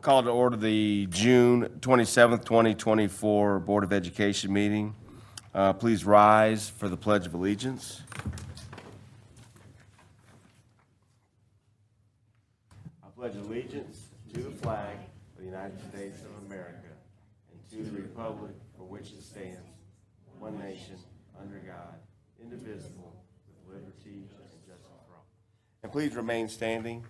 Call to order the June 27th, 2024 Board of Education meeting. Please rise for the Pledge of Allegiance. I pledge allegiance to the flag of the United States of America and to the republic for which it stands, one nation, under God, indivisible, with liberty and justice for all. And please remain standing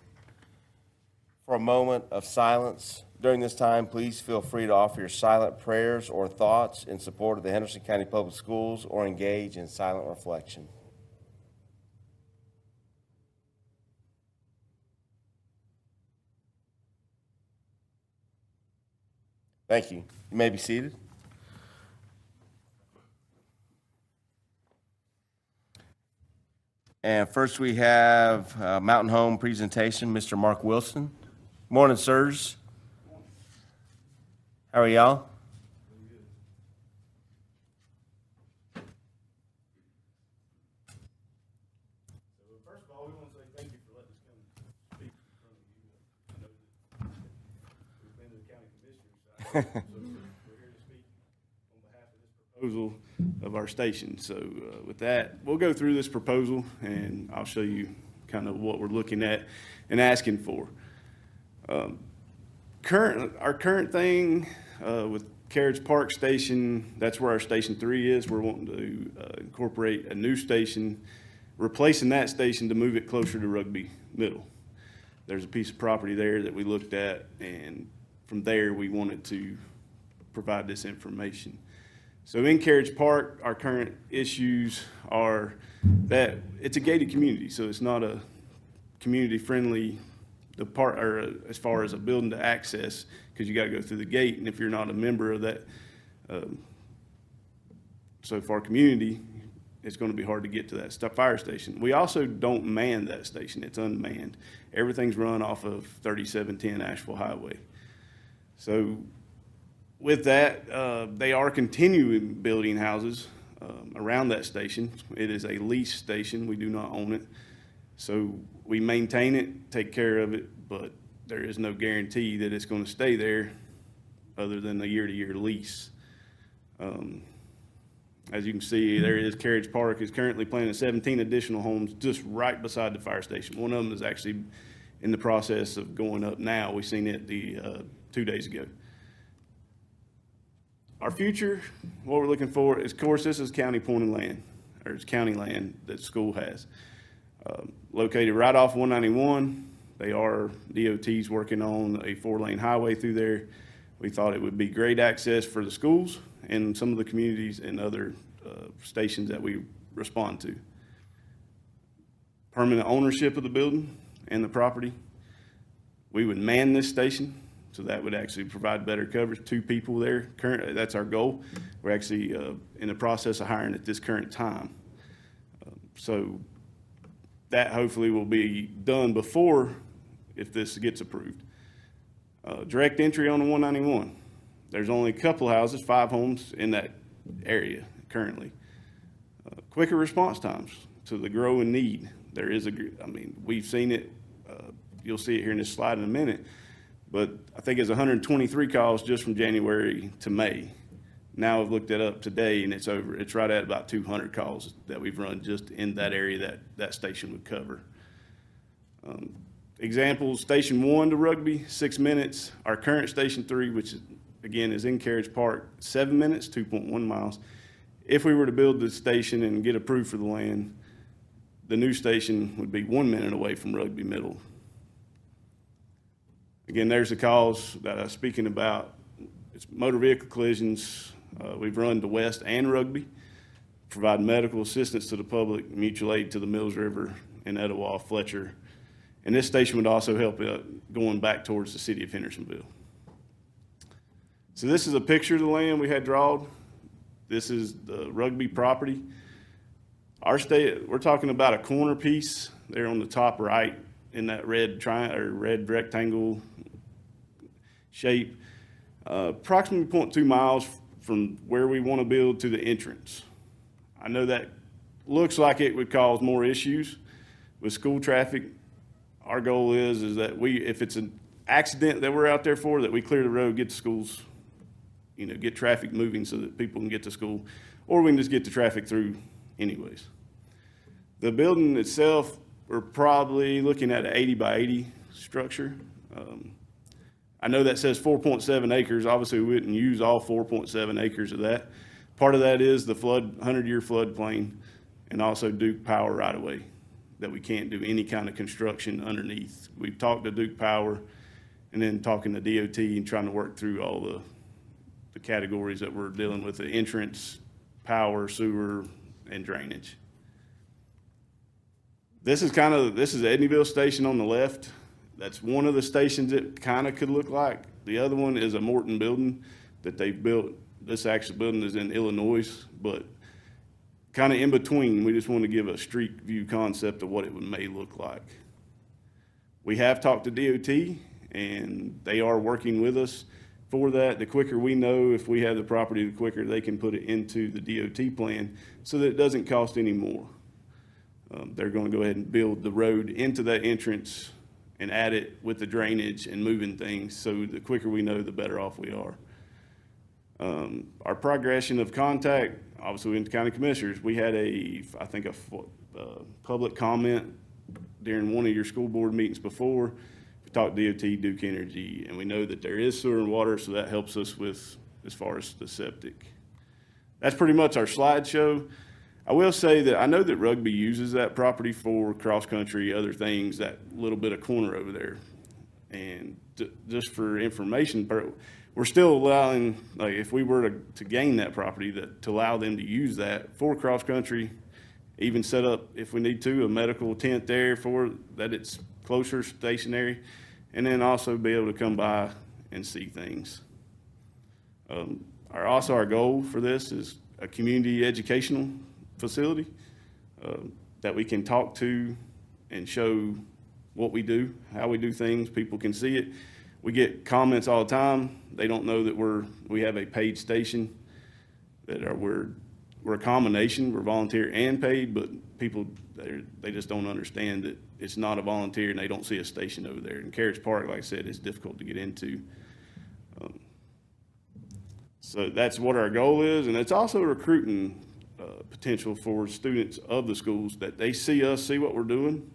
for a moment of silence. During this time, please feel free to offer your silent prayers or thoughts in support of the Henderson County Public Schools or engage in silent reflection. Thank you. You may be seated. And first we have Mountain Home presentation, Mr. Mark Wilson. Morning, sirs. How are y'all? First of all, we want to say thank you for letting us come speak in front of you. I know that we've been to the county commissioners, so we're here to speak on behalf of this proposal of our station. So with that, we'll go through this proposal and I'll show you kind of what we're looking at and asking for. Our current thing with Carriage Park Station, that's where our Station 3 is. We're wanting to incorporate a new station, replacing that station to move it closer to Rugby Middle. There's a piece of property there that we looked at, and from there we wanted to provide this information. So in Carriage Park, our current issues are that it's a gated community, so it's not a community-friendly as far as a building to access, because you got to go through the gate, and if you're not a member of that so far community, it's going to be hard to get to that fire station. We also don't man that station; it's unmanned. Everything's run off of 3710 Asheville Highway. So with that, they are continuing building houses around that station. It is a lease station; we do not own it. So we maintain it, take care of it, but there is no guarantee that it's going to stay there other than a year-to-year lease. As you can see, there is Carriage Park is currently planning 17 additional homes just right beside the fire station. One of them is actually in the process of going up now. We seen it 2 days ago. Our future, what we're looking for is, of course, this is county appointed land, or it's county land that the school has. Located right off 191. They are DOT's working on a 4-lane highway through there. We thought it would be great access for the schools and some of the communities and other stations that we respond to. Permanent ownership of the building and the property. We would man this station, so that would actually provide better coverage. 2 people there. That's our goal. We're actually in the process of hiring at this current time. So that hopefully will be done before, if this gets approved. Direct entry on the 191. There's only a couple houses, 5 homes in that area currently. Quicker response times to the growing need. There is we've seen it. You'll see it here in this slide in a minute. But I think it's 123 calls just from January to May. Now I've looked it up today, and it's right at about 200 calls that we've run just in that area that station would cover. Examples, Station 1 to Rugby, 6 minutes. Our current Station 3, which again is in Carriage Park, 7 minutes, 2.1 miles. If we were to build the station and get approved for the land, the new station would be 1 minute away from Rugby Middle. Again, there's the calls that I was speaking about. It's motor vehicle collisions. We've run to West and Rugby, provide medical assistance to the public, mutual aid to the Mills River and Etowah, Fletcher. And this station would also help going back towards the city of Hendersonville. So this is a picture of the land we had drawn. This is the Rugby property. We're talking about a corner piece there on the top right in that red red rectangle shape. Approximately 0.2 miles from where we want to build to the entrance. I know that looks like it would cause more issues with school traffic. Our goal is that if it's an accident that we're out there for, that we clear the road, get the schools, get traffic moving so that people can get to school, or we can just get the traffic through anyways. The building itself, we're probably looking at an 80 by 80 structure. I know that says 4.7 acres. Obviously, we wouldn't use all 4.7 acres of that. Part of that is the 100-year floodplain, and also Duke Power right-of-way, that we can't do any kind of construction underneath. We've talked to Duke Power, and then talking to DOT and trying to work through all the categories that we're dealing with: the entrance, power, sewer, and drainage. This is Edneyville Station on the left. That's one of the stations it kind of could look like. The other one is a Morton building that they've built. This actual building is in Illinois, but kind of in between. We just want to give a street view concept of what it may look like. We have talked to DOT, and they are working with us for that. The quicker we know if we have the property, the quicker they can put it into the DOT plan so that it doesn't cost any more. They're going to go ahead and build the road into that entrance and add it with the drainage and moving things. So the quicker we know, the better off we are. Our progression of contact, obviously in the county commissioners, we had a public comment during one of your school board meetings before. We talked DOT, Duke Energy, and we know that there is sewer and water, so that helps us with as far as the septic. That's pretty much our slideshow. I will say that I know that Rugby uses that property for cross-country, other things, that little bit of corner over there. And just for information, we're still allowing, like, if we were to gain that property, to allow them to use that for cross-country, even set up, if we need to, a medical tent there for that it's closer, stationary, and then also be able to come by and see things. Our goal for this is a community educational facility that we can talk to and show what we do, how we do things. People can see it. We get comments all the time. They don't know that we have a paid station, we're a combination. We're volunteer and paid, but people, they just don't understand that it's not a volunteer, and they don't see a station over there. In Carriage Park, like I said, it's difficult to get into. So that's what our goal is, and it's also recruiting potential for students of the schools, that they see us, see what we're doing,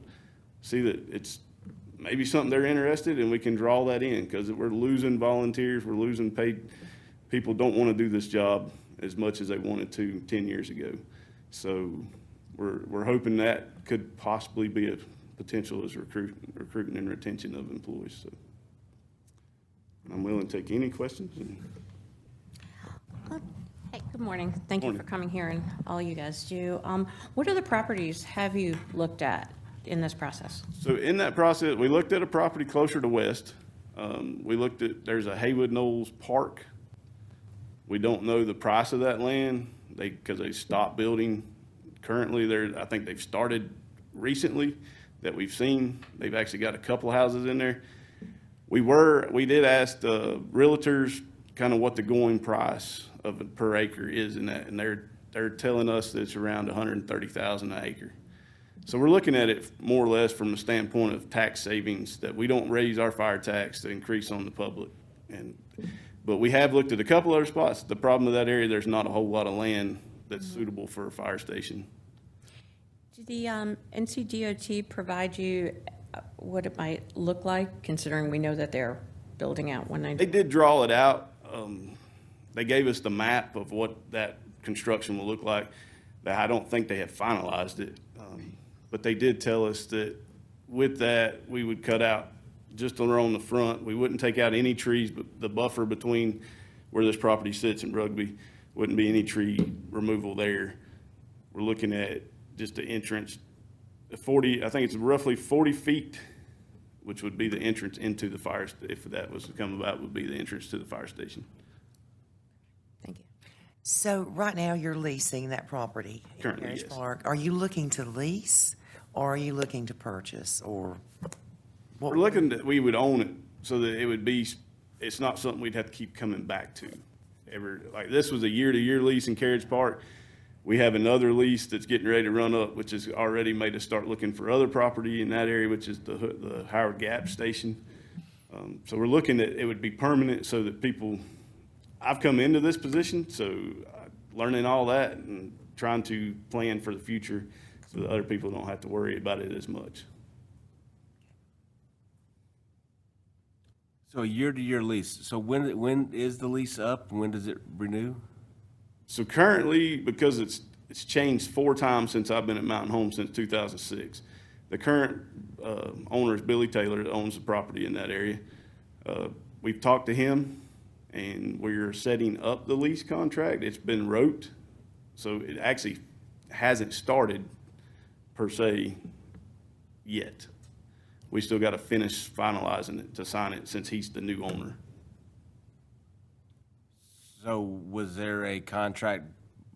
see that it's maybe something they're interested in, and we can draw that in, because we're losing volunteers, we're losing paid people. Don't want to do this job as much as they wanted to 10 years ago. So we're hoping that could possibly be a potential as recruiting and retention of employees. So I'm willing to take any questions. Hey, good morning. Thank you for coming here and all you guys do. What other properties have you looked at in this process? So in that process, we looked at a property closer to west. There's a Haywood Knolls Park. We don't know the price of that land because they stopped building. Currently, I think they've started recently that we've seen. They've actually got a couple houses in there. We did ask the realtors kind of what the going price of per acre is in that, and they're telling us that it's around $130,000 an acre. So we're looking at it more or less from a standpoint of tax savings, that we don't raise our fire tax to increase on the public. But we have looked at a couple other spots. The problem with that area, there's not a whole lot of land that's suitable for a fire station. Did the NCDOT provide you what it might look like, considering we know that they're building out 190? They did draw it out. They gave us the map of what that construction will look like. I don't think they have finalized it, but they did tell us that with that, we would cut out just on the front. We wouldn't take out any trees, but the buffer between where this property sits and Rugby wouldn't be any tree removal there. We're looking at just the entrance, I think it's roughly 40 feet, which would be the entrance into the fire, if that was to come about, would be the entrance to the fire station. Thank you. So right now you're leasing that property in Currently, Carriage yes. Park. Are you looking to lease, or are you looking to purchase, or what? We're looking that we would own it so that it's not something we'd have to keep coming back to. Like this was a year-to-year lease in Carriage Park. We have another lease that's getting ready to run up, which has already made us start looking for other property in that area, which is the Howard Gap Station. So we're looking at, it would be permanent so that people, I've come into this position, so learning all that and trying to plan for the future so that other people don't have to worry about it as much. So a year-to-year lease. So when is the lease up? When does it renew? So currently, because it's changed 4 times since I've been at Mountain Home since 2006. The current owner is Billy Taylor that owns the property in that area. We've talked to him, and we're setting up the lease contract. It's been wrote, so it actually hasn't started per se yet. We still got to finish finalizing it to sign it since he's the new owner. So was there a contract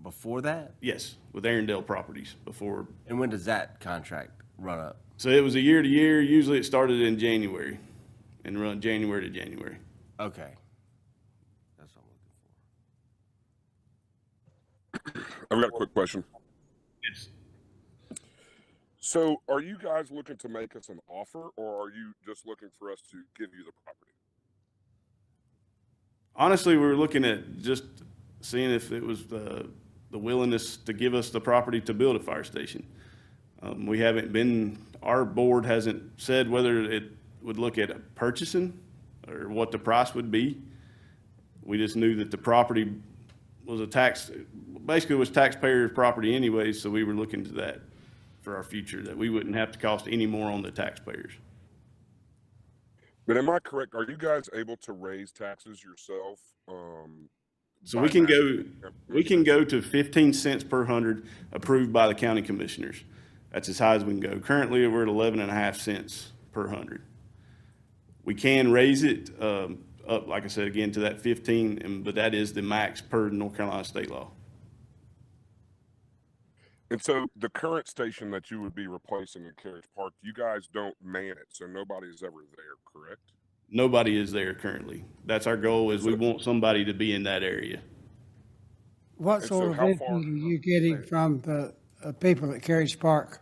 before that? Yes, with Arendelle Properties before. And when does that contract run up? So it was a year to year. Usually it started in January and run January to January. Okay. That's what I'm looking for. I've got a quick question. Yes. So, are you guys looking to make us an offer, or are you just looking for us to give you the property? Honestly, we were looking at just seeing if it was the willingness to give us the property to build a fire station. We haven't been, our board hasn't said whether it would look at purchasing or what the price would be. We just knew that the property was basically was taxpayers' property anyway, so we were looking to that for our future, that we wouldn't have to cost any more on the taxpayers. But am I correct? Are you guys able to raise taxes yourself? So we can go to 15 cents per hundred approved by the county commissioners. That's as high as we can go. Currently, we're at 11.5 cents per hundred. We can raise it up, like I said, again, to that 15, but that is the max per North Carolina state law. And so, the current station that you would be replacing in Carriage Park, you guys don't man it, so nobody is ever there, correct? Nobody is there currently. That's our goal, is we want somebody to be in that area. What And sort so of how input far- are you getting from the people at Carriage Park?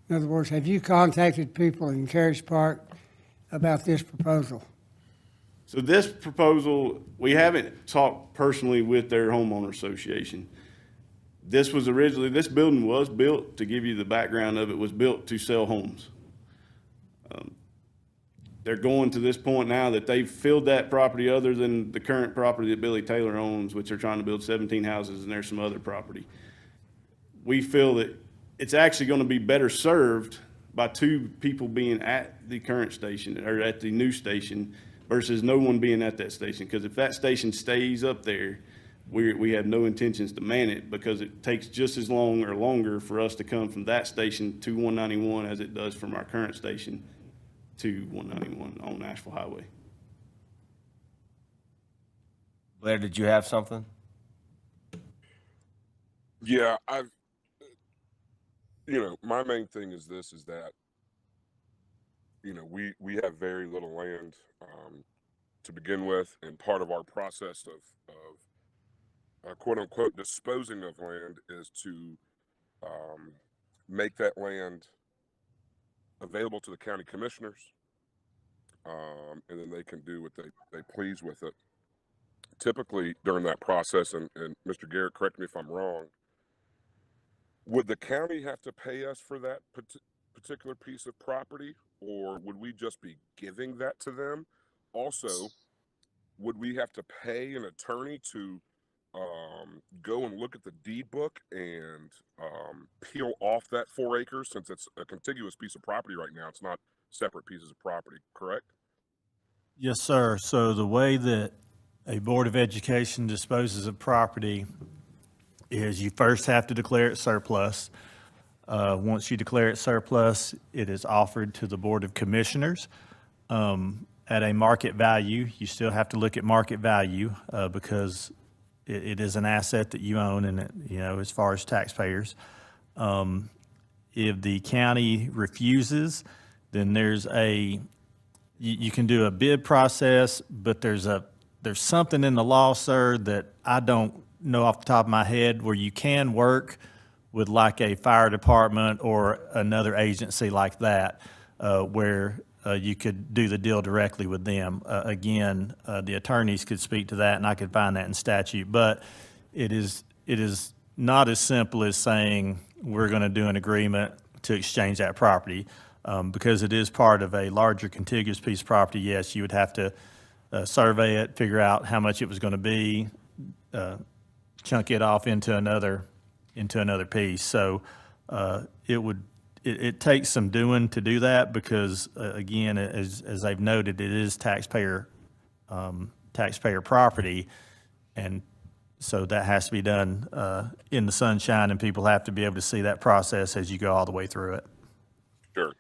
In other words, have you contacted people in Carriage Park about this proposal? So this proposal, we haven't talked personally with their homeowner association. This building was built, to give you the background of it, was built to sell homes. They're going to this point now that they've filled that property other than the current property that Billy Taylor owns, which they're trying to build 17 houses, and there's some other property. We feel that it's actually going to be better served by 2 people being at the current station or at the new station versus no one being at that station. Because if that station stays up there, we have no intentions to man it, because it takes just as long or longer for us to come from that station to 191 as it does from our current station to 191 on Nashville Highway. Blair, did you have something? Yeah, my main thing is that, we have very little land to begin with, and part of our process of quote unquote disposing of land is to make that land available to the county commissioners, and then they can do what they please with it. Typically during that process, and Mr. Garrett, correct me if I'm wrong, would the county have to pay us for that particular piece of property, or would we just be giving that to them? Also, would we have to pay an attorney to go and look at the deed book and peel off that 4 acres, since it's a contiguous piece of property right now? It's not separate pieces of property, correct? Yes, sir. So the way that a Board of Education disposes of property is you first have to declare it surplus. Once you declare it surplus, it is offered to the Board of Commissioners at a market value. You still have to look at market value because it is an asset that you own, and as far as taxpayers. If the county refuses, then you can do a bid process, but there's something in the law, sir, that I don't know off the top of my head, where you can work with like a fire department or another agency like that, where you could do the deal directly with them. Again, the attorneys could speak to that, and I could find that in statute. But it is not as simple as saying we're going to do an agreement to exchange that property. Because it is part of a larger contiguous piece of property, yes, you would have to survey it, figure out how much it was going to be, chunk it off into another piece. So it takes some doing to do that because, again, as they've noted, it is taxpayer property. And so that has to be done in the sunshine, and people have to be able to see that process as you go all the way through it. Sure.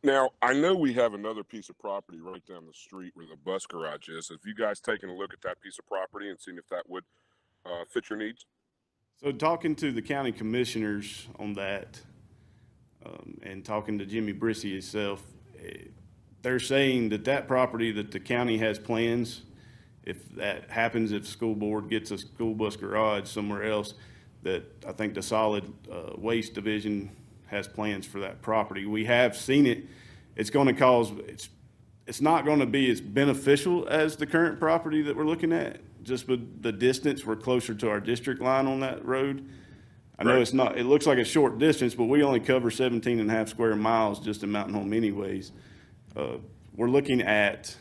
Now, I know we have another piece of property right down the street where the bus garage is. Have you guys taken a look at that piece of property and seen if that would fit your needs? So talking to the county commissioners on that, and talking to Jimmy Brissy himself, they're saying that property, that the county has plans, if that happens, if the school board gets a school bus garage somewhere else, that I think the solid waste division has plans for that property. We have seen it. It's going to cause, it's not going to be as beneficial as the current property that we're looking at, just with the distance. We're closer to our district line on that road. I know it's not, it looks like a short distance, but we only cover 17 and a half square miles just in Mountain Home anyways. We're looking at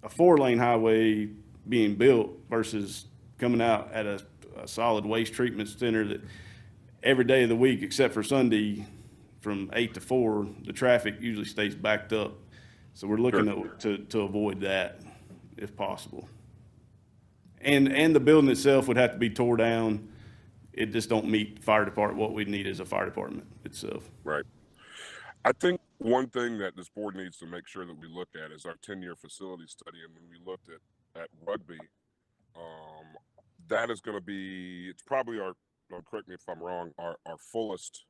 a 4-lane highway being built versus coming out at a solid waste treatment center that every day of the week, except for Sunday, from 8 to 4, the traffic usually stays backed up. So we're looking to avoid that if possible. And the building itself would have to be tore down. It just don't meet fire department, what we need as a fire department itself. Right. I think one thing that this board needs to make sure that we look at is our 10-year facility study. And when we looked at rugby, that is going to be, it's probably correct me if I'm wrong, our fullest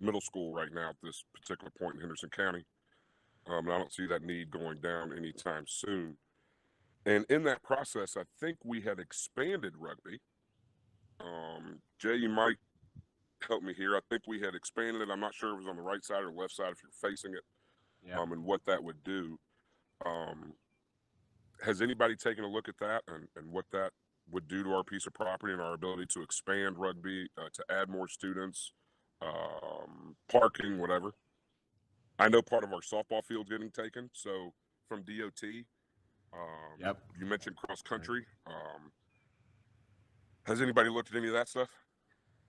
middle school right now at this particular point in Henderson County. And I don't see that need going down anytime soon. And in that process, I think we had expanded rugby. Jay, you might help me here. I think we had expanded it. I'm not sure if it was on the right side or left side if you're facing it, and what that would do. Has anybody taken a look at that and what that would do to our piece of property and our ability to expand rugby, to add more students, parking, whatever? I know part of our softball field getting taken, so from DOT. You mentioned cross country. Has anybody looked at any of that stuff?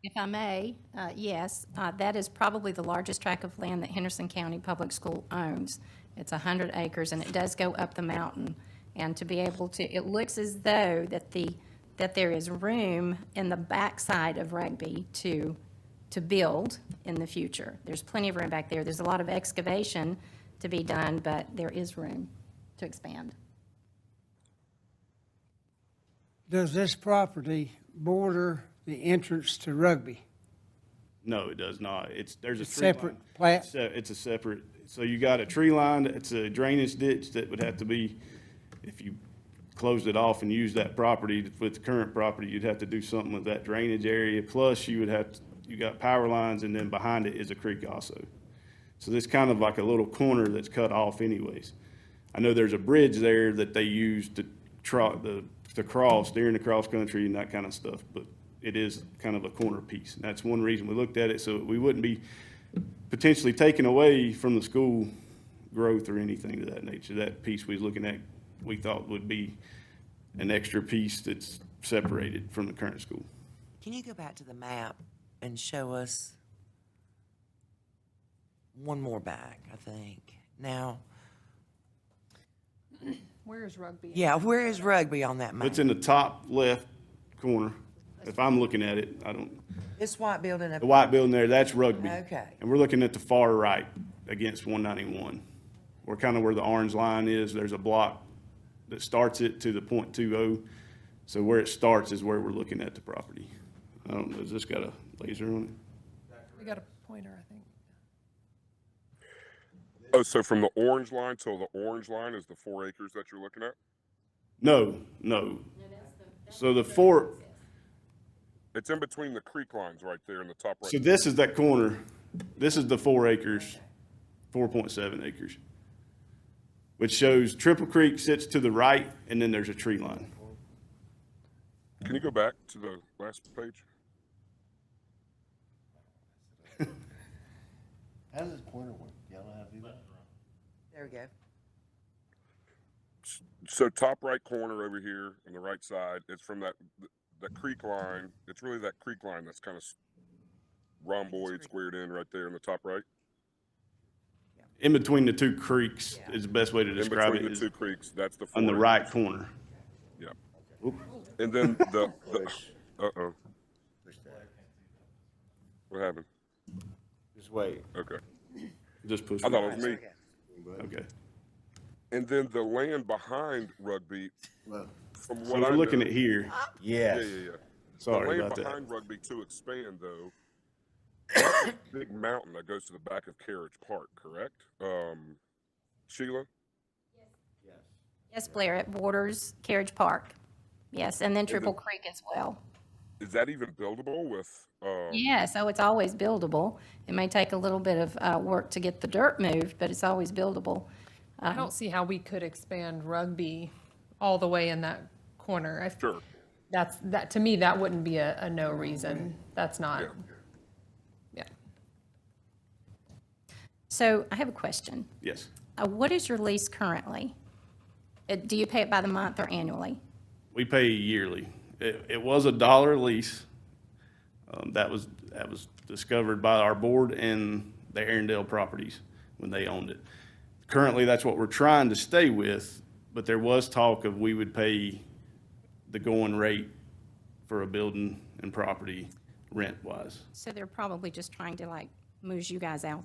If I may, yes, that is probably the largest tract of land that Henderson County Public School owns. It's 100 acres, and it does go up the mountain. And to be able to, it looks as though that there is room in the backside of rugby to build in the future. There's plenty of room back there. There's a lot of excavation to be done, but there is room to expand. Does this property border the entrance to rugby? No, it does not. There's a tree Separate line. plat? It's a separate, so you got a tree line, it's a drainage ditch that would have to be, if you closed it off and used that property with the current property, you'd have to do something with that drainage area. Plus you got power lines, and then behind it is a creek also. So this kind of like a little corner that's cut off anyways. I know there's a bridge there that they use to cross during the cross country and that kind of stuff, but it is kind of a corner piece. And that's one reason we looked at it, so we wouldn't be potentially taken away from the school growth or anything of that nature. That piece we was looking at, we thought would be an extra piece that's separated from the current school. Can you go back to the map and show us one more back, I think? Now, Where is rugby? yeah, where is rugby on that map? It's in the top left corner. If I'm looking at it, This white building up. the white building there, that's rugby. Okay. And we're looking at the far right against 191. We're kind of where the orange line is. There's a block that starts it to the .20. So where it starts is where we're looking at the property. I don't know, has this got a laser on it? We got a pointer, I think. Oh, so from the orange line till the orange line is the 4 acres that you're looking at? No. So the four, It's in between the creek lines right there in the top right. so this is that corner. This is the 4 acres, 4.7 acres. which shows Triple Creek sits to the right, and then there's a tree line. Can you go back to the last page? How does this pointer work? Y'all know how to do that? There we go. So top right corner over here on the right side, it's from that creek line. It's really that creek line that's kind of rhomboid squared in right there in the top right. In between the two creeks Yeah. is the best way to In describe between it, the is two creeks, that's the on the 4 right acres. corner. Yeah. And then the uh-oh. What happened? Just wait. Okay. Just push. I thought it was me. Okay. And then the land behind Rugby, Well, from So what we're I looking know, at here. yes. yeah. Sorry the land about that. behind Rugby to expand though, that's a big mountain that goes to the back of Carriage Park, correct? Sheila? Yes, Blair, it borders Carriage Park. Yes, and then Triple Creek as well. Is that even buildable with, Yes, oh, it's always buildable. It may take a little bit of work to get the dirt moved, but it's always buildable. I don't see how we could expand Rugby all the way in that corner. sure, That, to me, that wouldn't be a no reason. That's not, yeah. yeah. So I have a question. Yes. What is your lease currently? Do you pay it by the month or annually? We pay yearly. It was $1 lease. That was discovered by our board and the Arendelle Properties when they owned it. Currently, that's what we're trying to stay with, but there was talk of we would pay the going rate for a building and property rent-wise. So they're probably just trying to like move you guys out.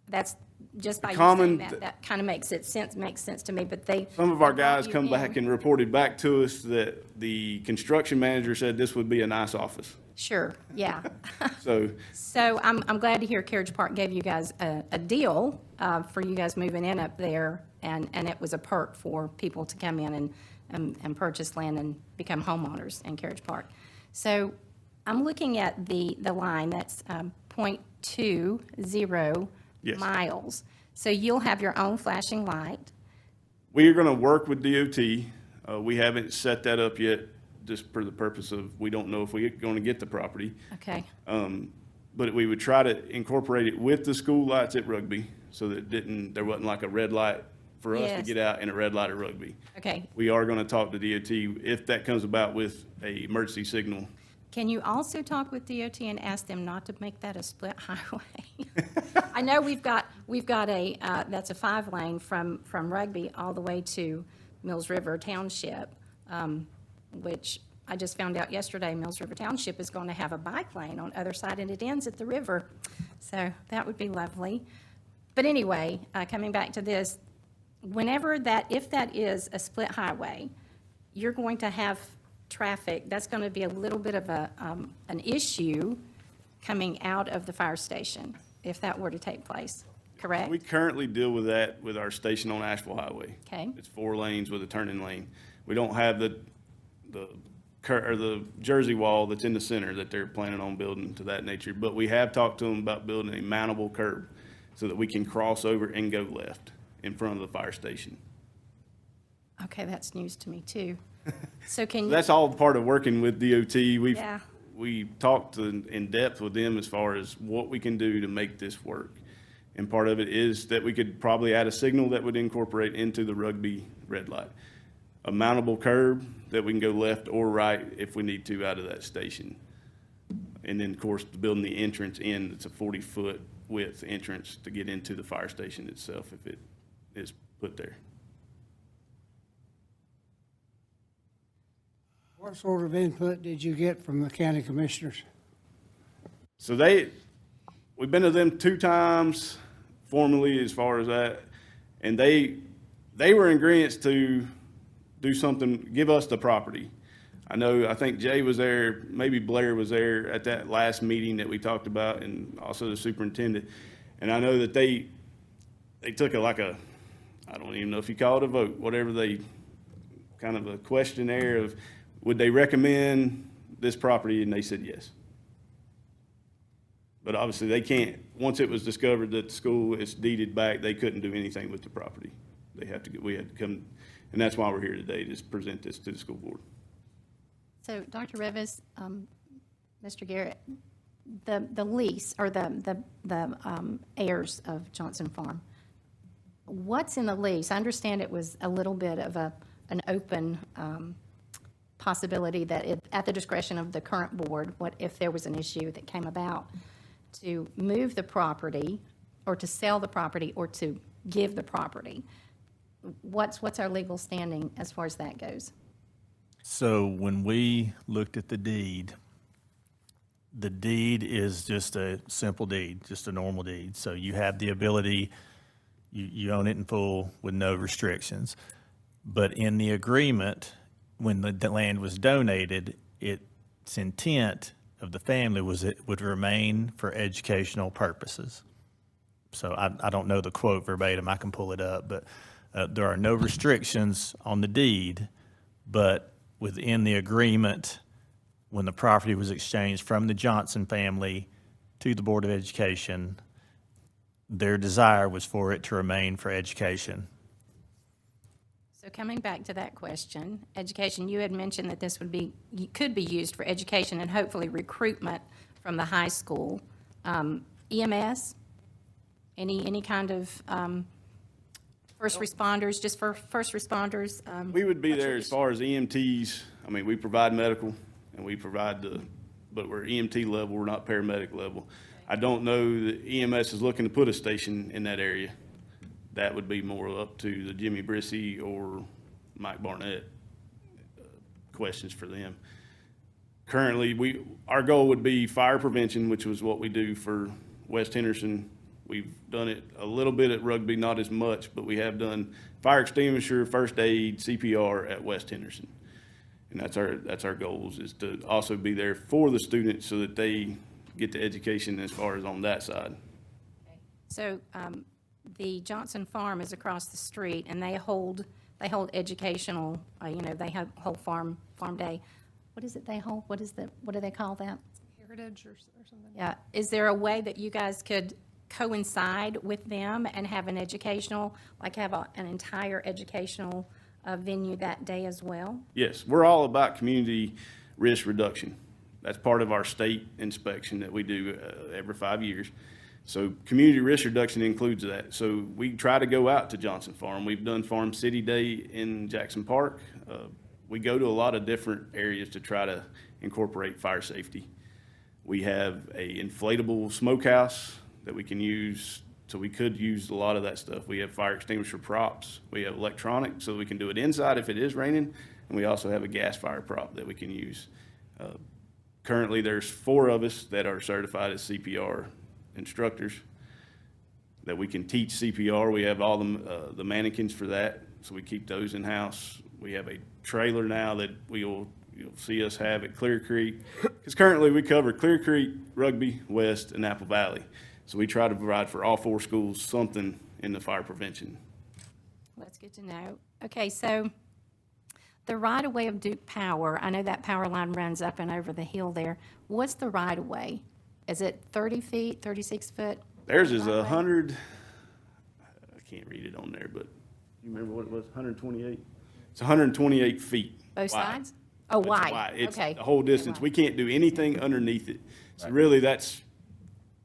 That's just by you Common- saying that kind of makes sense to me, but they. Some of our they brought guys you come in. back and reported back to us that the construction manager said this would be a nice office. Sure, yeah. So So I'm glad to hear Carriage Park gave you guys a deal for you guys moving in up there, and it was a perk for people to come in and purchase land and become homeowners in Carriage Park. So I'm looking at the line that's .20 Yes. miles. So you'll have your own flashing light. we are going to work with DOT. We haven't set that up yet, just for the purpose of, we don't know if we're going to get the property. Okay, But we would try to incorporate it with the school lights at Rugby, so that there wasn't like a red light for us to Yes. get out and a red light at Rugby. okay. We are going to talk to DOT if that comes about with a emergency signal. Can you also talk with DOT and ask them not to make that a split highway? I know we've got a, that's a 5-lane from Rugby all the way to Mills River Township, which I just found out yesterday, Mills River Township is going to have a bike lane on the other side, and it ends at the river. So that would be lovely. But anyway, coming back to this, if that is a split highway, you're going to have traffic, that's going to be a little bit of an issue coming out of the fire station, if that were to take place, correct? We currently deal with that with our station on Asheville Highway. Okay. It's 4 lanes with a turning lane. We don't have the Jersey wall that's in the center that they're planning on building to that nature. But we have talked to them about building a mountable curb so that we can cross over and go left in front of the fire station. Okay, that's news to me, too. So can you, That's all part of working with DOT. Yeah. We talked in depth with them as far as what we can do to make this work. And part of it is that we could probably add a signal that would incorporate into the Rugby red light. A mountable curb that we can go left or right if we need to out of that station. And then, of course, building the entrance in, it's a 40-foot width entrance to get into the fire station itself if it is put there. What sort of input did you get from the county commissioners? So we've been to them 2 times formally as far as that, and they were in agreement to do something, give us the property. I think Jay was there, maybe Blair was there at that last meeting that we talked about, and also the superintendent. And I know that they took I don't even know if you call it a vote, whatever kind of a questionnaire of, would they recommend this property? And they said yes. But obviously they can't, once it was discovered that the school is deeded back, they couldn't do anything with the property. we had to come, and that's why we're here today, to present this to the school board. So, Dr. Revis, Mr. Garrett, the lease, or the heirs of Johnson Farm, what's in the lease? I understand it was a little bit of an open possibility that at the discretion of the current board, what if there was an issue that came about, to move the property, or to sell the property, or to give the property. What's our legal standing as far as that goes? So when we looked at the deed is just a simple deed, just a normal deed. So you have the ability, you own it in full with no restrictions. But in the agreement, when the land was donated, its intent of the family was it would remain for educational purposes. So I don't know the quote verbatim, I can pull it up, but there are no restrictions on the deed, but within the agreement, when the property was exchanged from the Johnson family to the Board of Education, their desire was for it to remain for education. So coming back to that question, education, you had mentioned that this could be used for education and hopefully recruitment from the high school. EMS, any kind of first responders, just for first responders? We would be there as far as EMTs. I mean, we provide medical and we provide but we're EMT level, we're not paramedic level. I don't know that EMS is looking to put a station in that area. That would be more up to the Jimmy Brissy or Mike Barnett questions for them. Currently, our goal would be fire prevention, which was what we do for West Henderson. We've done it a little bit at Rugby, not as much, but we have done fire extinguisher, first aid, CPR at West Henderson. And that's our goals, is to also be there for the students so that they get the education as far as on that side. So the Johnson Farm is across the street, and they hold educational, they hold farm day. What is it they hold? What do they call that? Heritage or something? Yeah. Is there a way that you guys could coincide with them and have an educational, like have an entire educational venue that day as well? Yes, we're all about community risk reduction. That's part of our state inspection that we do every 5 years. So community risk reduction includes that. So we try to go out to Johnson Farm. We've done Farm City Day in Jackson Park. We go to a lot of different areas to try to incorporate fire safety. We have a inflatable smokehouse that we can use, so we could use a lot of that stuff. We have fire extinguisher props. We have electronic, so we can do it inside if it is raining, and we also have a gas fire prop that we can use. Currently, there's 4 of us that are certified as CPR instructors that we can teach CPR. We have all the mannequins for that, so we keep those in-house. We have a trailer now that you'll see us have at Clear Creek, because currently we cover Clear Creek, Rugby, West, and Apple Valley. So we try to provide for all 4 schools something in the fire prevention. That's good to know. Okay, so the right-of-way of Duke Power, I know that power line runs up and over the hill there. What's the right-of-way? Is it 30 feet, 36 foot? Theirs is 100, I can't read it on there, but you remember what it was, 128? It's 128 feet. Both wide. sides? Oh, It's wide. It's Okay. the whole distance. We can't do anything underneath it. So really,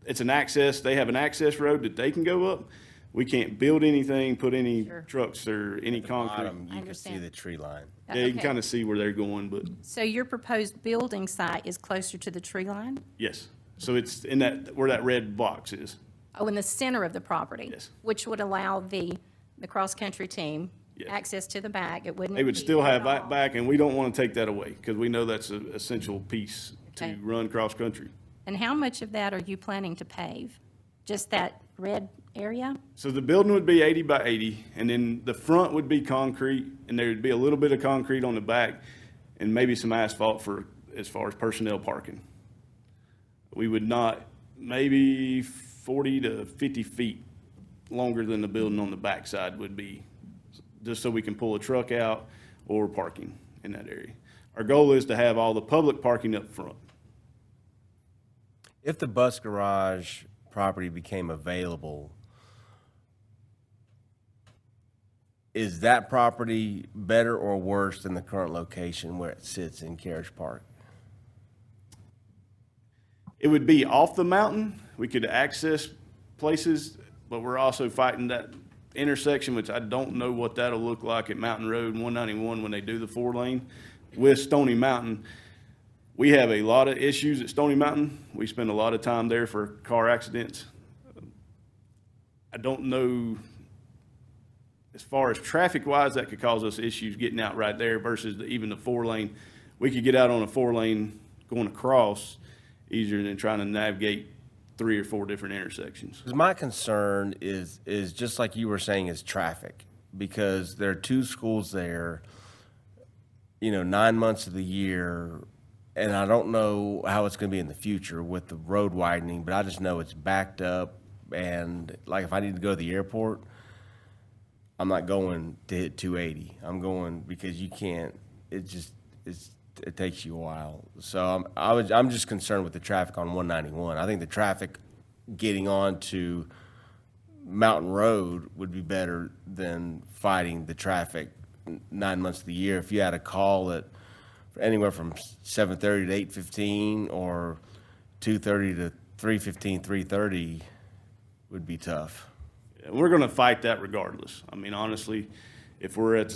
it's an access, they have an access road that they can go up. We can't build anything, put any Sure. trucks or any concrete. Bottom, you can see understand. the tree line. Yeah, you can Okay. kind of see where they're going, but So your proposed building site is closer to the tree line? yes. So it's in where that red box is. Oh, in the center of the property? Yes. Which would allow the cross-country team Yes. access to the back. It wouldn't. They would impede still at have all. back, and we don't want to take that away because we know that's an essential piece Okay. to run cross-country. And how much of that are you planning to pave? Just that red area? So the building would be 80 by 80, and then the front would be concrete, and there would be a little bit of concrete on the back, and maybe some asphalt for as far as personnel parking. We would not, maybe 40 to 50 feet longer than the building on the backside would be, just so we can pull a truck out or parking in that area. Our goal is to have all the public parking up front. If the bus garage property became available, is that property better or worse than the current location where it sits in Carriage Park? It would be off the mountain. We could access places, but we're also fighting that intersection, which I don't know what that'll look like at Mountain Road and 191 when they do the 4-lane with Stony Mountain. We have a lot of issues at Stony Mountain. We spend a lot of time there for car accidents. I don't know, as far as traffic-wise, that could cause us issues getting out right there versus even the 4-lane. We could get out on a 4-lane going across easier than trying to navigate 3 or 4 different intersections. 'Cause my concern is just like you were saying, is traffic, because there are 2 schools there, 9 months of the year, and I don't know how it's gonna be in the future with the road widening, but I just know it's backed up, and like if I need to go to the airport, I'm not going to hit 280. I'm going because you can't, it takes you a while. So I'm just concerned with the traffic on 191. I think the traffic getting on to Mountain Road would be better than fighting the traffic 9 months of the year. If you had a call at anywhere from 7:30 to 8:15 or 2:30 to 3:15, 3:30 would be tough. And we're gonna fight that regardless. I mean, honestly, if we're at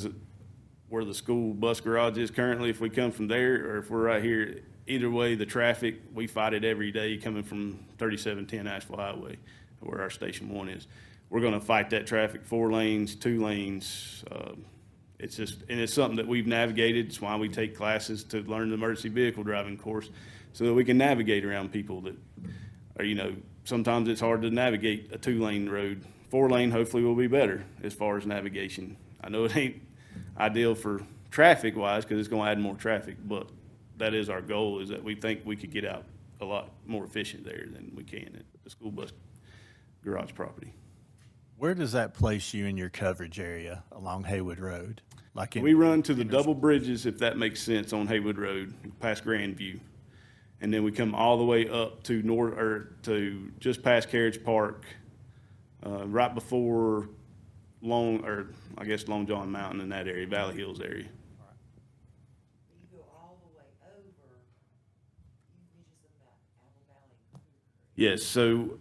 where the school bus garage is currently, if we come from there, or if we're right here, either way, the traffic, we fight it every day coming from 3710 Asheville Highway, where our Station 1 is. We're gonna fight that traffic, 4 lanes, 2 lanes. It's just, and it's something that we've navigated. It's why we take classes to learn the emergency vehicle driving course, so that we can navigate around people that are, sometimes it's hard to navigate a 2-lane road. 4-lane hopefully will be better as far as navigation. I know it ain't ideal for traffic-wise, because it's gonna add more traffic, but that is our goal, is that we think we could get out a lot more efficient there than we can at the school bus garage property. Where does that place you in your coverage area along Haywood Road? Like We run to the double bridges, if that makes sense, on Haywood Road, past Grandview. And then we come all the way up to to just past Carriage Park, right before Long John Mountain in that area, Valley Hills area. You go all the way over, you just about Apple Valley. Yes, so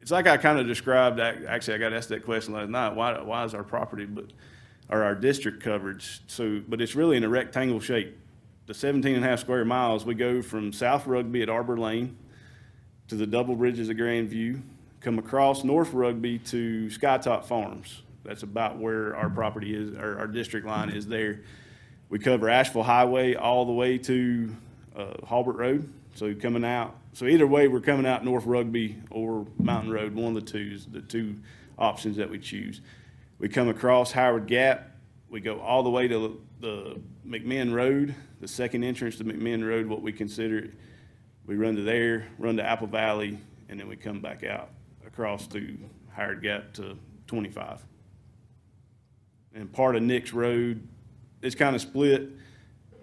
it's like I kind of described, actually, I got asked that question last night, why is our property, or our district coverage, but it's really in a rectangle shape. The 17.5 square miles, we go from South Rugby at Arbor Lane to the double bridges of Grandview, come across North Rugby to Skytop Farms. That's about where our property is, or our district line is there. We cover Asheville Highway all the way to Halbert Road. So coming out, so either way, we're coming out North Rugby or Mountain Road, one of the two is the 2 options that we choose. We come across Howard Gap. We go all the way to the McMinn Road, the second entrance to McMinn Road, what we consider it. We run to there, run to Apple Valley, and then we come back out across to Howard Gap to 25. And part of Nix Road, it's kind of split.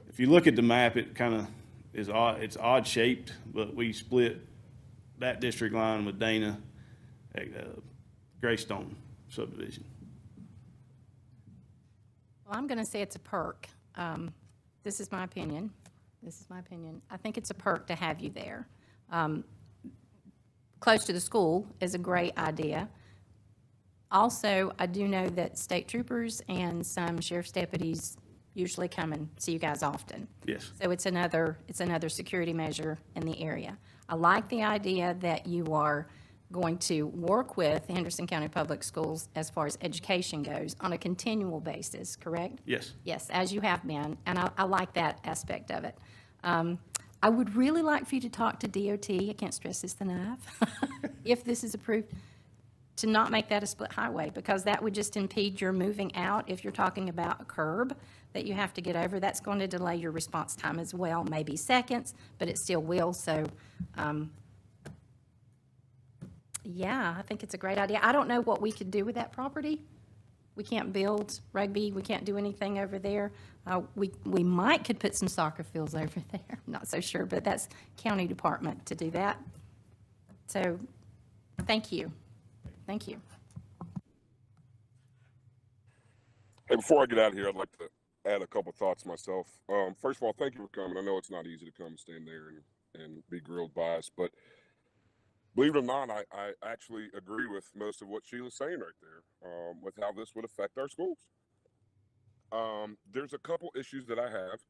If you look at the map, it kind of is odd. It's odd shaped, but we split that district line with Dana at Greystone subdivision. Well, I'm going to say it's a perk. This is my opinion. I think it's a perk to have you there. Close to the school is a great idea. Also, I do know that state troopers and some sheriff's deputies usually come and see you guys often. Yes. So it's another security measure in the area. I like the idea that you are going to work with Henderson County Public Schools as far as education goes on a continual basis, correct? Yes. Yes, as you have been, and I like that aspect of it. I would really like for you to talk to DOT, I can't stress this enough, if this is approved, to not make that a split highway, because that would just impede your moving out. If you're talking about a curb that you have to get over, that's going to delay your response time as well, maybe seconds, but it still will. So, yeah, I think it's a great idea. I don't know what we could do with that property. We can't build rugby. We can't do anything over there. We might could put some soccer fields over there. I'm not so sure, but that's county department to do that. So, thank you. Thank you. Hey, before I get out of here, I'd like to add a couple thoughts myself. First of all, thank you for coming. I know it's not easy to come and stand there and be grilled by us, but believe it or not, I actually agree with most of what Sheila's saying right there, with how this would affect our schools. There's a couple issues that I have,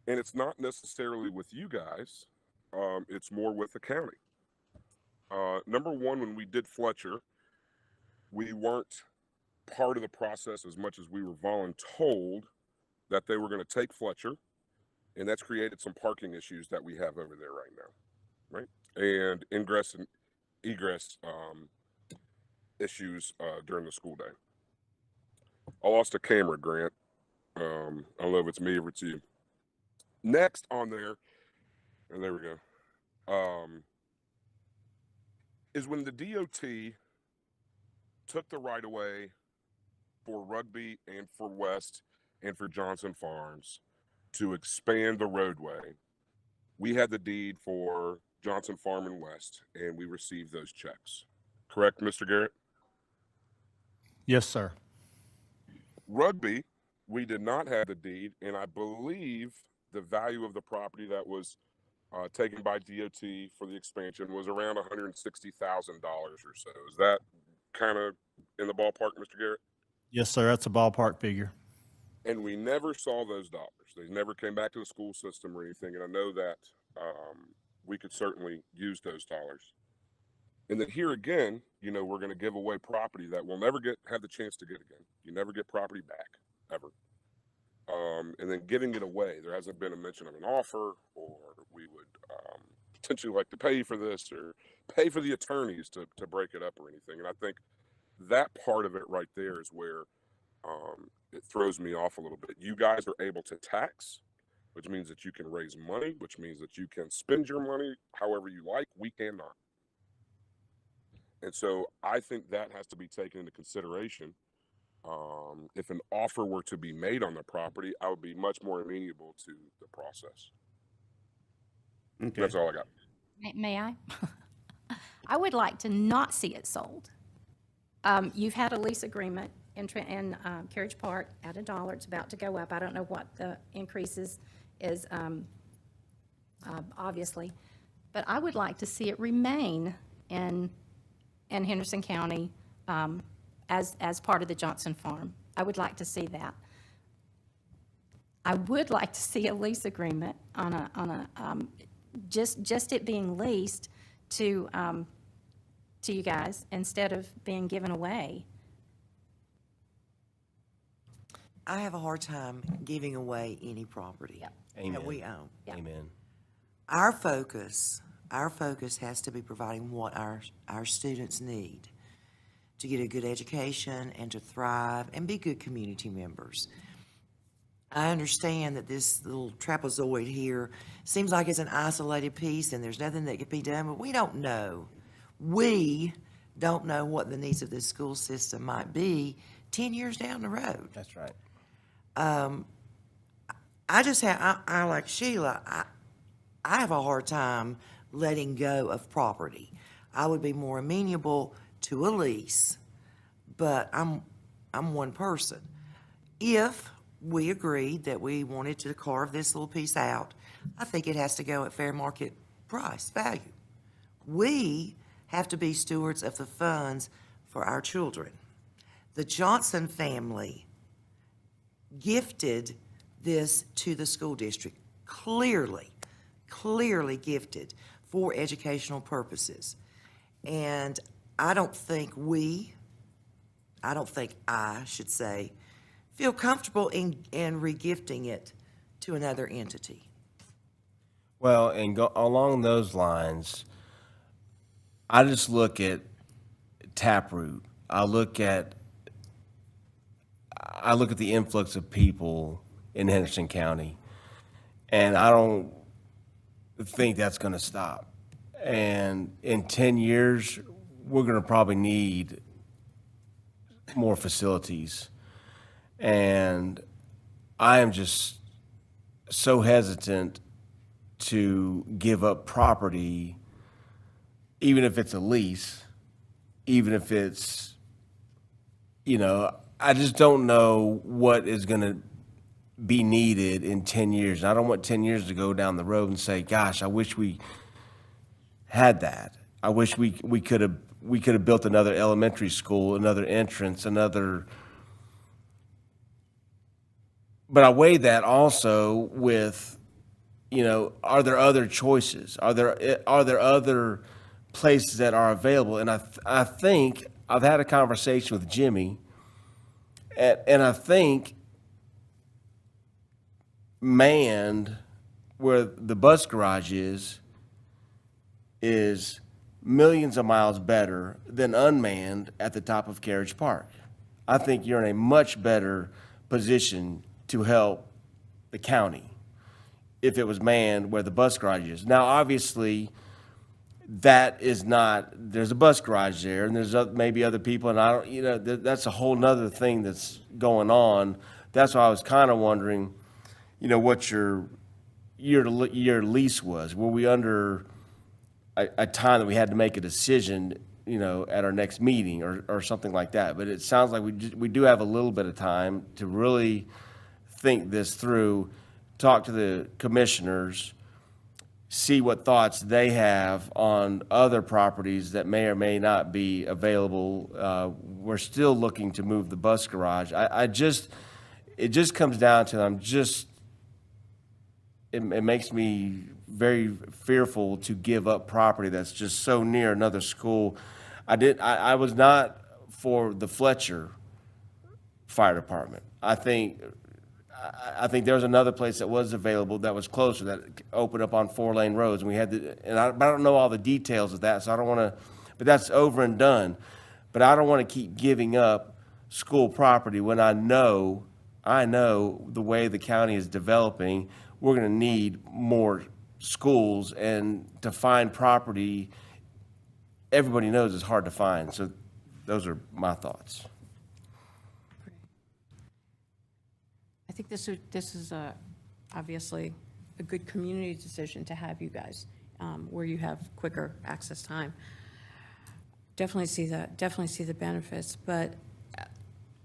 and it's not necessarily with you guys. It's more with the county. Number one, when we did Fletcher, we weren't part of the process as much as we were voluntold that they were going to take Fletcher, and that's created some parking issues that we have over there right now, right? And ingress and egress issues during the school day. I lost a camera, Grant. I don't know if it's me or it's you. Next on there, and there we go, is when the DOT took the right of way for Rugby and for West and for Johnson Farms to expand the roadway. We had the deed for Johnson Farm and West, and we received those checks. Correct, Mr. Garrett? Yes, sir. Rugby, we did not have the deed, and I believe the value of the property that was taken by DOT for the expansion was around $160,000 or so. Is that kind of in the ballpark, Mr. Garrett? Yes, sir. That's a ballpark figure. And we never saw those dollars. They never came back to the school system or anything. And I know that we could certainly use those dollars. And then here again, you know, we're going to give away property that we'll never have the chance to get again. You never get property back, ever. And then giving it away, there hasn't been a mention of an offer, or we would potentially like to pay for this or pay for the attorneys to break it up or anything. And I think that part of it right there is where it throws me off a little bit. You guys are able to tax, which means that you can raise money, which means that you can spend your money however you like. We cannot. And so I think that has to be taken into consideration. If an offer were to be made on the property, I would be much more amenable to the process. Okay. That's all I got. May I? I would like to not see it sold. You've had a lease agreement in Carriage Park at $1. It's about to go up. I don't know what the increases is, obviously. But I would like to see it remain in Henderson County as part of the Johnson Farm. I would like to see that. I would like to see a lease agreement on a just it being leased to you guys instead of being given away. I have a hard time giving away any property that we own. Yeah. Amen. Our focus has to be providing what our students need to get a good education and to thrive and be good community members. I understand that this little trapezoid here seems like it's an isolated piece and there's nothing that could be done, but we don't know. We don't know what the needs of this school system might be 10 years down the road. That's right. I like Sheila, I have a hard time letting go of property. I would be more amenable to a lease, but I'm one person. If we agreed that we wanted to carve this little piece out, I think it has to go at fair market price value. We have to be stewards of the funds for our children. The Johnson family gifted this to the school district, clearly gifted for educational purposes. And I don't think I should say, feel comfortable in regifting it to another entity. Well, and along those lines, I just look at Taproot. I look at the influx of people in Henderson County, and I don't think that's going to stop. And in 10 years, we're going to probably need more facilities. And I am just so hesitant to give up property, even if it's a lease, even if it's, I just don't know what is going to be needed in 10 years. I don't want 10 years to go down the road and say, gosh, I wish we had that. I wish we could have built another elementary school, another entrance, another. But I weigh that also with, are there other choices? Are there other places that are available? And I think I've had a conversation with Jimmy, and I think manned where the bus garage is millions of miles better than unmanned at the top of Carriage Park. I think you're in a much better position to help the county if it was manned where the bus garage is. Now, obviously, that is not, there's a bus garage there, and there's maybe other people, and I don't, that's a whole nother thing that's going on. That's why I was kind of wondering, what your lease was. Were we under a time that we had to make a decision, at our next meeting or something like that? But it sounds like we do have a little bit of time to really think this through, talk to the commissioners, see what thoughts they have on other properties that may or may not be available. We're still looking to move the bus garage. It just comes down to, it makes me very fearful to give up property that's just so near another school. I was not for the Fletcher Fire Department. I think there was another place that was available that was closer, that opened up on 4-lane roads, and we had I don't know all the details of that, so I don't want to, but that's over and done. But I don't want to keep giving up school property when I know the way the county is developing, we're going to need more schools, and to find property, everybody knows it's hard to find. So those are my thoughts. I think this is obviously a good community decision to have you guys, where you have quicker access time. Definitely see the benefits, but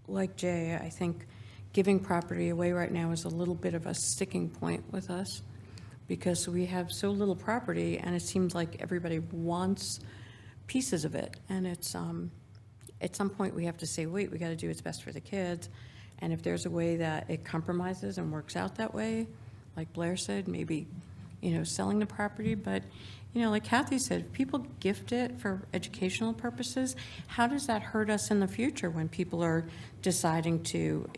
like Jay, I think giving property away right now is a little bit of a sticking point with us, because we have so little property, and it seems like everybody wants pieces of it. And it's, at some point, we have to say, wait, we got to do what's best for the kids. And if there's a way that it compromises and works out that way, like Blair said, maybe, selling the property. But, like Kathy said, if people gift it for educational purposes, how does that hurt us in the future when people are deciding to,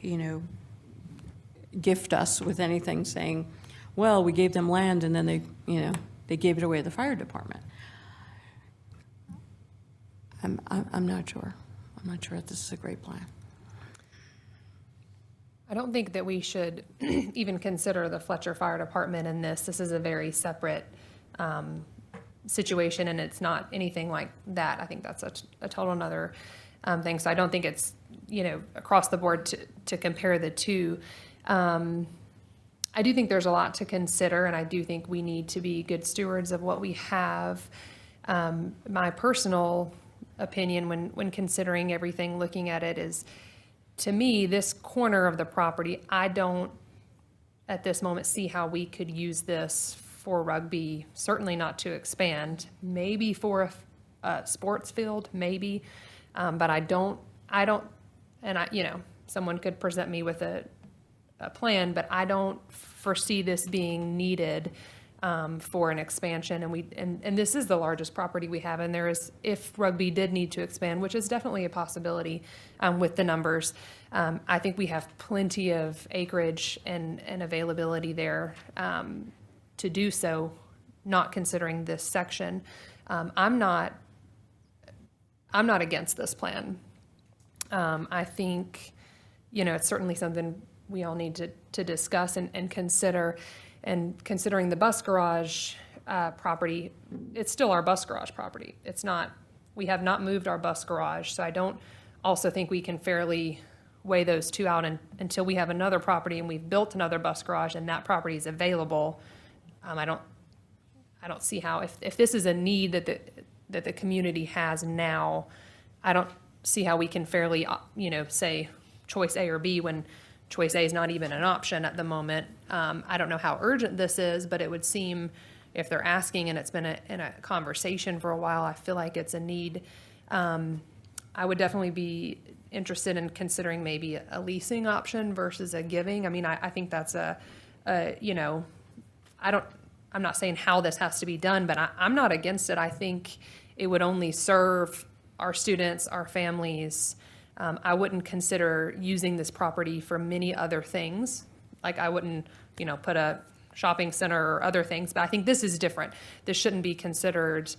gift us with anything, saying, well, we gave them land and then they gave it away to the fire department? I'm not sure. I'm not sure if this is a great plan. I don't think that we should even consider the Fletcher Fire Department in this. This is a very separate situation, and it's not anything like that. I think that's a total another thing. So I don't think it's, across the board to compare the two. I do think there's a lot to consider, and I do think we need to be good stewards of what we have. My personal opinion when considering everything, looking at it, is, to me, this corner of the property, I don't, at this moment, see how we could use this for rugby. Certainly not to expand. Maybe for a sports field, maybe. But I don't, and someone could present me with a plan, but I don't foresee this being needed for an expansion. And this is the largest property we have, and there is, if rugby did need to expand, which is definitely a possibility with the numbers, I think we have plenty of acreage and availability there to do so, not considering this section. I'm not against this plan. I think, it's certainly something we all need to discuss and consider. And considering the bus garage property, it's still our bus garage property. It's not, we have not moved our bus garage, so I don't also think we can fairly weigh those two out until we have another property and we've built another bus garage and that property is available. I don't see how, if this is a need that the community has now, I don't see how we can fairly, say, choice A or B when choice A is not even an option at the moment. I don't know how urgent this is, but it would seem if they're asking and it's been in a conversation for a while, I feel like it's a need. I would definitely be interested in considering maybe a leasing option versus a giving. I mean, I think that's you know, I'm not saying how this has to be done, but I'm not against it. I think it would only serve our students, our families. I wouldn't consider using this property for many other things. Like I wouldn't, you know, put a shopping center or other things, but I think this is different. This shouldn't be considered,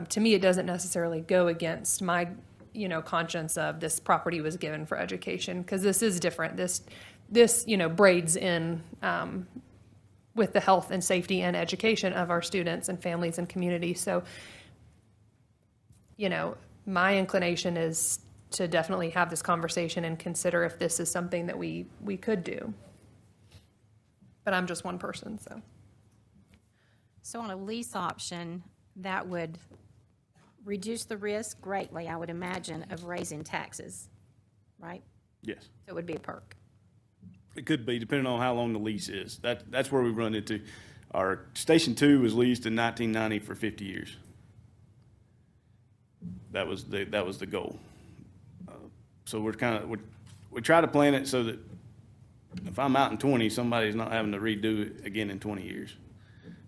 to me, it doesn't necessarily go against my, you know, conscience of this property was given for education, because this is different. This, you know, braids in, with the health and safety and education of our students and families and communities. So, you know, my inclination is to definitely have this conversation and consider if this is something that we could do. But I'm just one person, so. So on a lease option, that would reduce the risk greatly, I would imagine, of raising taxes, right? Yes. So it would be a perk. It could be, depending on how long the lease is. That's where we run into. Our Station 2 was leased in 1990 for 50 years. That was the goal. So we try to plan it so that if I'm out in 20, somebody's not having to redo it again in 20 years.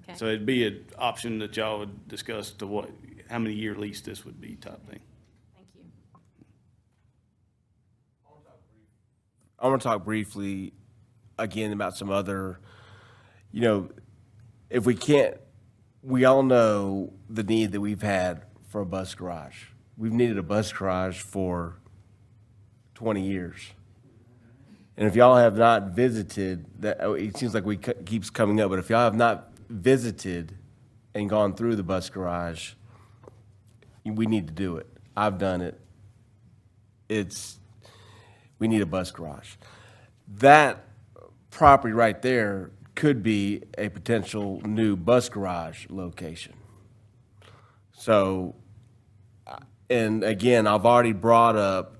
Okay. So it'd be an option that y'all would discuss to how many year lease this would be type thing. Thank you. I want to talk briefly again about some other, you know, if we can't, we all know the need that we've had for a bus garage. We've needed a bus garage for 20 years. And if y'all have not visited, that it seems like keeps coming up, but if y'all have not visited and gone through the bus garage, we need to do it. I've done it. We need a bus garage. That property right there could be a potential new bus garage location. So, and again, I've already brought up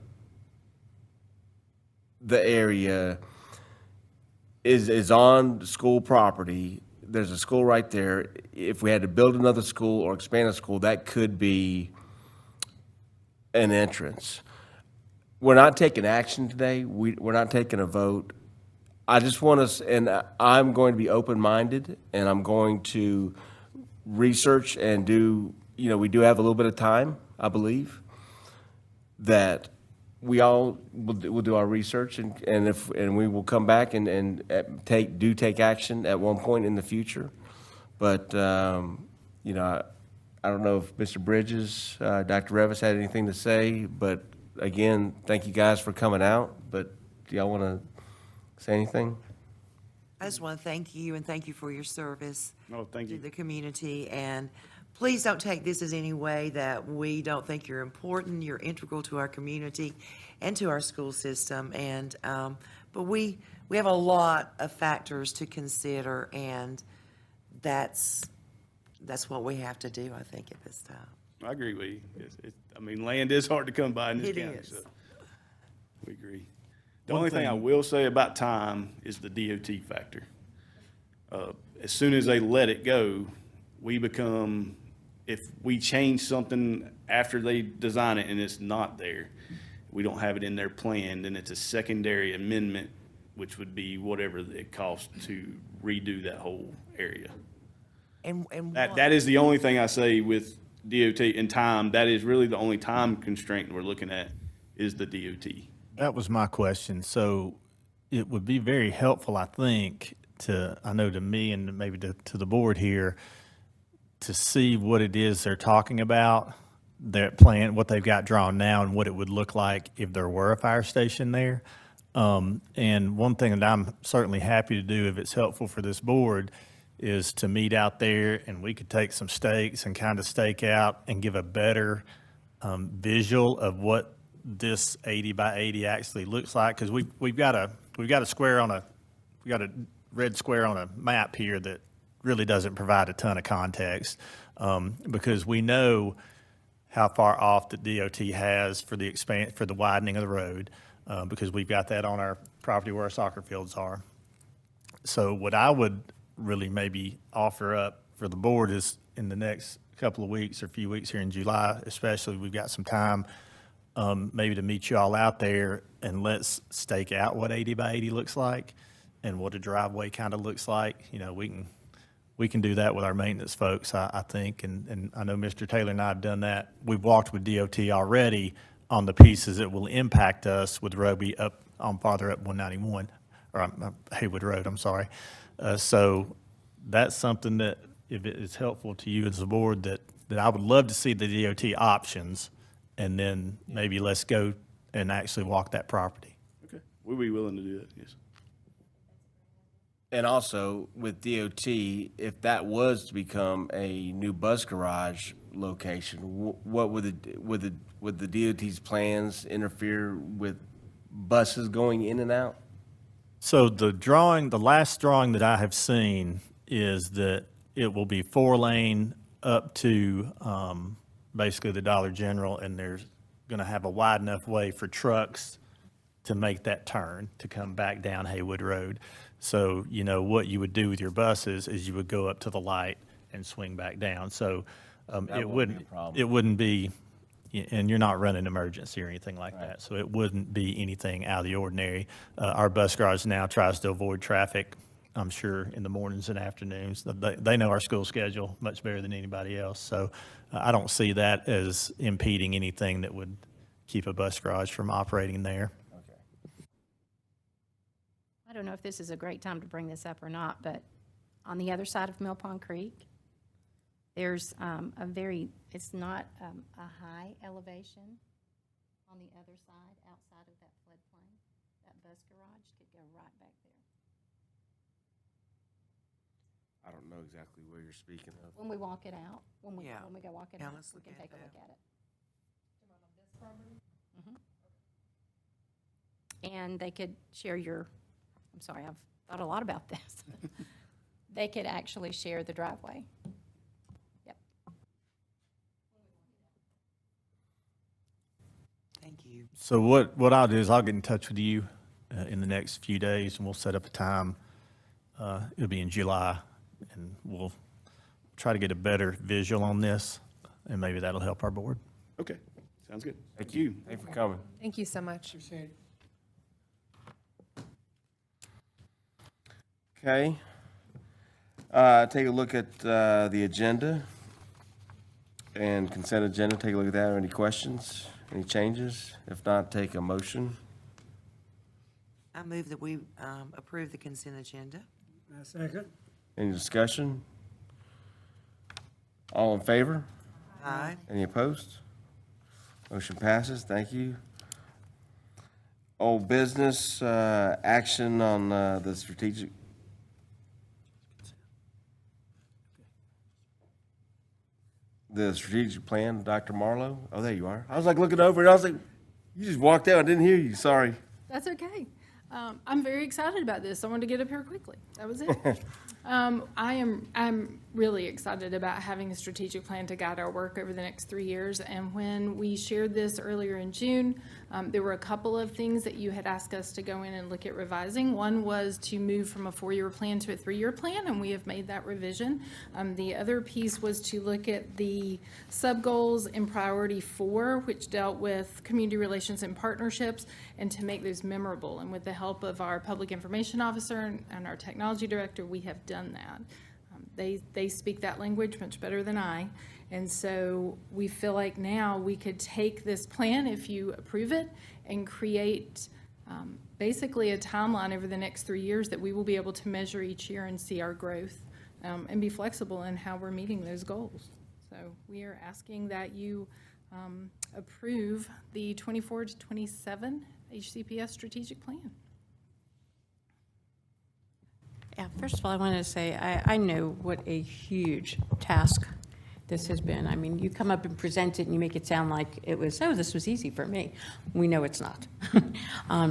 the area is on school property. There's a school right there. If we had to build another school or expand a school, that could be an entrance. We're not taking action today. We're not taking a vote. I just want us, and I'm going to be open-minded, and I'm going to research and do, you know, we do have a little bit of time, I believe, that we all will do our research, and we will come back and take action at one point in the future. But, you know, I don't know if Mr. Bridges, Dr. Revis had anything to say, but again, thank you guys for coming out. But do y'all want to say anything? I just want to thank you and thank you for your service No, thank to you. the community. And please don't take this as any way that we don't think you're important. You're integral to our community and to our school system. And, but we have a lot of factors to consider, and that's what we have to do, I think, at this time. I agree with you. I mean, land is hard to come by in this It county, is. so we agree. The only thing I will say about time is the DOT factor. As soon as they let it go, we become, if we change something after they design it and it's not there, we don't have it in their plan, then it's a secondary amendment, which would be whatever it costs to redo that whole area. And That is the only thing I say with DOT in time. That is really the only time constraint we're looking at is the DOT. That was my question. So it would be very helpful, I think, I know to me and maybe to the board here, to see what it is they're talking about, their plan, what they've got drawn now, and what it would look like if there were a fire station there. And one thing that I'm certainly happy to do, if it's helpful for this board, is to meet out there and we could take some stakes and kind of stake out and give a better visual of what this 80 by 80 actually looks like. Because we've got a red square on a map here that really doesn't provide a ton of context, because we know how far off the DOT has for the widening of the road. because we've got that on our property where our soccer fields are. So what I would really maybe offer up for the board is in the next couple of weeks or few weeks here in July, especially, we've got some time, maybe to meet you all out there and let's stake out what 80 by 80 looks like and what a driveway kind of looks like. You know, we can do that with our maintenance folks, I think, and I know Mr. Taylor and I have done that. We've walked with DOT already on the pieces that will impact us with Roby up on farther up 191, or Haywood Road, I'm sorry. So that's something that, if it is helpful to you as a board, that I would love to see the DOT options, and then maybe let's go and actually walk that property. Okay, we'd be willing to do that, yes. And also with DOT, if that was to become a new bus garage location, what would the DOT's plans interfere with buses going in and out? So the last drawing that I have seen is that it will be 4-lane up to basically the Dollar General, and there's going to have a wide enough way for trucks to make that turn to come back down Haywood Road. So, you know, what you would do with your buses is you would go up to the light and swing back down. So it wouldn't be a problem. it wouldn't be, and you're not running emergency or anything like that. So it wouldn't be anything out of the ordinary. Our bus garage now tries to avoid traffic, I'm sure, in the mornings and afternoons. They know our school schedule much better than anybody else. So I don't see that as impeding anything that would keep a bus garage from operating there. I don't know if this is a great time to bring this up or not, but on the other side of Mill Pond Creek, there's it's not a high elevation on the other side, outside of that floodplain. That bus garage could go right back there. I don't know exactly where you're speaking of. When we walk it out, when we Yeah. go walk it Yeah, out, let's we look can at take a that. look at it. And they could share I'm sorry, I've thought a lot about this. They could actually share the driveway. Yep. Thank you. So what I'll do is I'll get in touch with you in the next few days, and we'll set up a time. It'll be in July, and we'll try to get a better visual on this, and maybe that'll help our board. Okay, sounds good. Thank you. Thanks for coming. Thank you so much. Appreciate it. Okay. Take a look at the agenda and consent agenda. Take a look at that. Any questions? Any changes? If not, take a motion. I move that we approve the consent agenda. I second. Any discussion? All in favor? Aye. Any opposed? Motion passes. Thank you. Old business, action on the strategic. The strategic plan, Dr. Marlowe. Oh, there you are. I was like looking over and I was like, you just walked out. I didn't hear you. Sorry. That's okay. I'm very excited about this. I wanted to get up here quickly. That was it. I'm really excited about having a strategic plan to guide our work over the next 3 years. And when we shared this earlier in June, there were a couple of things that you had asked us to go in and look at revising. One was to move from a 4-year plan to a 3-year plan, and we have made that revision. The other piece was to look at the sub-goals in priority 4, which dealt with community relations and partnerships, and to make those memorable. And with the help of our public information officer and our technology director, we have done that. They speak that language much better than I. And so we feel like now we could take this plan, if you approve it, and create basically a timeline over the next 3 years that we will be able to measure each year and see our growth, and be flexible in how we're meeting those goals. So we are asking that you approve the 24 to 27 HCPS strategic plan. Yeah, first of all, I wanted to say, I know what a huge task this has been. I mean, you come up and present it and you make it sound like it was, oh, this was easy for me. We know it's not.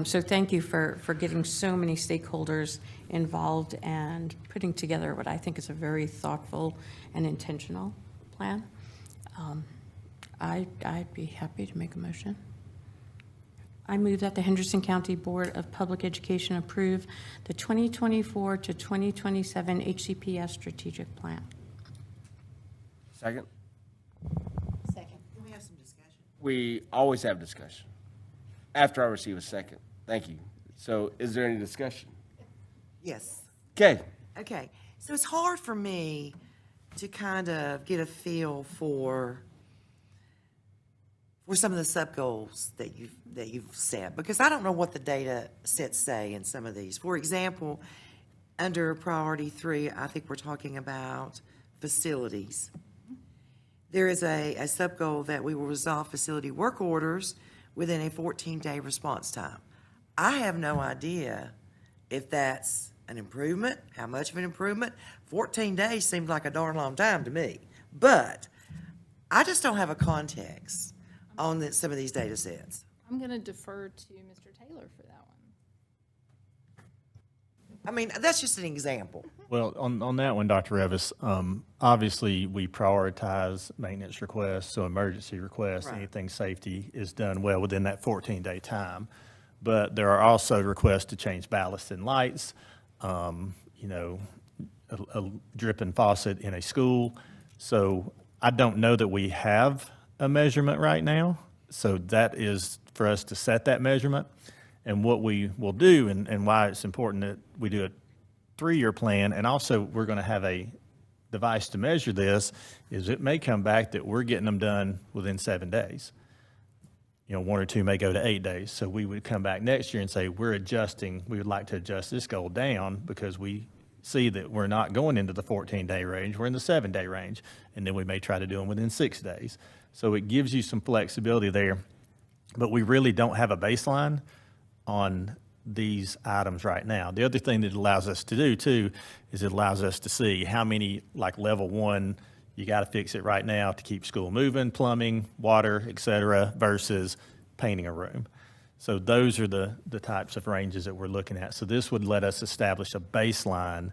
So thank you for getting so many stakeholders involved and putting together what I think is a very thoughtful and intentional plan. I'd be happy to make a motion. I move that the Henderson County Board of Public Education approve the 2024 to 2027 HCPS strategic plan. Second? Second. Can we have some discussion? We always have discussion after I receive a second. Thank you. So is there any discussion? Yes. Okay. Okay, so it's hard for me to kind of get a feel for some of the sub-goals that you've set, because I don't know what the data sets say in some of these. For example, under priority 3, I think we're talking about facilities. There is a sub-goal that we will resolve facility work orders within a 14-day response time. I have no idea if that's an improvement, how much of an improvement. 14 days seems like a darn long time to me. But I just don't have a context on some of these data sets. I'm going to defer to Mr. Taylor for that one. I mean, that's just an example. Well, on that one, Dr. Revis, obviously, we prioritize maintenance requests, so emergency requests, Right. anything safety is done well within that 14-day time. But there are also requests to change ballast and lights, a dripping faucet in a school. So I don't know that we have a measurement right now. So that is for us to set that measurement. And what we will do, and why it's important that we do a 3-year plan, and also we're going to have a device to measure this, is it may come back that we're getting them done within 7 days. 1 or 2 may go to 8 days. So we would come back next year and say, we would like to adjust this goal down because we see that we're not going into the 14-day range, we're in the 7-day range. And then we may try to do them within 6 days. So it gives you some flexibility there. But we really don't have a baseline on these items right now. The other thing that it allows us to do too is it allows us to see how many, like level 1, you got to fix it right now to keep school moving, plumbing, water, et cetera, versus painting a room. So those are the types of ranges that we're looking at. So this would let us establish a baseline,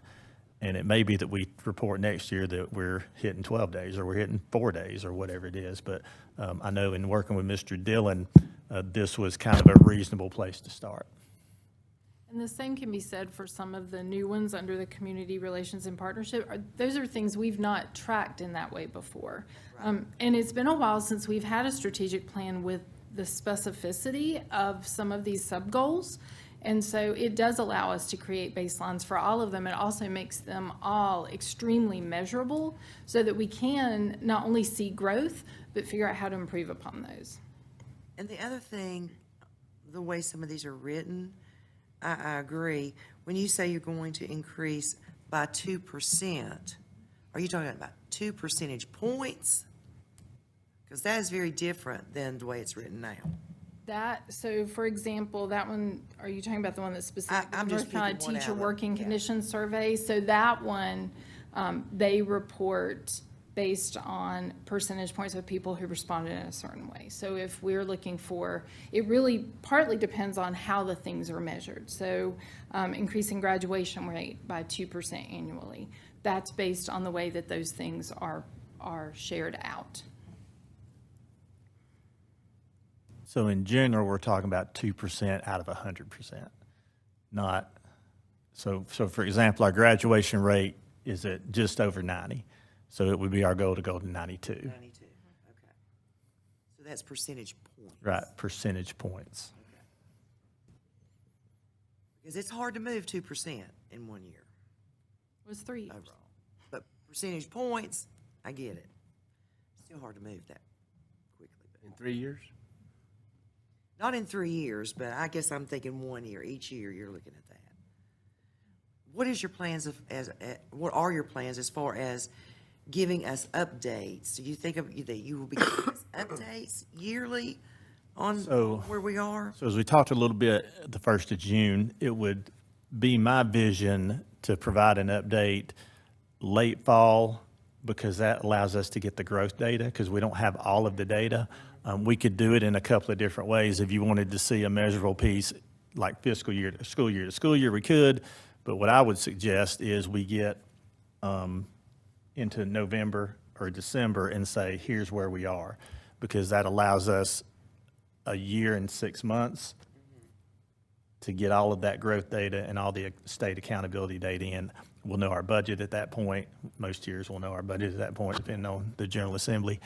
and it may be that we report next year that we're hitting 12 days or we're hitting 4 days or whatever it is. But I know in working with Mr. Dillon, this was kind of a reasonable place to start. And the same can be said for some of the new ones under the community relations and partnership. Those are things we've not tracked in that way before. And it's been a while since we've had a strategic plan with the specificity of some of these sub-goals. And so it does allow us to create baselines for all of them. It also makes them all extremely measurable so that we can not only see growth, but figure out how to improve upon those. And the other thing, the way some of these are written, I agree. When you say you're going to increase by 2%, are you talking about 2 percentage points? Because that is very different than the way it's written now. So for example, that one, are you talking about the one that's specific to I'm the just North Carolina picking one Teacher out of- Working yeah. Conditions Survey? So that one, they report based on percentage points of people who responded in a certain way. So if we're looking for, it really partly depends on how the things are measured. So increasing graduation rate by 2% annually, that's based on the way that those things are shared out. So in general, we're talking about 2% out of 100%, not, so for example, our graduation rate is at just over 90. So it would be our goal to go to 92. 92, okay. So that's percentage points. Right, percentage points. Because it's hard to move 2% in 1 year It was 3 years. overall. But percentage points, I get it. Still hard to move that quickly. But In 3 years? not in 3 years, but I guess I'm thinking 1 year. Each year you're looking at that. What is your plans what are your plans as far as giving us updates? Do you think that you will be giving us updates yearly on So- where we are? So as we talked a little bit at the 1st of June, it would be my vision to provide an update late fall, because that allows us to get the growth data, because we don't have all of the data. We could do it in a couple of different ways. If you wanted to see a measurable piece, like fiscal year to school year, we could. But what I would suggest is we get into November or December and say, here's where we are, because that allows us a year and 6 months to get all of that growth data and all the state accountability data in. We'll know our budget at that point. Most years we'll know our budget at that point, depending on the General Assembly.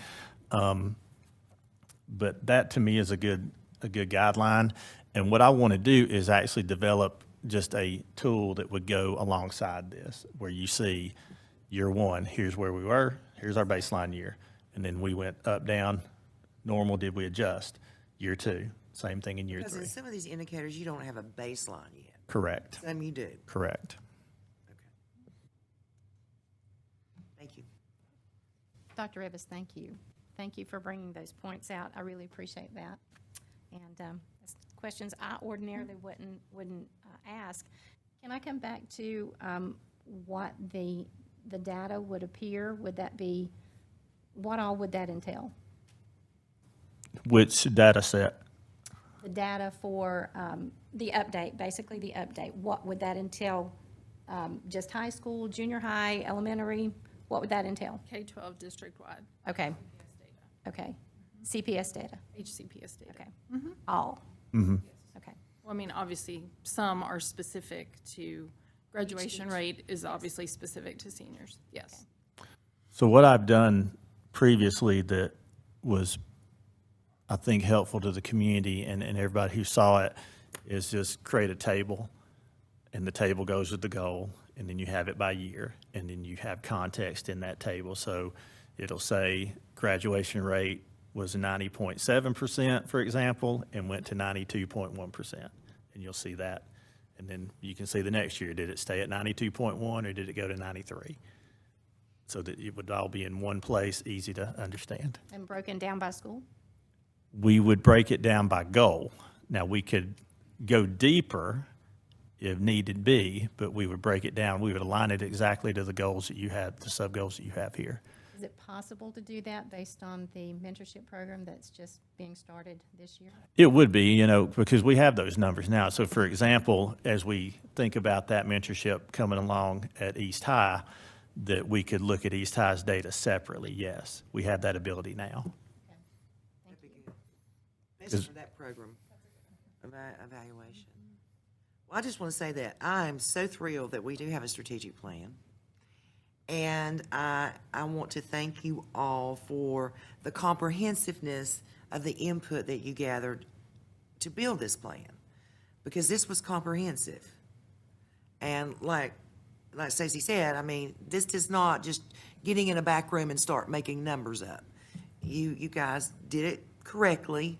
But that to me is a good guideline. And what I want to do is actually develop just a tool that would go alongside this, where you see year one, here's where we were, here's our baseline year. And then we went up, down, normal, did we adjust? Year two, same thing in year Because in three. some of these indicators, you don't have a baseline yet. Correct, Some you do. correct. Thank you. Dr. Rivas, thank you. Thank you for bringing those points out. I really appreciate that. And questions I ordinarily wouldn't ask. Can I come back to what the data would appear? Would that be, what all would that entail? Which data set? The data for the update, basically the update. What would that entail? Just high school, junior high, elementary? What would that entail? K-12 district-wide, Okay. Okay. CPS data. HCPS data. Okay. All. Mm-hmm. Okay. Well, I mean, obviously, some are specific to, graduation rate is obviously specific to seniors, yes. So what I've done previously that was, I think, helpful to the community and everybody who saw it is just create a table, and the table goes with the goal, and then you have it by year, and then you have context in that table. So it'll say graduation rate was 90.7%, for example, and went to 92.1%. And you'll see that. And then you can see the next year, did it stay at 92.1 or did it go to 93? So that it would all be in one place, easy to understand. And broken down by school? We would break it down by goal. Now, we could go deeper if needed be, but we would break it down. We would align it exactly to the goals that you have, the sub-goals that you have here. Is it possible to do that based on the mentorship program that's just being started this year? It would be, because we have those numbers now. So for example, as we think about that mentorship coming along at East High, that we could look at East High's data separately, yes. We have that ability now. That'd be good. Especially for that program evaluation. Well, I just want to say that I am so thrilled that we do have a strategic plan. And I want to thank you all for the comprehensiveness of the input that you gathered to build this plan, because this was comprehensive. And like Stacey said, I mean, this is not just getting in a back room and start making numbers up. You guys did it correctly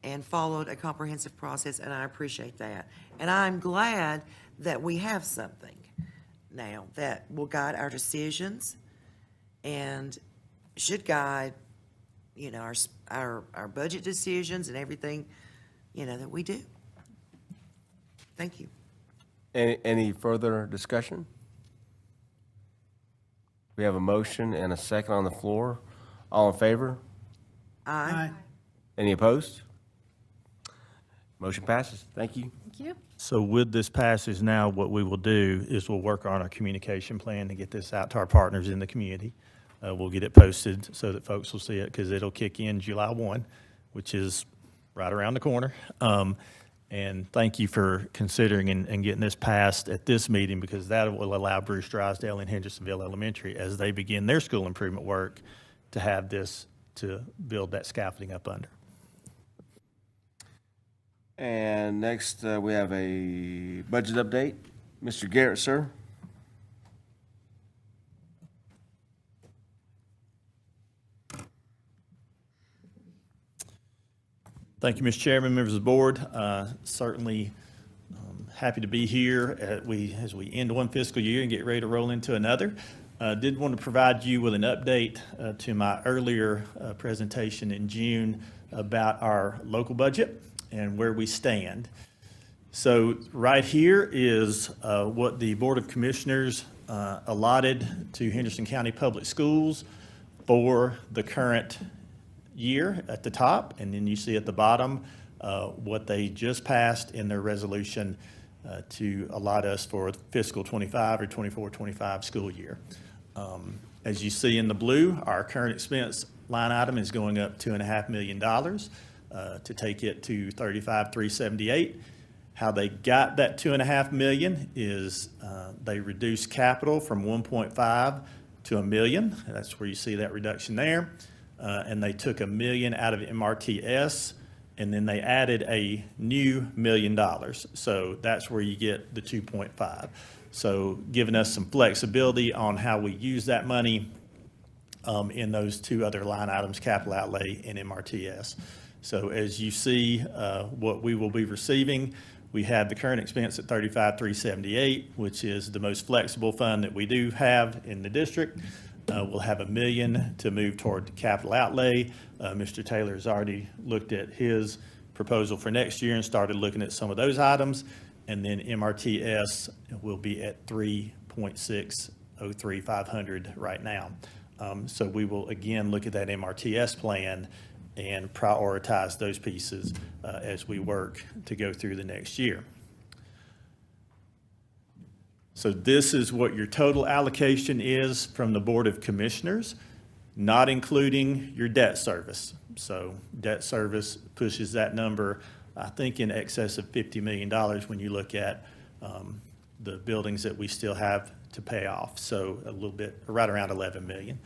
and followed a comprehensive process, and I appreciate that. And I'm glad that we have something now that will guide our decisions and should guide, our budget decisions and everything, that we do. Thank you. Any further discussion? We have a motion and a second on the floor. All in favor? Aye. Any opposed? Motion passes. Thank you. Thank you. So with this passage now, what we will do is we'll work on our communication plan to get this out to our partners in the community. We'll get it posted so that folks will see it, because it'll kick in July 1, which is right around the corner. And thank you for considering and getting this passed at this meeting, because that will allow Bruce Drysdale and Hendersonville Elementary, as they begin their school improvement work, to have this to build that scaffolding up under. And next, we have a budget update. Mr. Garrett, sir. Thank you, Mr. Chairman, members of the board. Certainly happy to be here as we end one fiscal year and get ready to roll into another. Did want to provide you with an update to my earlier presentation in June about our local budget and where we stand. So right here is what the Board of Commissioners allotted to Henderson County Public Schools for the current year at the top, and then you see at the bottom what they just passed in their resolution to allot us for fiscal 25 or 24-25 school year. As you see in the blue, our current expense line item is going up $2.5 million. to take it to 35,378. How they got that 2.5 million is they reduced capital from 1.5 to $1 million. That's where you see that reduction there. And they took $1 million out of MRTS, and then they added a new $1 million. So that's where you get the 2.5. So giving us some flexibility on how we use that money in those two other line items, capital outlay and MRTS. So as you see what we will be receiving, we have the current expense at 35,378, which is the most flexible fund that we do have in the district. We'll have $1 million to move toward the capital outlay. Mr. Taylor has already looked at his proposal for next year and started looking at some of those items. And then MRTS will be at 3.603,500 right now. So we will again look at that MRTS plan and prioritize those pieces as we work to go through the next year. So this is what your total allocation is from the Board of Commissioners, not including your debt service. So debt service pushes that number, I think, in excess of $50 million when you look at the buildings that we still have to pay off. So a little bit, right around 11 million.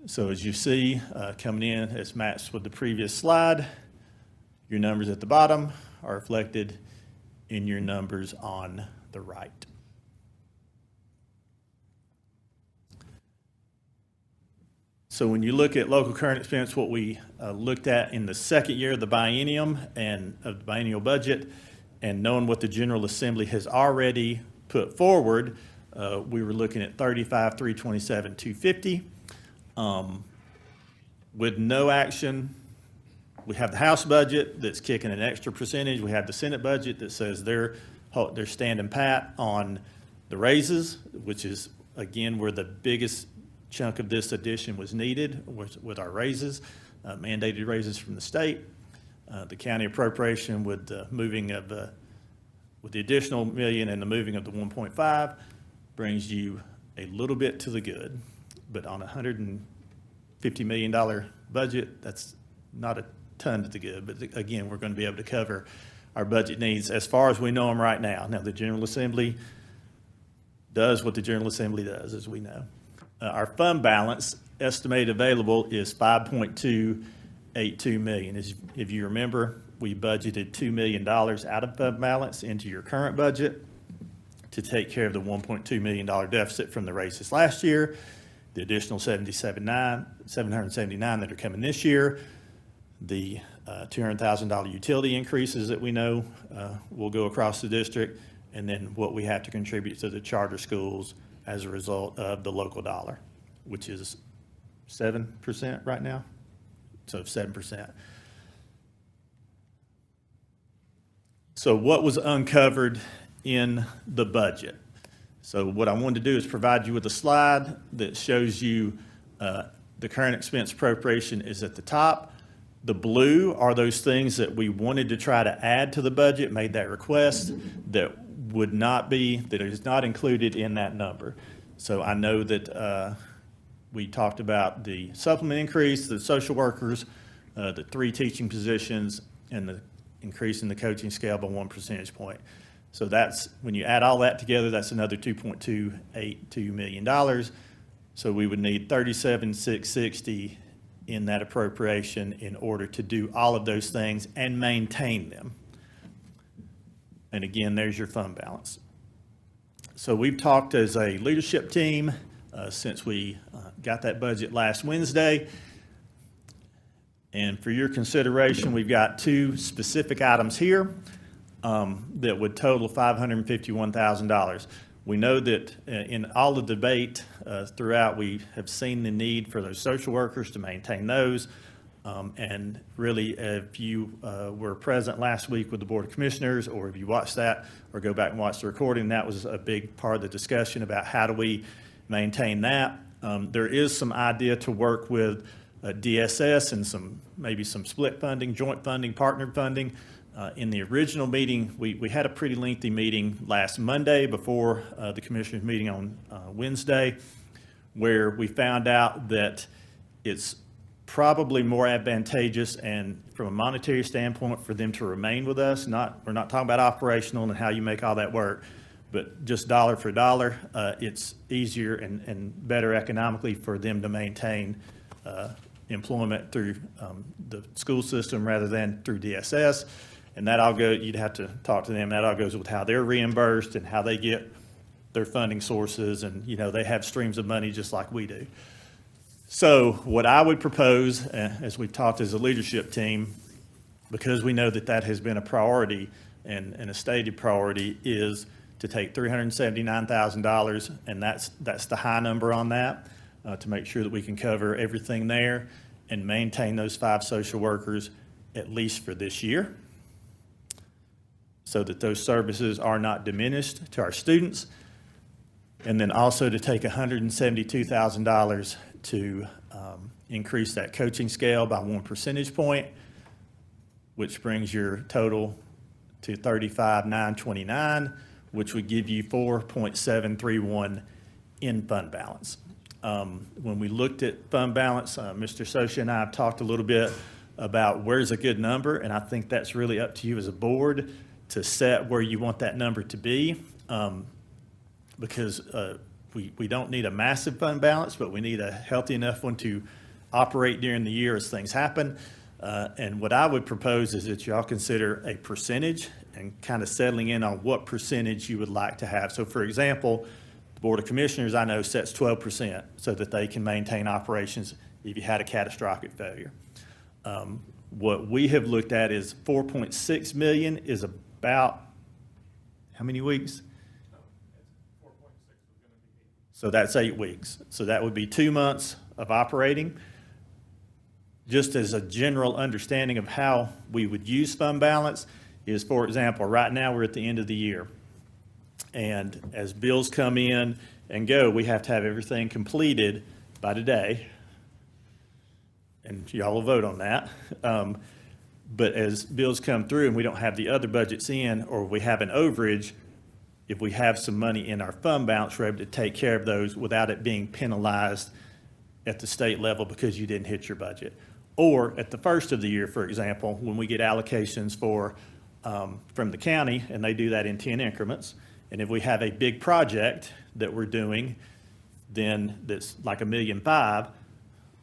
So as you see, coming in as matched with the previous slide, your numbers at the bottom are reflected in your numbers on the right. So when you look at local current expense, what we looked at in the second year of the biennium and of the biennial budget, and knowing what the General Assembly has already put forward, we were looking at 35,327,250. With no action, we have the House budget that's kicking an extra percentage. We have the Senate budget that says they're standing pat on the raises, which is, again, where the biggest chunk of this addition was needed with our raises, mandated raises from the state. The county appropriation with the moving of with the additional million and the moving of the 1.5 brings you a little bit to the good, but on a $150 million budget, that's not a ton to the good. But again, we're going to be able to cover our budget needs as far as we know them right now. Now, the General Assembly does what the General Assembly does, as we know. Our fund balance estimated available is $5.282 million. If you remember, we budgeted $2 million out of fund balance into your current budget to take care of the $1.2 million deficit from the raises last year, the additional $779 that are coming this year, the $200,000 utility increases that we know will go across the district, and then what we have to contribute to the charter schools as a result of the local dollar, which is 7% right now. So 7%. So what was uncovered in the budget? So what I wanted to do is provide you with a slide that shows you the current expense appropriation is at the top. The blue are those things that we wanted to try to add to the budget, made that request, that would not be, that is not included in that number. So I know that we talked about the supplement increase, the social workers, the 3 teaching positions, and the increase in the coaching scale by 1 percentage point. So that's, when you add all that together, that's another $2.282 million. So we would need $37,660 in that appropriation in order to do all of those things and maintain them. And again, there's your fund balance. So we've talked as a leadership team since we got that budget last Wednesday. And for your consideration, we've got 2 specific items here that would total $551,000. We know that in all the debate throughout, we have seen the need for those social workers to maintain those. And really, if you were present last week with the Board of Commissioners, or if you watched that or go back and watch the recording, that was a big part of the discussion about how do we maintain that. There is some idea to work with DSS and maybe some split funding, joint funding, partnered funding. In the original meeting, we had a pretty lengthy meeting last Monday before the Commissioners meeting on Wednesday, where we found out that it's probably more advantageous and from a monetary standpoint for them to remain with us. We're not talking about operational and how you make all that work, but just dollar for dollar, it's easier and better economically for them to maintain employment through the school system rather than through DSS. And that all you'd have to talk to them. That all goes with how they're reimbursed and how they get their funding sources. And, they have streams of money just like we do. So what I would propose, as we've talked as a leadership team, because we know that that has been a priority and a stated priority, is to take $379,000, and that's the high number on that, to make sure that we can cover everything there and maintain those 5 social workers at least for this year, so that those services are not diminished to our students. And then also to take $172,000 to increase that coaching scale by 1 percentage point, which brings your total to $35,929, which would give you 4.731 in fund balance. When we looked at fund balance, Mr. Socia and I have talked a little bit about where's a good number, and I think that's really up to you as a board to set where you want that number to be, because we don't need a massive fund balance, but we need a healthy enough one to operate during the year as things happen. And what I would propose is that y'all consider a percentage and kind of settling in on what percentage you would like to have. So for example, the Board of Commissioners, I know, sets 12% so that they can maintain operations if you had a catastrophic failure. What we have looked at is 4.6 million is about how many weeks? So that's 8 weeks. So that would be 2 months of operating. Just as a general understanding of how we would use fund balance is, for example, right now we're at the end of the year. And as bills come in and go, we have to have everything completed by today. And y'all will vote on that. But as bills come through and we don't have the other budgets in, or we have an overage, if we have some money in our fund balance, we're able to take care of those without it being penalized at the state level because you didn't hit your budget. Or at the first of the year, for example, when we get allocations from the county, and they do that in 10 increments, and if we have a big project that we're doing, then that's like $1.5 million,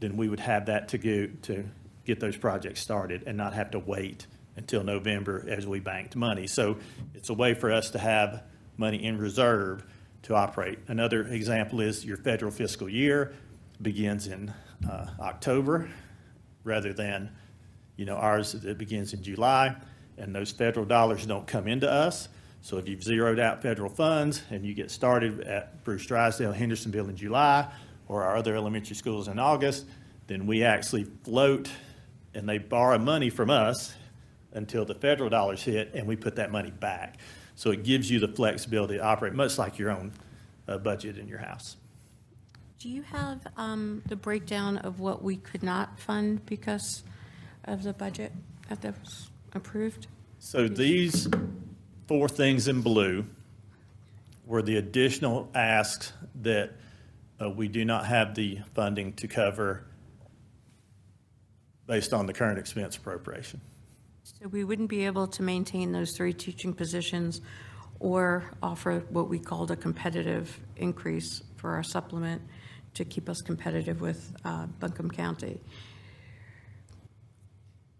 then we would have that to go to get those projects started and not have to wait until November as we banked money. So it's a way for us to have money in reserve to operate. Another example is your federal fiscal year begins in October rather than, ours that begins in July, and those federal dollars don't come into us. So if you've zeroed out federal funds and you get started at Bruce Drysdale, Hendersonville in July, or our other elementary schools in August, then we actually float and they borrow money from us until the federal dollars hit, and we put that money back. So it gives you the flexibility to operate much like your own budget in your house. Do you have the breakdown of what we could not fund because of the budget that was approved? So these 4 things in blue were the additional asks that we do not have the funding to cover based on the current expense appropriation. So we wouldn't be able to maintain those 3 teaching positions or offer what we called a competitive increase for our supplement to keep us competitive with Buncombe County.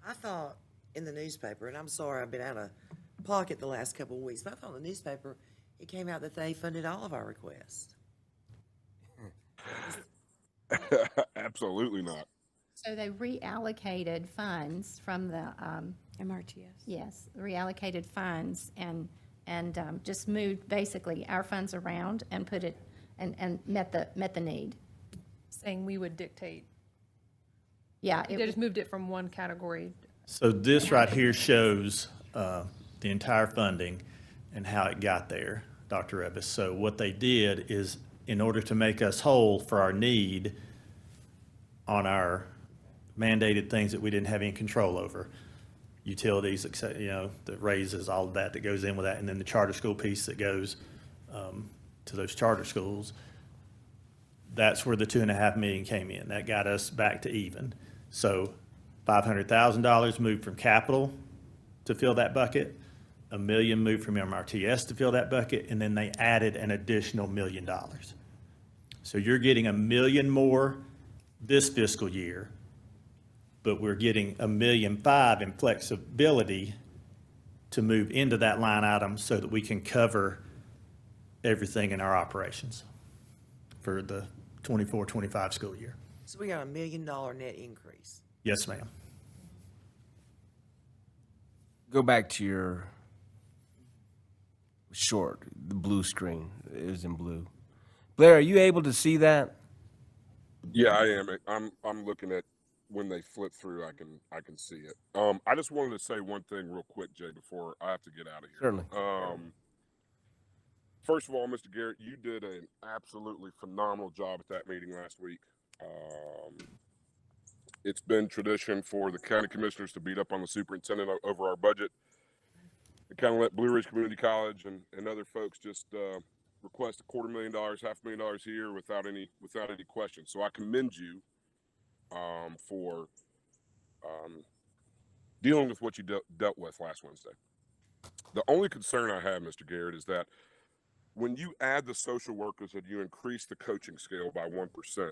I thought in the newspaper, and I'm sorry I've been out of pocket the last couple of weeks, but I thought in the newspaper, it came out that they funded all of our requests. Absolutely not. So they reallocated funds from the, MRTS. yes, reallocated funds and just moved basically our funds around and put it, and met the need. Saying we would dictate. Yeah. They just moved it from one category. So this right here shows the entire funding and how it got there, Dr. Rebus. So what they did is, in order to make us whole for our need on our mandated things that we didn't have any control over, utilities, the raises, all of that goes in with that, and then the charter school piece that goes to those charter schools, that's where the $2.5 million came in. That got us back to even. So $500,000 moved from capital to fill that bucket, $1 million moved from MRTS to fill that bucket, and then they added an additional $1 million. So you're getting $1 million more this fiscal year, but we're getting $1.5 million in flexibility to move into that line item so that we can cover everything in our operations for the 24-25 school year. So we got $1 million net increase. Yes, ma'am. Go back to your short, the blue screen. It was in blue. Blair, are you able to see that? Yeah, I am. I'm looking at when they flip through. I can see it. I just wanted to say one thing real quick, Jay, before I have to get out of here. Certainly. First of all, Mr. Garrett, you did an absolutely phenomenal job at that meeting last week. It's been tradition for the county commissioners to beat up on the superintendent over our budget. And kind of let Blue Ridge Community College and other folks just request $250,000, $500,000 a year without any question. So I commend you for dealing with what you dealt with last Wednesday. The only concern I have, Mr. Garrett, is that when you add the social workers and you increase the coaching scale by 1%,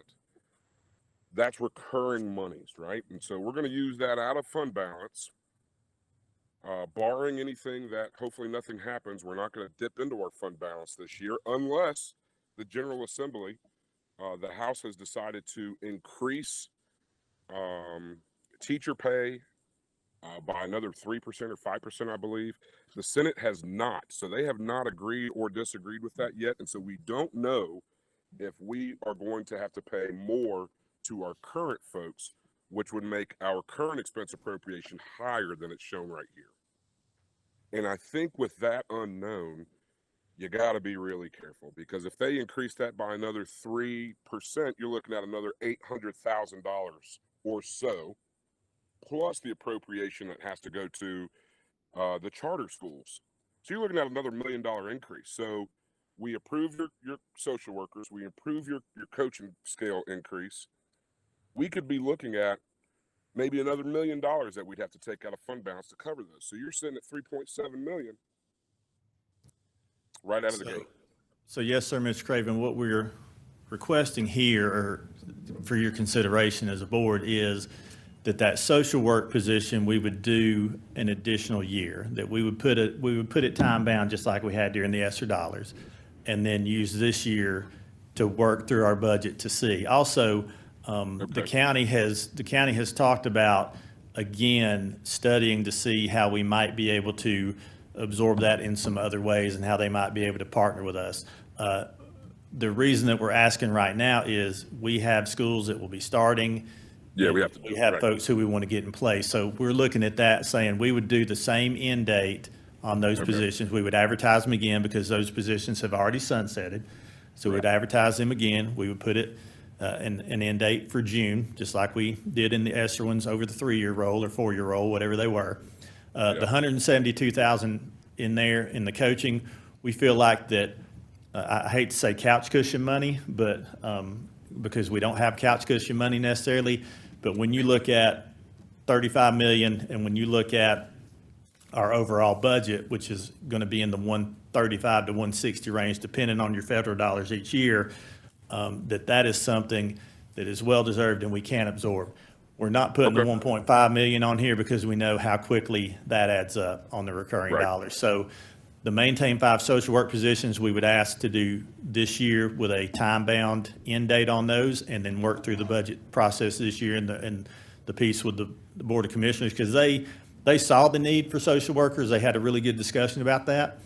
that's recurring monies, right? And so we're going to use that out of fund balance. Barring anything that hopefully nothing happens, we're not going to dip into our fund balance this year unless the General Assembly, the House has decided to increase teacher pay by another 3% or 5%, I believe. The Senate has not. So they have not agreed or disagreed with that yet. And so we don't know if we are going to have to pay more to our current folks, which would make our current expense appropriation higher than it's shown right here. And I think with that unknown, you got to be really careful, because if they increase that by another 3%, you're looking at another $800,000 or so, plus the appropriation that has to go to the charter schools. So you're looking at another $1 million increase. So we approve your social workers, we improve your coaching scale increase. We could be looking at maybe another $1 million that we'd have to take out of fund balance to cover those. So you're sitting at $3.7 million right out of the gate. So yes, sir, Mr. Craven, what we're requesting here, or for your consideration as a board, is that social work position, we would do an additional year, that we would put it time bound just like we had during the ESSER dollars, and then use this year to work through our budget to see. Also, the county has talked about, again, studying to see how we might be able to absorb that in some other ways and how they might be able to partner with us. The reason that we're asking right now is we have schools that will be starting. Yeah, we have to. We have folks who we want to get in place. So we're looking at that, saying we would do the same end date on those positions. We would advertise them again because those positions have already sunsetted. So we'd advertise them again. We would put it an end date for June, just like we did in the ESSER ones over the 3-year roll or 4-year roll, whatever they were. The $172,000 in there in the coaching, we feel like that, I hate to say couch cushion money, but because we don't have couch cushion money necessarily, but when you look at $35 million and when you look at our overall budget, which is going to be in the 135 to 160 range, depending on your federal dollars each year, that is something that is well-deserved and we can absorb. We're not putting the 1.5 million on here because we know how quickly that adds up on the recurring dollars. So the maintain 5 social work positions, we would ask to do this year with a time-bound end date on those, and then work through the budget process this year and the piece with the Board of Commissioners, because they saw the need for social workers. They had a really good discussion about that.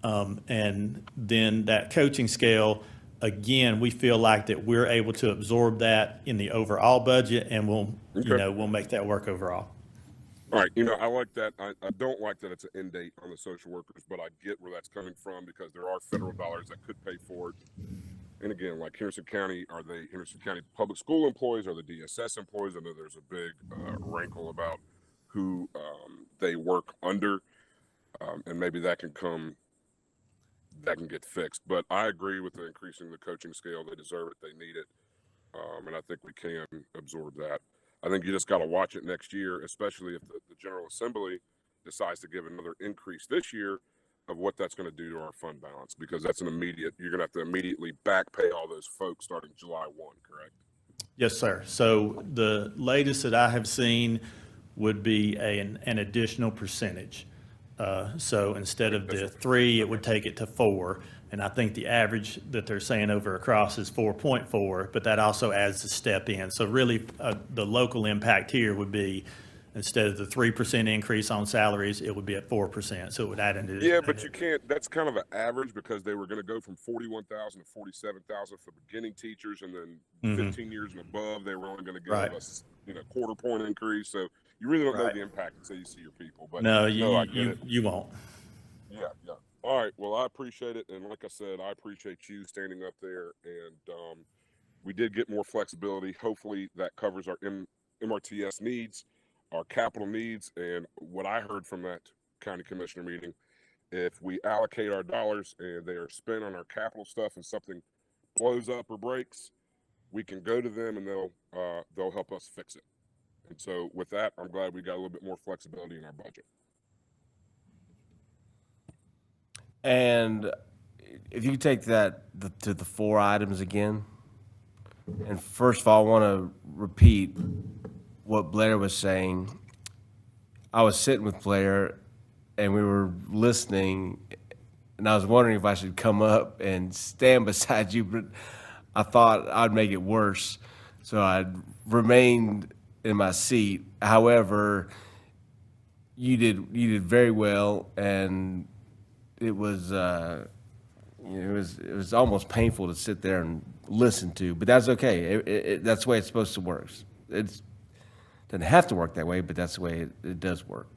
And then that coaching scale, again, we feel like that we're able to absorb that in the overall budget, and we'll make that work overall. All right, I like that. I don't like that it's an end date on the social workers, but I get where that's coming from because there are federal dollars that could pay for it. And again, like Henderson County, are they Henderson County public school employees? Are the DSS employees? I know there's a big rankle about who they work under, and maybe that can get fixed. But I agree with the increasing the coaching scale. They deserve it. They need it. And I think we can absorb that. I think you just got to watch it next year, especially if the General Assembly decides to give another increase this year, of what that's going to do to our fund balance, because that's you're going to have to immediately back pay all those folks starting July 1, correct? Yes, sir. So the latest that I have seen would be an additional percentage. So instead of the 3, it would take it to 4. And I think the average that they're saying over across is 4.4, but that also adds the step in. So really, the local impact here would be, instead of the 3% increase on salaries, it would be at 4%. So it would add into. Yeah, but you can't, that's kind of an average, because they were going to go from 41,000 to 47,000 for beginning teachers, and then 15 years and above, they were only going to give Right. us, quarter point increase. So you really don't know Right. the impact until you see your people. But No, I get you, it. you won't. Yeah, yeah. All right. Well, I appreciate it, and like I said, I appreciate you standing up there. And we did get more flexibility. Hopefully, that covers our MRTS needs, our capital needs, and what I heard from that county commissioner meeting. If we allocate our dollars and they are spent on our capital stuff, and something blows up or breaks, we can go to them and they'll help us fix it. And so, with that, I'm glad we got a little bit more flexibility in our budget. And if you take that to the 4 items again, and first of all, I want to repeat what Blair was saying. I was sitting with Blair, and we were listening, and I was wondering if I should come up and stand beside you, but I thought I'd make it worse, so I remained in my seat. However, you did very well, and it was it was almost painful to sit there and listen to, but that's okay. That's the way it's supposed to work. It doesn't have to work that way, but that's the way it does work.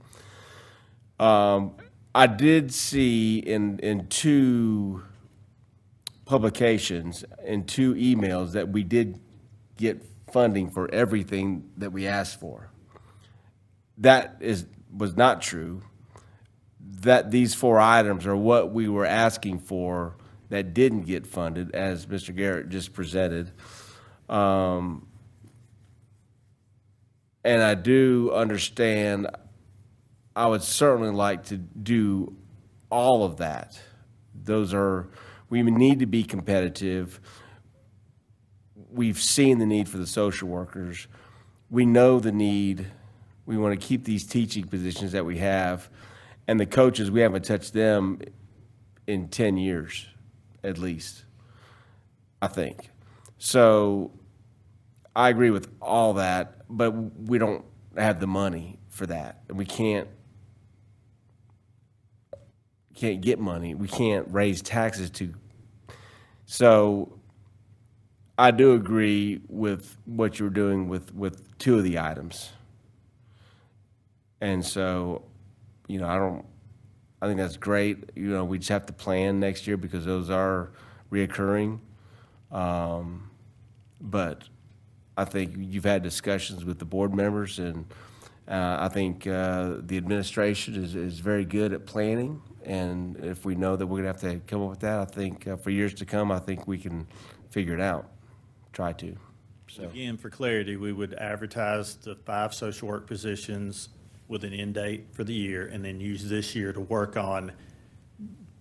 I did see in 2 publications, in 2 emails, that we did get funding for everything that we asked for. That was not true. That these 4 items are what we were asking for that didn't get funded, as Mr. Garrett just presented. And I do understand, I would certainly like to do all of that. We need to be competitive. We've seen the need for the social workers. We know the need. We want to keep these teaching positions that we have. And the coaches, we haven't touched them in 10 years, at least, I think. So I agree with all that, but we don't have the money for that. And we can't get money. We can't raise taxes to. So I do agree with what you're doing with 2 of the items. And so, I think that's great. We just have to plan next year, because those are reoccurring. But I think you've had discussions with the board members, and I think the administration is very good at planning. And if we know that we're going to have to come up with that, I think for years to come, I think we can figure it out, try to. So. Again, for clarity, we would advertise the 5 social work positions with an end date for the year, and then use this year to work on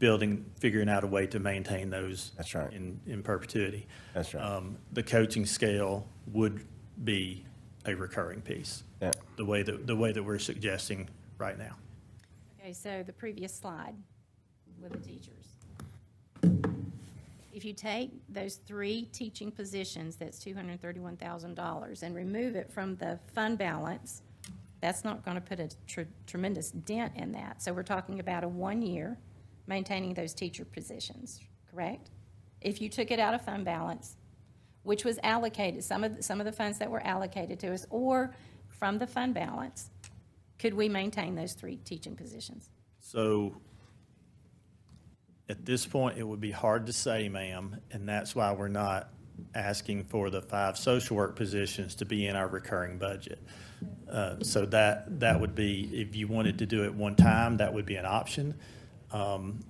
figuring out a way to maintain those. That's right. In perpetuity. That's right. The coaching scale would be a recurring piece. Yeah. The way that we're suggesting right now. Okay, so the previous slide with the teachers. If you take those 3 teaching positions, that's $231,000, and remove it from the fund balance, that's not going to put a tremendous dent in that. So we're talking about a 1 year maintaining those teacher positions, correct? If you took it out of fund balance, which was allocated, some of the funds that were allocated to us, or from the fund balance, could we maintain those 3 teaching positions? So at this point, it would be hard to say, ma'am, and that's why we're not asking for the 5 social work positions to be in our recurring budget. So that would be, if you wanted to do it one time, that would be an option. And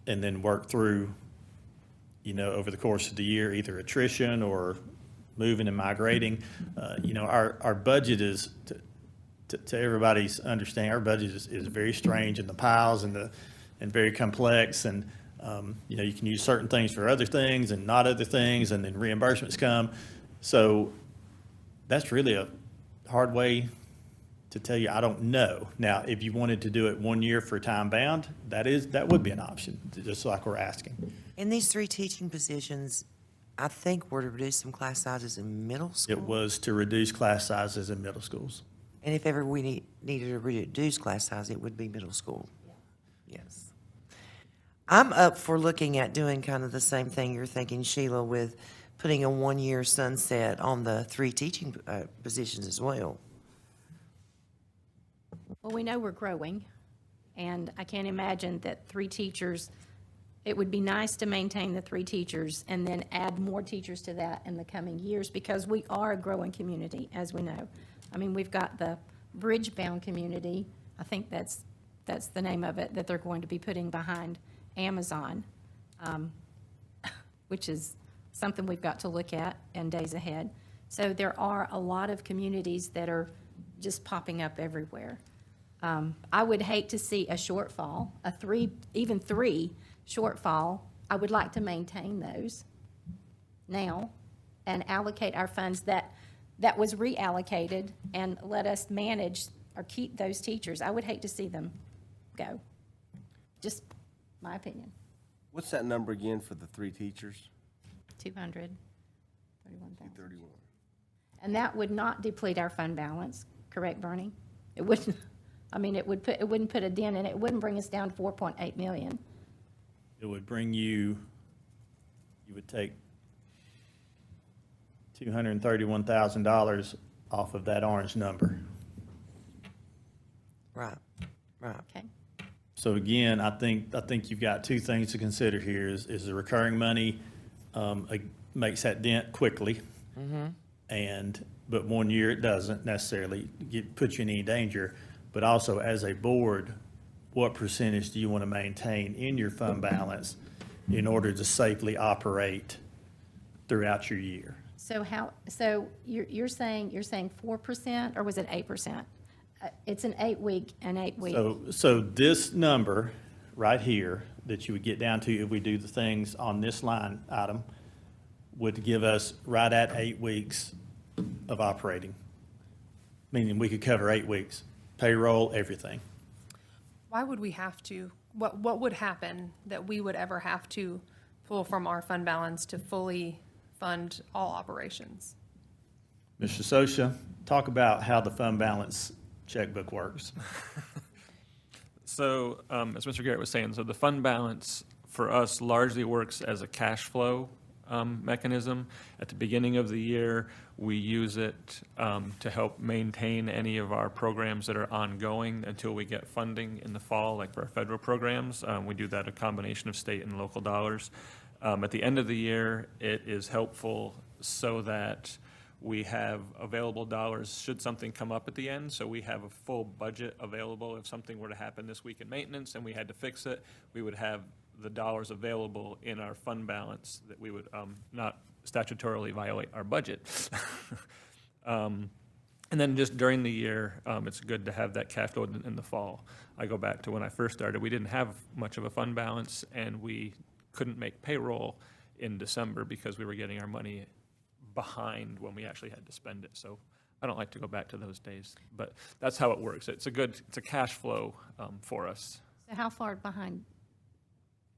then work through, over the course of the year, either attrition or moving and migrating. You know, our budget is, to everybody's understanding, our budget is very strange in the piles and very complex. And, you know, you can use certain things for other things and not other things, and then reimbursements come. So that's really a hard way to tell you, I don't know. Now, if you wanted to do it 1 year for time bound, that would be an option, just like we're asking. In these 3 teaching positions, I think we're to reduce some class sizes in middle school. It was to reduce class sizes in middle schools. And if ever we needed to reduce class size, it would be middle school. Yes. I'm up for looking at doing kind of the same thing you're thinking, Sheila, with putting a 1-year sunset on the 3 teaching positions as well. Well, we know we're growing, and I can't imagine that 3 teachers, it would be nice to maintain the 3 teachers and then add more teachers to that in the coming years, because we are a growing community, as we know. I mean, we've got the Bridgebound community, I think that's the name of it, that they're going to be putting behind Amazon, which is something we've got to look at in days ahead. So there are a lot of communities that are just popping up everywhere. I would hate to see a shortfall, even three shortfall. I would like to maintain those now and allocate our funds that was reallocated and let us manage or keep those teachers. I would hate to see them go. Just my opinion. What's that number again for the 3 teachers? 231,000. 31. And that would not deplete our fund balance, correct, Bernie? It wouldn't, I mean, it wouldn't put a dent in it. It wouldn't bring us down to 4.8 million. It would bring you would take $231,000 off of that orange number. Right, right. Okay. So again, I think you've got 2 things to consider here is the recurring money makes that dent quickly. But 1 year it doesn't necessarily put you in any danger. But also as a board, what percentage do you want to maintain in your fund balance in order to safely operate throughout your year? So you're saying 4%, or was it 8%? It's an 8-week. So this number right here that you would get down to if we do the things on this line item would give us right at 8 weeks of operating, meaning we could cover 8 weeks, payroll, everything. Why would we have to? What would happen that we would ever have to pull from our fund balance to fully fund all operations? Mr. Sosha, talk about how the fund balance checkbook works. So, as Mr. Garrett was saying, so the fund balance for us largely works as a cash flow mechanism. At the beginning of the year, we use it to help maintain any of our programs that are ongoing until we get funding in the fall, like for our federal programs. We do that a combination of state and local dollars. At the end of the year, it is helpful so that we have available dollars should something come up at the end. So we have a full budget available. If something were to happen this week in maintenance and we had to fix it, we would have the dollars available in our fund balance that we would not statutorily violate our budget. And then just during the year, it's good to have that cash flow in the fall. I go back to when I first started, we didn't have much of a fund balance and we couldn't make payroll in December because we were getting our money behind when we actually had to spend it. So I don't like to go back to those days, but that's how it works. It's a cash flow for us. So how far behind,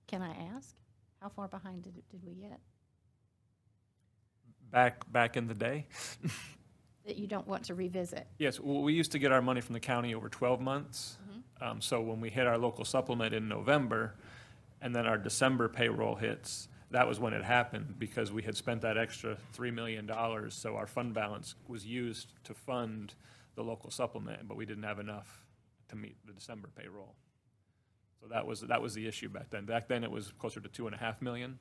can I ask? How far behind did we get? Back in the day? That you don't want to revisit? Yes, well, we used to get our money from the county over 12 months. So when we hit our local supplement in November, and then our December payroll hits, that was when it happened, because we had spent that extra $3 million, so our fund balance was used to fund the local supplement, but we didn't have enough to meet the December payroll. So that was the issue back then. Back then, it was closer to $2.5 million.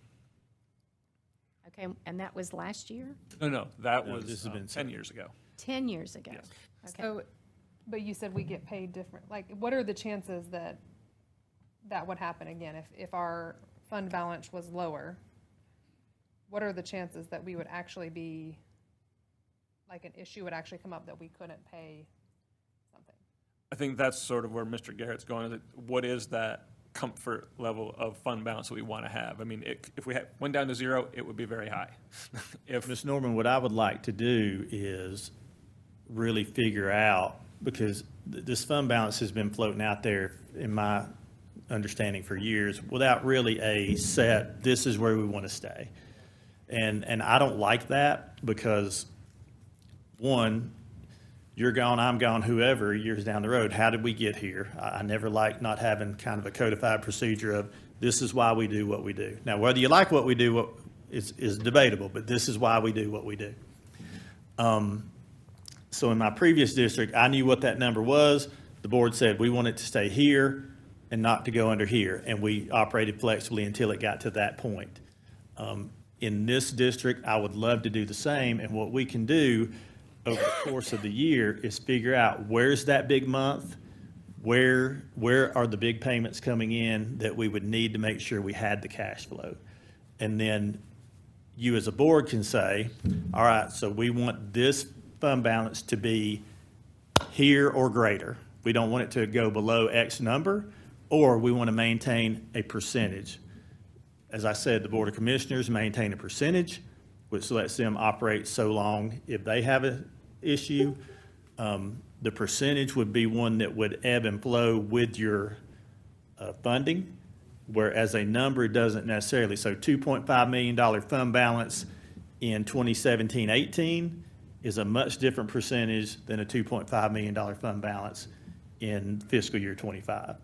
Okay, and that was last year? No, that No, was this has been 10 years ago. 10 years ago? Yes. Okay. So, but you said we get paid different. Like, what are the chances that that would happen again? If our fund balance was lower, what are the chances that we would actually be like an issue would actually come up that we couldn't pay something. I think that's sort of where Mr. Garrett's going, is that what is that comfort level of fund balance that we want to have? I mean, if we went down to zero, it would be very high. If, Ms. Norman, what I would like to do is really figure out, because this fund balance has been floating out there, in my understanding, for years, without really a set, this is where we want to stay. And I don't like that, because, one, you're gone, I'm gone, whoever, years down the road, how did we get here? I never liked not having kind of a codified procedure of, this is why we do what we do. Now, whether you like what we do is debatable, but this is why we do what we do. So in my previous district, I knew what that number was. The board said, we want it to stay here and not to go under here, and we operated flexibly until it got to that point. In this district, I would love to do the same, and what we can do over the course of the year is figure out where's that big month, where are the big payments coming in that we would need to make sure we had the cash flow. And then you as a board can say, all right, so we want this fund balance to be here or greater. We don't want it to go below X number, or we want to maintain a percentage. As I said, the Board of Commissioners maintain a percentage, which lets them operate so long if they have an issue. The percentage would be one that would ebb and flow with your funding, whereas a number doesn't necessarily. So $2.5 million fund balance in 2017-18 is a much different percentage than a $2.5 million fund balance in fiscal year 25.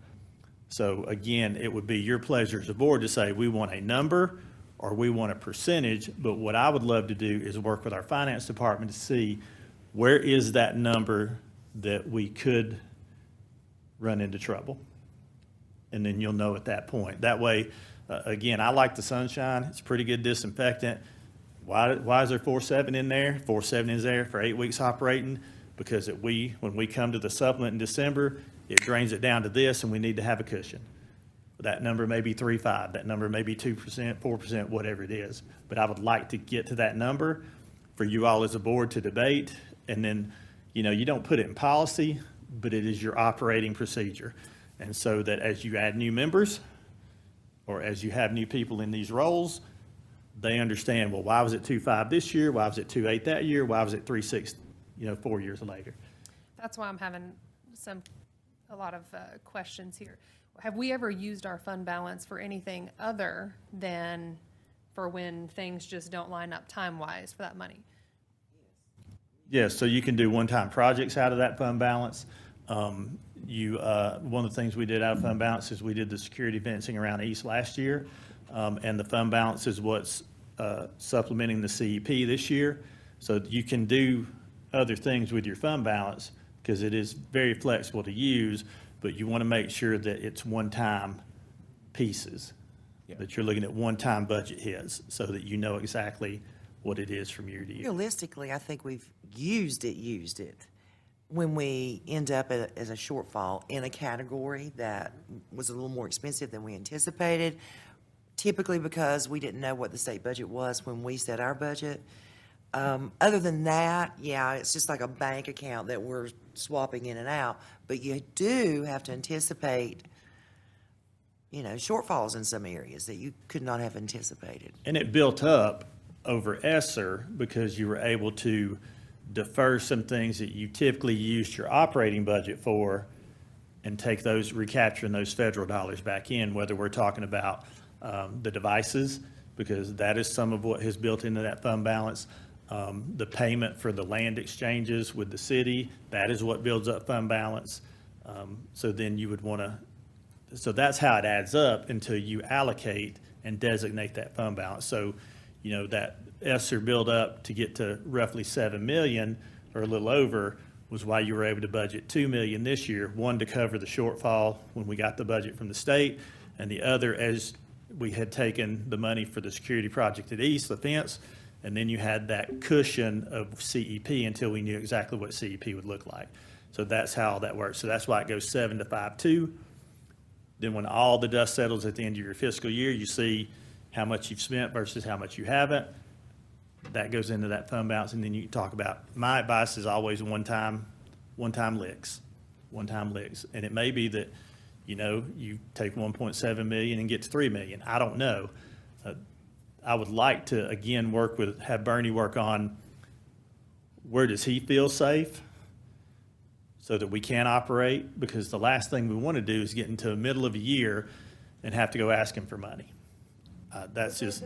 So again, it would be your pleasure as a board to say, we want a number or we want a percentage, but what I would love to do is work with our finance department to see where is that number that we could run into trouble. And then you'll know at that point. That way, again, I like the sunshine. It's a pretty good disinfectant. Why is there 4.7 in there? 4.7 is there for 8 weeks operating, because when we come to the supplement in December, it drains it down to this, and we need to have a cushion. That number may be 3.5, that number may be 2%, 4%, whatever it is. But I would like to get to that number for you all as a board to debate. And then, you don't put it in policy, but it is your operating procedure. And so that as you add new members, or as you have new people in these roles, they understand, well, why was it 2.5 this year? Why was it 2.8 that year? Why was it 3.6, 4 years later? That's why I'm having a lot of questions here. Have we ever used our fund balance for anything other than for when things just don't line up time-wise for that money? Yes, so you can do one-time projects out of that fund balance. One of the things we did out of fund balance is we did the security fencing around East last year, and the fund balance is what's supplementing the CEP this year. So you can do other things with your fund balance because it is very flexible to use, but you want to make sure that it's one-time pieces, that you're looking at one-time budget hits so that you know exactly what it is from year to year. Realistically, I think we've used it when we end up as a shortfall in a category that was a little more expensive than we anticipated, typically because we didn't know what the state budget was when we set our budget. Other than that, yeah, it's just like a bank account that we're swapping in and out, but you do have to anticipate, shortfalls in some areas that you could not have anticipated. And it built up over ESSER because you were able to defer some things that you typically used your operating budget for and take those, recapturing those federal dollars back in, whether we're talking about the devices, because that is some of what has built into that fund balance. The payment for the land exchanges with the city, that is what builds up fund balance. So then you would want to, so that's how it adds up until you allocate and designate that fund balance. So, that ESSER build up to get to roughly 7 million or a little over was why you were able to budget 2 million this year. One, to cover the shortfall when we got the budget from the state, and the other as we had taken the money for the security project at East, the fence, and then you had that cushion of CEP until we knew exactly what CEP would look like. So that's how that works. So that's why it goes 7 to 5.2. Then when all the dust settles at the end of your fiscal year, you see how much you've spent versus how much you haven't. that goes into that fund balance, and then you can talk about, my advice is always one-time licks. And it may be that, you know, you take 1.7 million and get to 3 million. I don't know. I would like to, again, have Bernie work on where does he feel safe so that we can operate, because the last thing we want to do is get into the middle of a year and have to go ask him for money. That's just,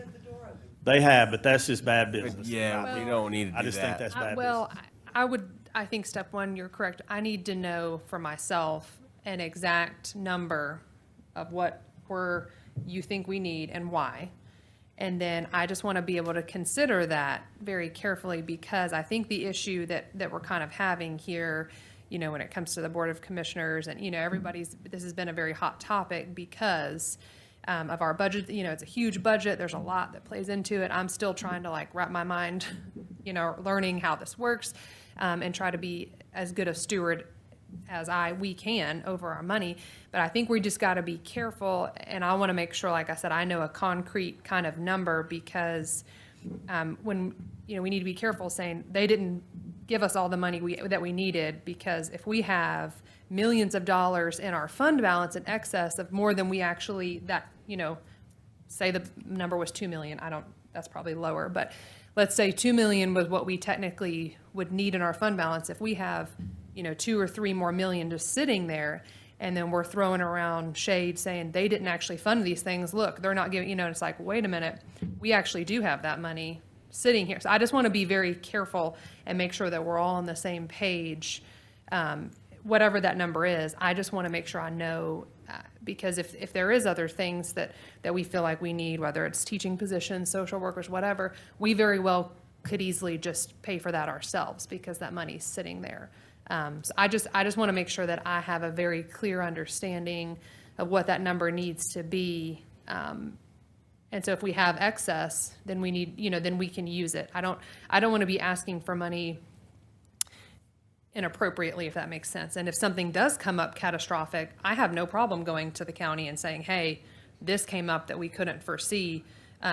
they have, but that's just bad business. Yeah, we don't need to do that. I just think that's bad Well, business. I think step one, you're correct. I need to know for myself an exact number of what you think we need and why. And then I just want to be able to consider that very carefully, because I think the issue that we're kind of having here, you know, when it comes to the Board of Commissioners and, you know, this has been a very hot topic because of our budget. You know, it's a huge budget. There's a lot that plays into it. I'm still trying to like wrap my mind, you know, learning how this works, and try to be as good a steward as we can over our money. But I think we just got to be careful. And I want to make sure, like I said, I know a concrete kind of number, because when, you know, we need to be careful saying they didn't give us all the money that we needed, because if we have millions of dollars in our fund balance in excess of more than we actually, that, you know, say the number was 2 million, that's probably lower, but let's say 2 million was what we technically would need in our fund balance. If we have, you know, 2 or 3 more million just sitting there, and then we're throwing around shade saying they didn't actually fund these things, look, they're not giving, you know, it's like, wait a minute, we actually do have that money sitting here. So I just want to be very careful and make sure that we're all on the same page. Whatever that number is, I just want to make sure I know, because if there is other things that we feel like we need, whether it's teaching positions, social workers, whatever, we very well could easily just pay for that ourselves because that money's sitting there. So I just want to make sure that I have a very clear understanding of what that number needs to be. And so if we have excess, then we need, you know, then we can use it. I don't want to be asking for money inappropriately, if that makes sense. And if something does come up catastrophic, I have no problem going to the county and saying, hey, this came up that we couldn't foresee.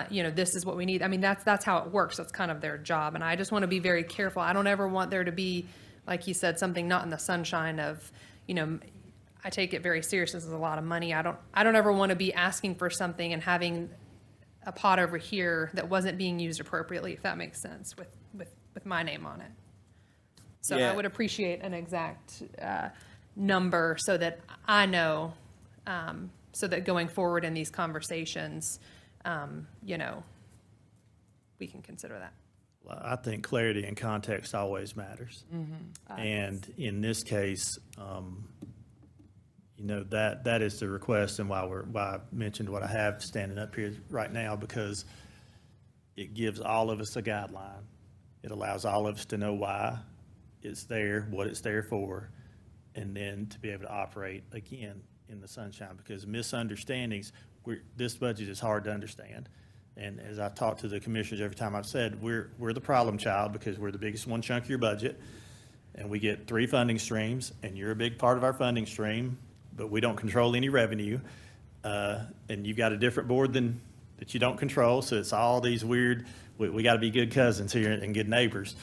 You know, this is what we need. I mean, that's how it works. That's kind of their job. And I just want to be very careful. I don't ever want there to be, like you said, something not in the sunshine of, you know, I take it very serious. This is a lot of money. I don't ever want to be asking for something and having a pot over here that wasn't being used appropriately, if that makes sense, with my name on it. So Yeah. I would appreciate an exact number so that I know, so that going forward in these conversations, you know, we can consider that. Well, I think clarity and context always matters. And in this case, you know, that is the request, and why I mentioned what I have standing up here right now, because it gives all of us a guideline. It allows all of us to know why it's there, what it's there for, and then to be able to operate again in the sunshine, because misunderstandings, this budget is hard to understand. And as I talk to the commissioners every time, I've said, we're the problem child because we're the biggest one chunk of your budget, and we get 3 funding streams, and you're a big part of our funding stream, but we don't control any revenue. And you've got a different board that you don't control, so it's all these weird, we got to be good cousins here and good neighbors.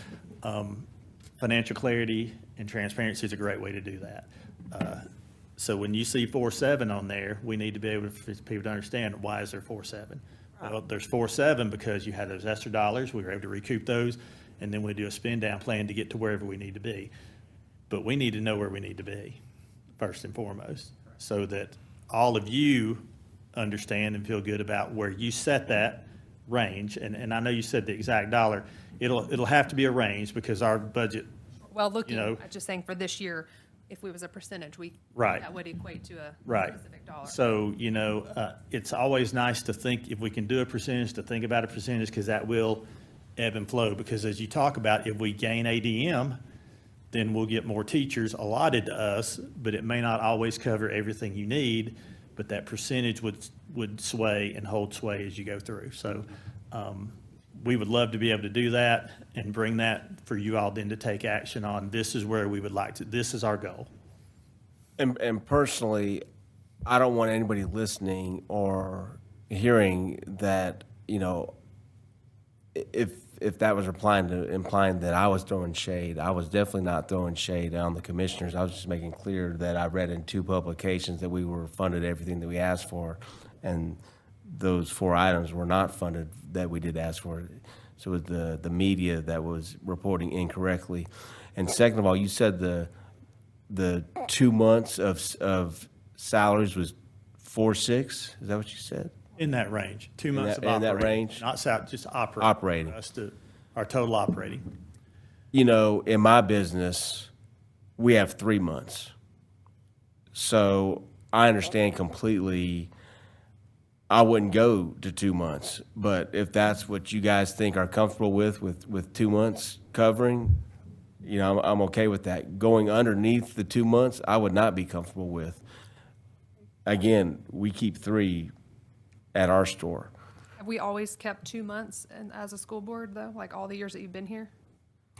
Financial clarity and transparency is a great way to do that. So when you see 4.7 on there, we need to be able for people to understand, why is there 4.7? Well, there's 4.7 because you had those extra dollars, we were able to recoup those, and then we do a spend down plan to get to wherever we need to be. But we need to know where we need to be, first and foremost, so that all of you understand and feel good about where you set that range. And I know you said the exact dollar. It'll have to be a range because our budget, Well, looking, know- I'm just saying for this year, if we was a percentage, Right. that would equate to a right. specific dollar. So, you know, it's always nice to think, if we can do a percentage, to think about a percentage, because that will ebb and flow. Because as you talk about, if we gain ADM, then we'll get more teachers allotted to us, but it may not always cover everything you need, but that percentage would sway and hold sway as you go through. So we would love to be able to do that and bring that for you all then to take action on. This is where we would like to, this is our goal. And personally, I don't want anybody listening or hearing that, you know, if if that was implying that I was throwing shade, I was definitely not throwing shade on the commissioners. I was just making clear that I read in 2 publications that we were funded everything that we asked for, and those 4 items were not funded that we did ask for. So it was the media that was reporting incorrectly. And second of all, you said the 2 months of salaries was 4.6. Is that what you said? In that range, 2 months of in that operating. range? Not just operating. Operating. That's our total operating. You know, in my business, we have 3 months. So I understand completely. I wouldn't go to 2 months, but if that's what you guys think are comfortable with 2 months covering, you know, I'm okay with that. Going underneath the 2 months, I would not be comfortable with. Again, we keep 3 at our store. Have we always kept 2 months as a school board, though, like all the years that you've been here?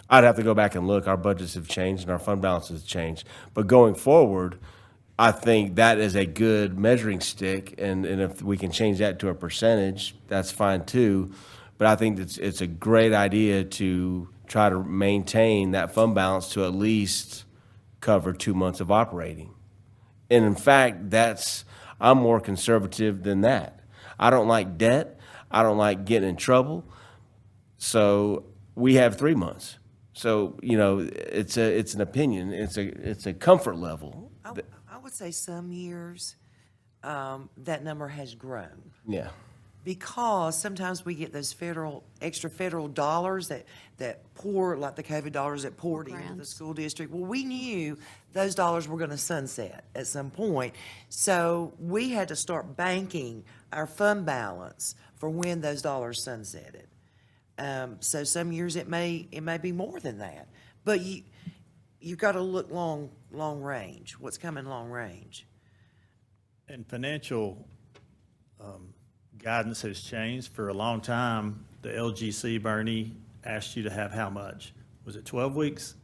I'd have to go back and look. Our budgets have changed and our fund balances have changed. But going forward, I think that is a good measuring stick, and if we can change that to a percentage, that's fine too. But I think it's a great idea to try to maintain that fund balance to at least cover 2 months of operating. And in fact, I'm more conservative than that. I don't like debt. I don't like getting in trouble. So we have 3 months. So, you know, it's an opinion. It's a comfort level. I would say some years, that number has grown. Yeah. Because sometimes we get those extra federal dollars that pour, like the COVID dollars that poured into the Grants. school district. Well, we knew those dollars were gonna sunset at some point. So we had to start banking our fund balance for when those dollars sunsetted. So some years it may be more than that. But you've got to look long range, what's coming long range. And financial guidance has changed. For a long time, the LGC, Bernie, asked you to have how much? Was it 12 weeks?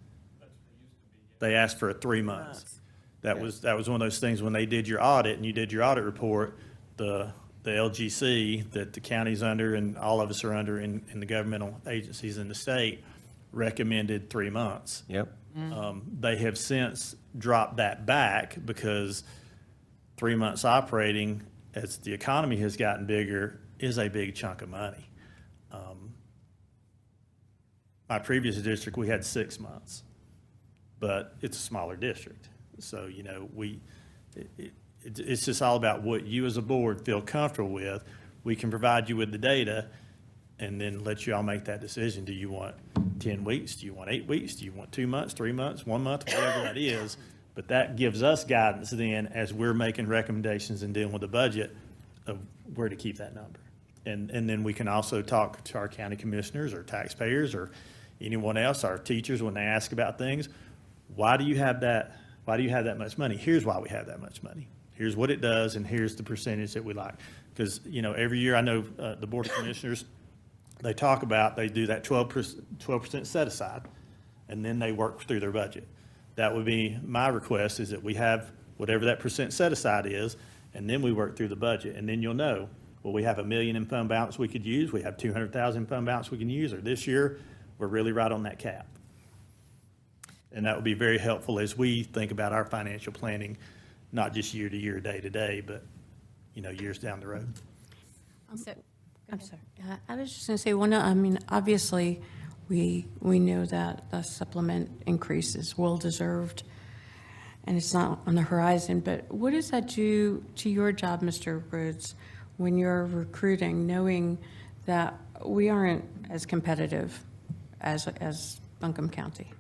They asked for 3 months. That was one of those things when they did your audit and you did your audit report, the LGC that the county's under and all of us are under in the governmental agencies in the state recommended 3 months. Yep. They have since dropped that back because 3 months operating, as the economy has gotten bigger, is a big chunk of money. My previous district, we had 6 months, but it's a smaller district. So, you know, it's just all about what you as a board feel comfortable with. We can provide you with the data and then let you all make that decision. Do you want 10 weeks? Do you want 8 weeks? Do you want 2 months, 3 months, 1 month, whatever that is? But that gives us guidance then as we're making recommendations and dealing with the budget of where to keep that number. And then we can also talk to our county commissioners or taxpayers or anyone else, our teachers, when they ask about things. Why do you have that? Why do you have that much money? Here's why we have that much money. Here's what it does, and here's the percentage that we like. Because, you know, every year I know the Board of Commissioners, they do that 12% set aside, and then they work through their budget. That would be my request, is that we have whatever that percent set aside is, and then we work through the budget. And then you'll know, well, we have $1 million in fund balance we could use, we have 200,000 in fund balance we can use, or this year, we're really right on that cap. And that would be very helpful as we think about our financial planning, not just year to year, day to day, but, you know, years down the road. So, I'm sorry. I was just going to say, obviously, we know that the supplement increase is well-deserved, and it's not on the horizon, but what does that do to your job, Mr. Rhodes, when you're recruiting, knowing that we aren't as competitive as Buncombe County?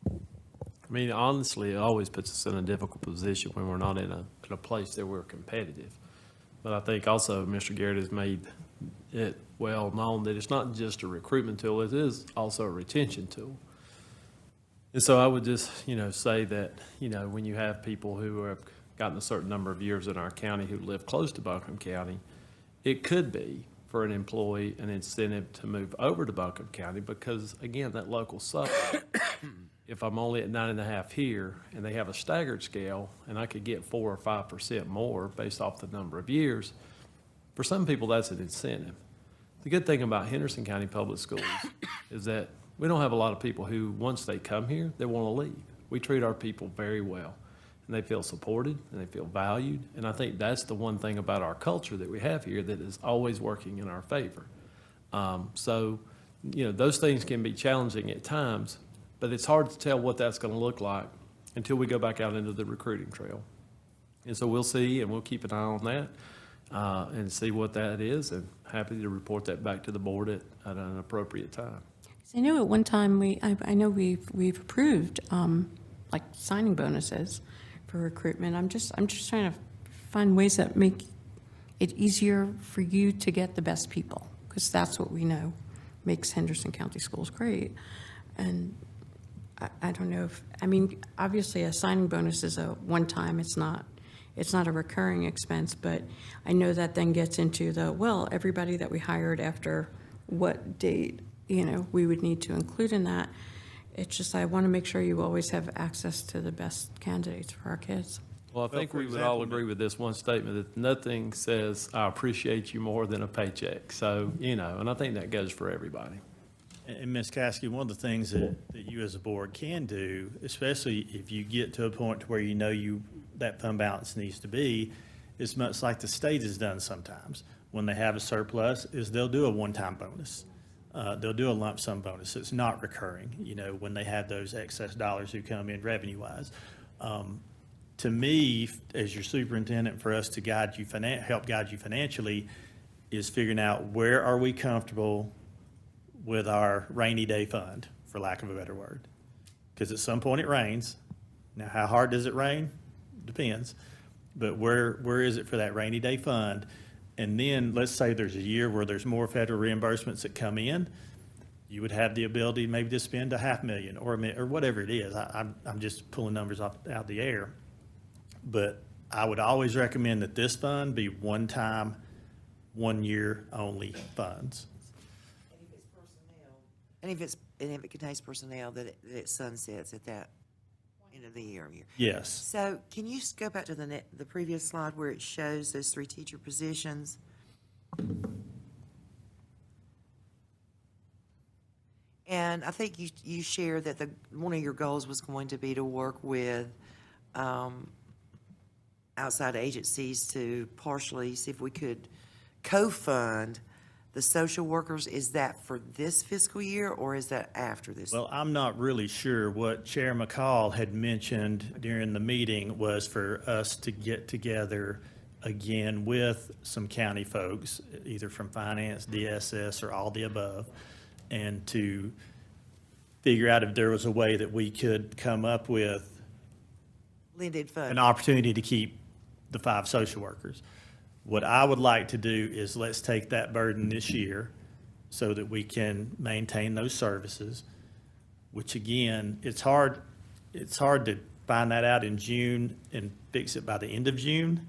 I mean, honestly, it always puts us in a difficult position when we're not in a place that we're competitive. But I think also Mr. Garrett has made it well known that it's not just a recruitment tool, it is also a retention tool. And so I would just, say that, when you have people who have gotten a certain number of years in our county who live close to Buncombe County, it could be for an employee an incentive to move over to Buncombe County because, again, that local supplement. If I'm only at 9.5 here and they have a staggered scale and I could get 4 or 5% more based off the number of years, For some people, that's an incentive. The good thing about Henderson County Public Schools is that we don't have a lot of people who, once they come here, they want to leave. We treat our people very well, and they feel supported, and they feel valued, and I think that's the one thing about our culture that we have here that is always working in our favor. So, you know, those things can be challenging at times, but it's hard to tell what that's going to look like until we go back out into the recruiting trail. And so we'll see, and we'll keep an eye on that and see what that is, and happy to report that back to the board at an appropriate time. I know at one time, I know we've approved, like signing bonuses for recruitment. I'm just trying to find ways that make it easier for you to get the best people, because that's what we know makes Henderson County Schools great. And I don't know if, I mean, obviously a signing bonus is a one-time, it's not a recurring expense, but I know that then gets into everybody that we hired after what date, you know, we would need to include in that. It's just, I want to make sure you always have access to the best candidates for our kids. Well, I think we would all agree with this one statement, that nothing says, I appreciate you more than a paycheck. So, you know, and I think that goes for everybody. And Ms. Caskey, one of the things that you as a board can do, especially if you get to a point to where you know that fund balance needs to be, is much like the state has done sometimes. When they have a surplus, is they'll do a one-time bonus. They'll do a lump sum bonus. It's not recurring, you know, when they have those excess dollars who come in revenue-wise. To me, as your superintendent, for us to help guide you financially, is figuring out where are we comfortable with our rainy day fund, for lack of a better word. Because at some point it rains. Now, how hard does it rain? Depends. But where is it for that rainy day fund? And then let's say there's a year where there's more federal reimbursements that come in. You would have the ability maybe to spend $500,000 or whatever it is. I'm just pulling numbers out the air. But I would always recommend that this fund be one-time, 1 year only funds. And if it contains personnel, that it sunsets at that end of the year. Yes. So can you just go back to the previous slide where it shows those 3 teacher positions? And I think you shared that one of your goals was going to be to work with outside agencies to partially see if we could co-fund the social workers. Is that for this fiscal year, or is that after this? Well, I'm not really sure. What Chair McCall had mentioned during the meeting was for us to get together again with some county folks, either from finance, DSS, or all the above, and to figure out if there was a way that we could come up with Blended fund. an opportunity to keep the 5 social workers. What I would like to do is let's take that burden this year so that we can maintain those services, which again, it's hard to find that out in June and fix it by the end of June,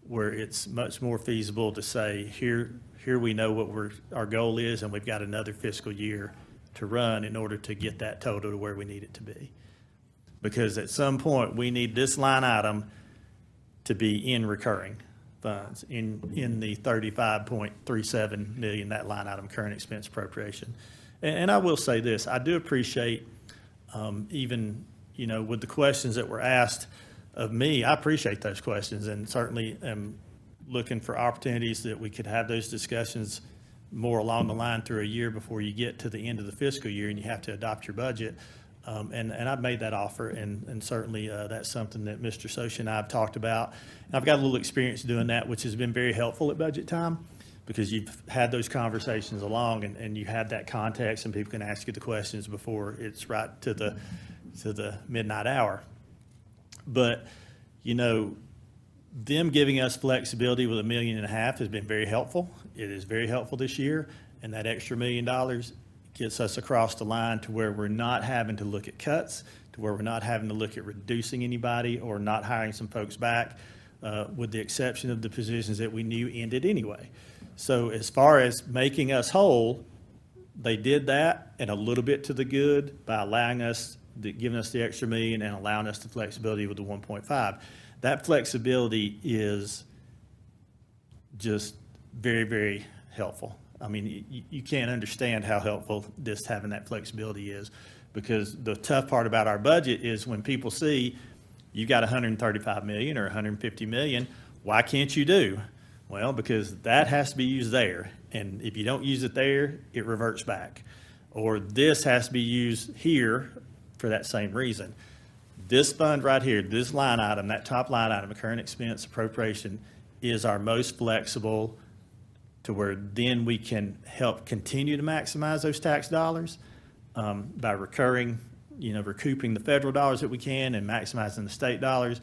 where it's much more feasible to say, here we know what our goal is, and we've got another fiscal year to run in order to get that total to where we need it to be. Because at some point, we need this line item to be in recurring funds, in the $35.37 million, that line item, current expense appropriation. And I will say this, I do appreciate, even, you know, with the questions that were asked of me, I appreciate those questions, and certainly am looking for opportunities that we could have those discussions more along the line through a year before you get to the end of the fiscal year and you have to adopt your budget. And I've made that offer, and certainly that's something that Mr. Socia and I have talked about. And I've got a little experience doing that, which has been very helpful at budget time, because you've had those conversations along, and you have that context, and people can ask you the questions before it's right to the midnight hour. But, you know, them giving us flexibility with $1.5 million has been very helpful. It is very helpful this year, and that extra $1 million gets us across the line to where we're not having to look at cuts, to where we're not having to look at reducing anybody or not hiring some folks back, with the exception of the positions that we knew ended anyway. So as far as making us whole, they did that, and a little bit to the good by giving us the extra $1 million and allowing us the flexibility with the 1.5. That flexibility is just very, very helpful. I mean, you can't understand how helpful this having that flexibility is, because the tough part about our budget is when people see you got 135 million or 150 million, why can't you do? Well, because that has to be used there. And if you don't use it there, it reverts back. Or this has to be used here for that same reason. This fund right here, this line item, that top line item, current expense appropriation, is our most flexible, to where then we can help continue to maximize those tax dollars by recouping the federal dollars that we can and maximizing the state dollars.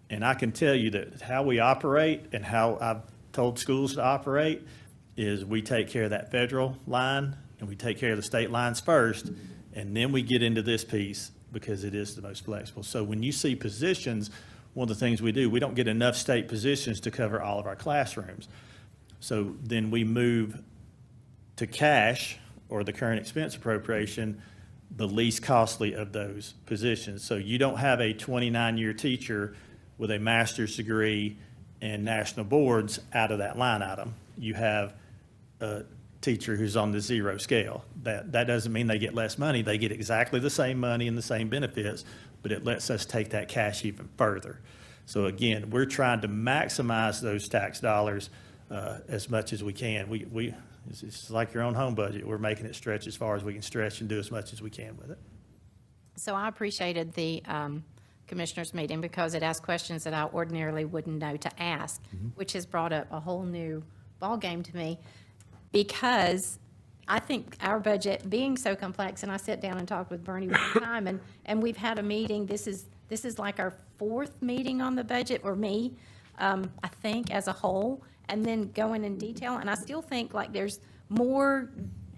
And I can tell you that how we operate and how I've told schools to operate is we take care of that federal line and we take care of the state lines first, and then we get into this piece because it is the most flexible. So when you see positions, one of the things we do, we don't get enough state positions to cover all of our classrooms. So then we move to cash, or the current expense appropriation, the least costly of those positions. So you don't have a 29-year teacher with a master's degree and national boards out of that line item. You have a teacher who's on the zero scale. That doesn't mean they get less money. They get exactly the same money and the same benefits, but it lets us take that cash even further. So again, we're trying to maximize those tax dollars as much as we can. It's like your own home budget. We're making it stretch as far as we can stretch and do as much as we can with it. So I appreciated the commissioners meeting because it asked questions that I ordinarily wouldn't know to ask, which has brought up a whole new ballgame to me, because I think our budget being so complex, and I sit down and talk with Bernie one time, and we've had a meeting. This is like our fourth meeting on the budget, or me, I think, as a whole, and then going in detail. And I still think like there's more,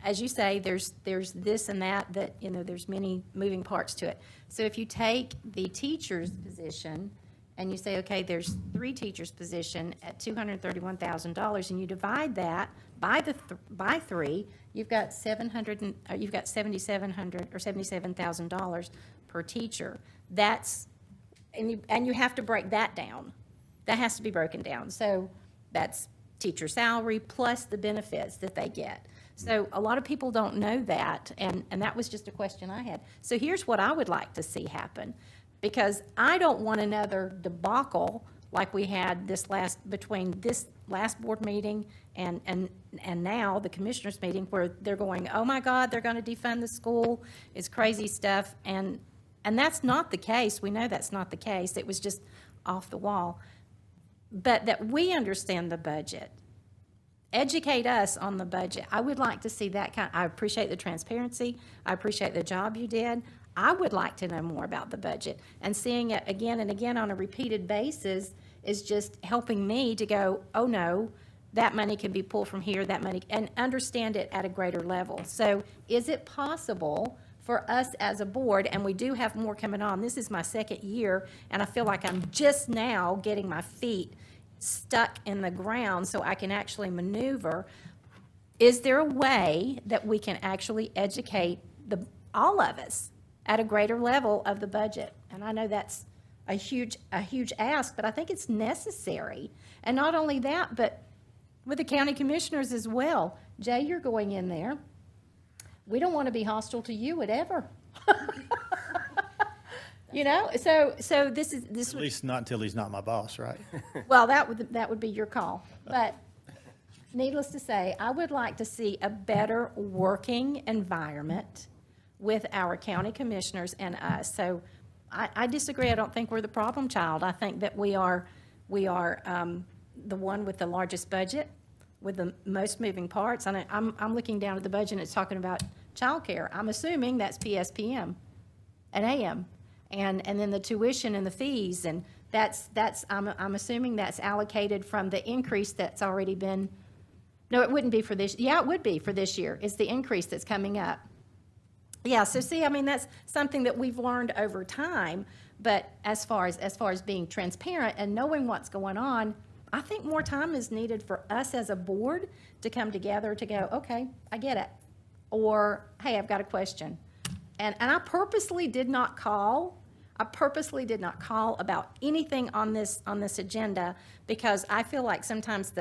as you say, there's this and that, there's many moving parts to it. So if you take the teacher's position and you say, okay, there's 3 teachers' position at $231,000, and you divide that by by 3, you've got $7,700 or $77,000 per teacher. That's, and you have to break that down. That has to be broken down. So that's teacher salary plus the benefits that they get. So a lot of people don't know that, and that was just a question I had. So here's what I would like to see happen, because I don't want another debacle like we had between this last board meeting and now the commissioners meeting, where they're going, oh my God, they're going to defund the school. It's crazy stuff. And that's not the case. We know that's not the case. It was just off the wall. But that we understand the budget. Educate us on the budget. I would like to see that I appreciate the transparency. I appreciate the job you did. I would like to know more about the budget, and seeing it again and again on a repeated basis is just helping me to go, oh no, that money can be pulled from here, that money, and understand it at a greater level. So is it possible for us as a board, and we do have more coming on, this is my second year, and I feel like I'm just now getting my feet stuck in the ground so I can actually maneuver. Is there a way that we can actually educate all of us at a greater level of the budget? And I know that's a huge ask, but I think it's necessary. And not only that, but with the county commissioners as well. Jay, you're going in there. We don't want to be hostile to you, whatever. So this At least not until he's not my boss, right? well, that would be your call. But needless to say, I would like to see a better working environment with our county commissioners and us. So I disagree. I don't think we're the problem child. I think that we are the one with the largest budget, with the most moving parts. And I'm looking down at the budget, and it's talking about childcare. I'm assuming that's PSPM and AM. And then the tuition and the fees, and I'm assuming that's allocated from the increase that's already been, no, it wouldn't be for this, yeah, it would be for this year. It's the increase that's coming up. Yeah, so see, I mean, that's something that we've learned over time, but as far as being transparent and knowing what's going on, I think more time is needed for us as a board to come together to go, okay, I get it. Or, hey, I've got a question. And I purposely did not call I purposely did not call about anything on this agenda because I feel like sometimes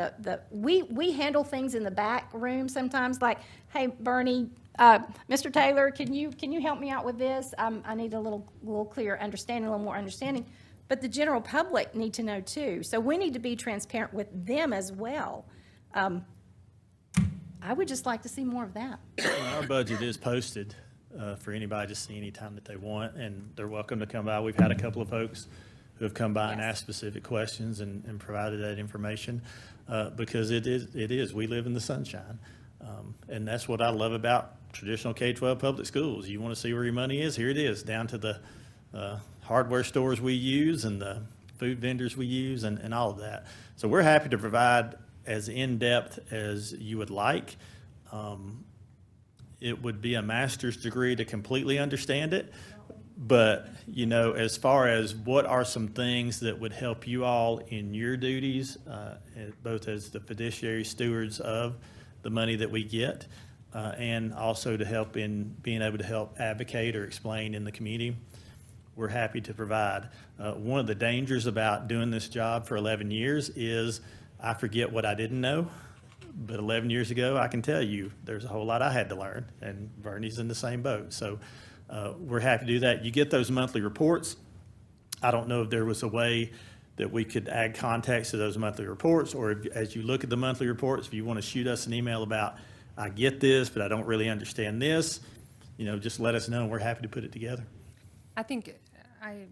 we handle things in the back room sometimes, like, hey, Bernie, Mr. Taylor, can you help me out with this? I need a little clearer understanding, a little more understanding. But the general public need to know too. So we need to be transparent with them as well. I would just like to see more of that. Our budget is posted for anybody to see anytime that they want, and they're welcome to come by. We've had a couple of folks who have come by and asked specific questions and provided that information because it is, we live in the sunshine. And that's what I love about traditional K-12 public schools. You want to see where your money is? Here it is, down to the hardware stores we use and the food vendors we use and all of that. So we're happy to provide as in-depth as you would like. It would be a master's degree to completely understand it. But, you know, as far as what are some things that would help you all in your duties, both as the fiduciary stewards of the money that we get, and also to help in being able to help advocate or explain in the community, we're happy to provide. One of the dangers about doing this job for 11 years is I forget what I didn't know. But 11 years ago, I can tell you, there's a whole lot I had to learn, and Bernie's in the same boat. So we're happy to do that. You get those monthly reports. I don't know if there was a way that we could add context to those monthly reports, or if, as you look at the monthly reports, if you want to shoot us an email about, I get this, but I don't really understand this, you know, just let us know, and we're happy to put it together. I think I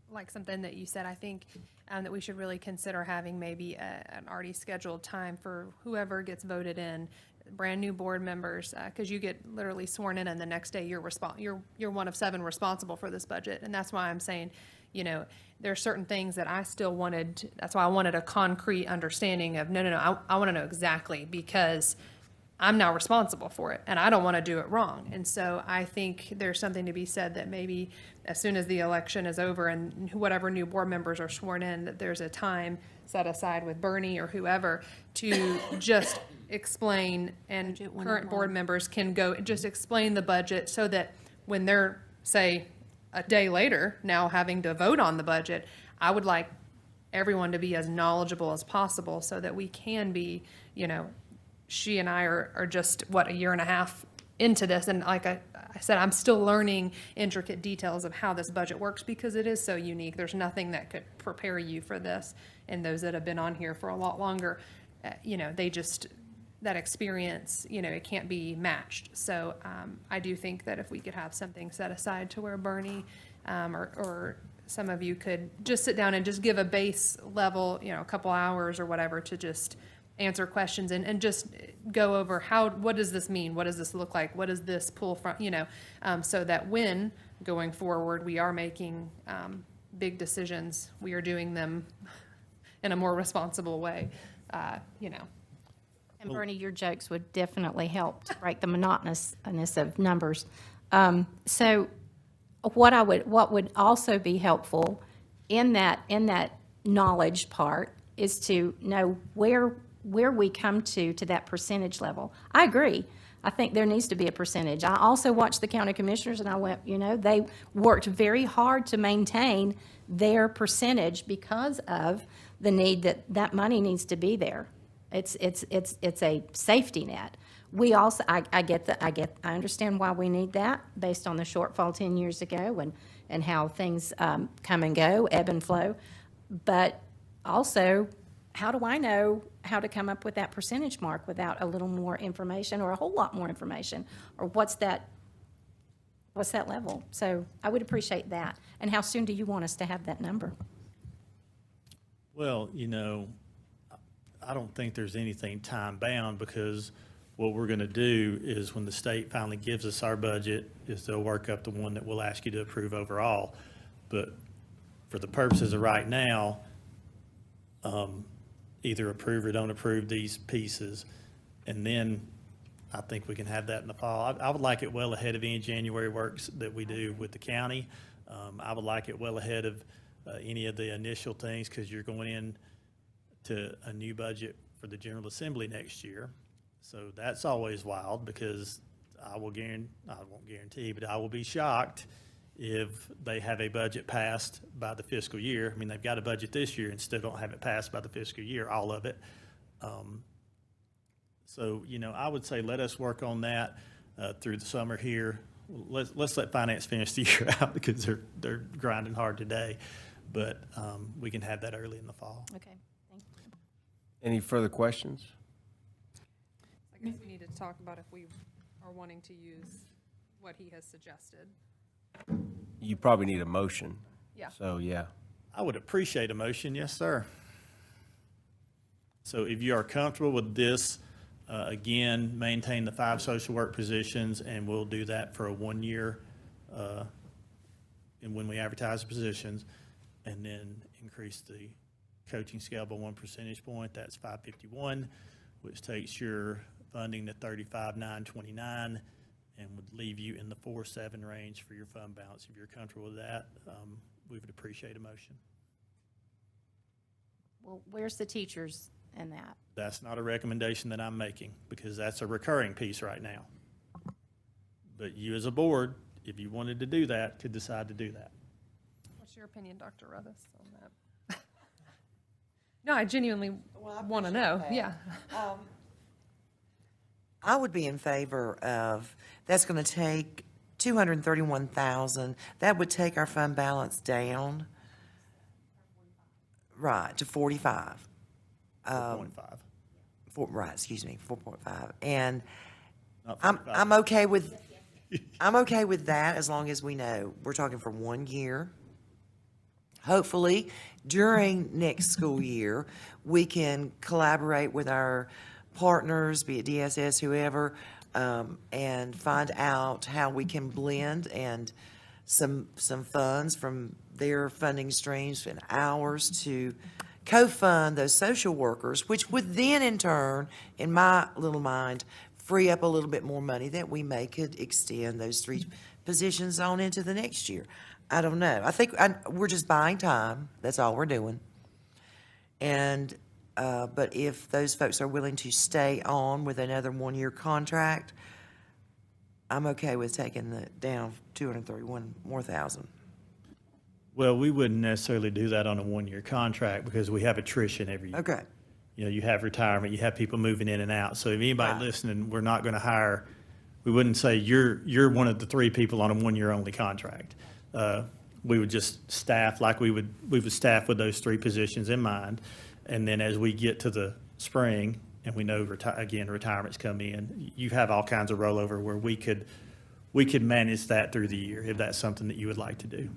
like something that you said. I think that we should really consider having maybe an already scheduled time for whoever gets voted in, brand new board members, because you get literally sworn in and the next day you're one of 7 responsible for this budget. And that's why I'm saying, you know, there are certain things that I still wanted. That's why I wanted a concrete understanding of, no, I want to know exactly, because I'm now responsible for it and I don't want to do it wrong. And so I think there's something to be said that maybe as soon as the election is over and whatever new board members are sworn in, that there's a time set aside with Bernie or whoever to just explain, and current board members can go just explain the budget so that when they're, say, a day later now having to vote on the budget, I would like everyone to be as knowledgeable as possible so that we can be, you know, she and I are just, what, a year and a half into this. And like I said, I'm still learning intricate details of how this budget works because it is so unique. There's nothing that could prepare you for this. And those that have been on here for a lot longer, you know, they just, that experience, you know, it can't be matched. So I do think that if we could have something set aside to where Bernie or some of you could just sit down and just give a base level, you know, a couple hours or whatever to just answer questions and just go over what does this mean? What does this look like? What does this pull from, you know, so that when going forward, we are making big decisions, we are doing them in a more responsible way, you know. And Bernie, your jokes would definitely help to break the monotonousness of numbers. So what would also be helpful in that knowledge part is to know where we come to that percentage level. I agree. I think there needs to be a percentage. I also watched the county commissioners and I went, you know, they worked very hard to maintain their percentage because of the need that money needs to be there. It's a safety net. We also, I understand why we need that based on the shortfall 10 years ago and how things come and go, ebb and flow. But also, how do I know how to come up with that percentage mark without a little more information or a whole lot more information? Or what's that level? So I would appreciate that. And how soon do you want us to have that number? Well, you know, I don't think there's anything time-bound because what we're going to do is when the state finally gives us our budget is they'll work up the one that we'll ask you to approve overall. But for the purposes of right now, either approve or don't approve these pieces. And then I think we can have that in the fall. I would like it well ahead of any January works that we do with the county. I would like it well ahead of any of the initial things because you're going in to a new budget for the General Assembly next year. So that's always wild because I won't guarantee, but I will be shocked if they have a budget passed by the fiscal year. I mean, they've got a budget this year and still don't have it passed by the fiscal year, all of it. So, I would say let us work on that through the summer here. Let's let finance finish the year out because they're grinding hard today. But we can have that early in the fall. Okay, thank you. Any further questions? I guess we need to talk about if we are wanting to use what he has suggested. You probably need a motion. Yeah. So, yeah. I would appreciate a motion, yes, sir. So if you are comfortable with this, again, maintain the 5 social work positions, and we'll do that for a 1 year, and when we advertise the positions, and then increase the coaching scale by 1 percentage point, that's 551, which takes your funding to 35,929, and would leave you in the 4.7 range for your fund balance. If you're comfortable with that, we would appreciate a motion. Well, where's the teachers in that? That's not a recommendation that I'm making, because that's a recurring piece right now. But you as a board, if you wanted to do that, could decide to do that. What's your opinion, Dr. Ruthis, on that? No, I genuinely want to know, yeah. I would be in favor of, that's going to take 231,000. That would take our fund balance down, right, to 45. 4.5. Right, excuse me, 4.5. And Not I'm 45. okay with, I'm okay with that as long as we know we're talking for 1 year. Hopefully, during next school year, we can collaborate with our partners, be it DSS, whoever, and find out how we can blend and some funds from their funding streams and ours to co-fund those social workers, which would then in turn, in my little mind, free up a little bit more money that we may could extend those 3 positions on into the next year. I don't know. I think we're just buying time. That's all we're doing. And, but if those folks are willing to stay on with another 1 year contract, I'm okay with taking the down 231 more thousand. Well, we wouldn't necessarily do that on a 1 year contract because we have attrition every year. Okay. You have retirement, you have people moving in and out. So if anybody Right. listening, we're not going to hire, we wouldn't say you're one of the 3 people on a 1 year only contract. We would just staff like we would staff with those 3 positions in mind. And then as we get to the spring and we know, retirements come in, you have all kinds of rollover where we could manage that through the year if that's something that you would like to do.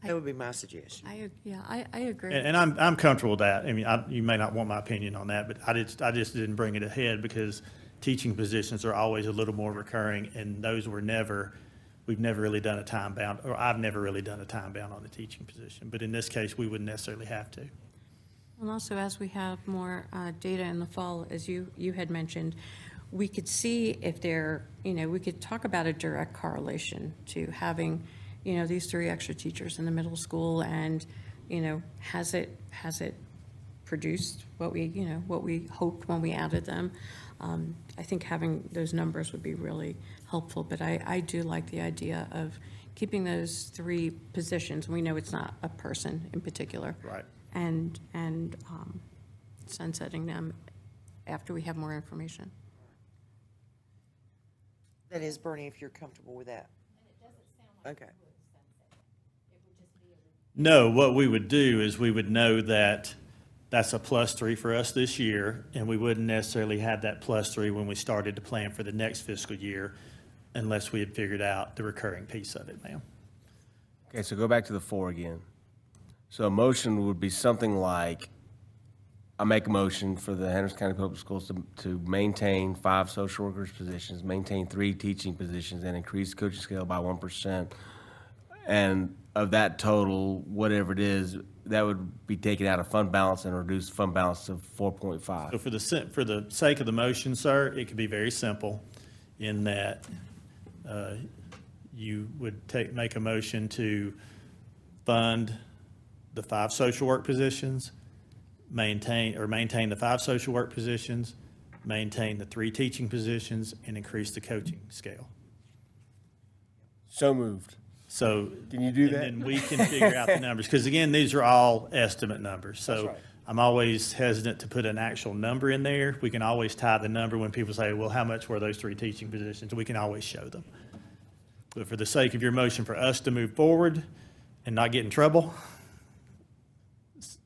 That would be my suggestion. I agree. And I'm comfortable with that. I mean, you may not want my opinion on that, but I just didn't bring it ahead because teaching positions are always a little more recurring, and those we've never really done a time bound, or I've never really done a time bound on the teaching position. But in this case, we wouldn't necessarily have to. And also, as we have more data in the fall, as you had mentioned, we could see if we could talk about a direct correlation to having, these 3 extra teachers in the middle school, and, has it produced what we hoped when we added them? I think having those numbers would be really helpful, but I do like the idea of keeping those 3 positions. We know it's not a person in particular. Right. And sunsetting them after we have more information. That is, Bernie, if you're comfortable with that. Okay. No, what we would do is we would know that that's a +3 for us this year, and we wouldn't necessarily have that +3 when we started to plan for the next fiscal year unless we had figured out the recurring piece of it, ma'am. Okay, so go back to the 4 again. So a motion would be something like, I make a motion for the Henderson County Public Schools to maintain 5 social workers positions, maintain 3 teaching positions, and increase the coaching scale by 1%. And of that total, whatever it is, that would be taken out of fund balance and reduce fund balance to 4.5. So for the sake of the motion, sir, it could be very simple in that you would make a motion to fund the 5 social work positions, maintain the 5 social work positions, maintain the 3 teaching positions, and increase the coaching scale. So moved. So. Can you do that? And then we can figure out the numbers, because again, these are all estimate numbers. That's So right. I'm always hesitant to put an actual number in there. We can always tie the number when people say, well, how much were those 3 teaching positions? We can always show them. But for the sake of your motion for us to move forward and not get in trouble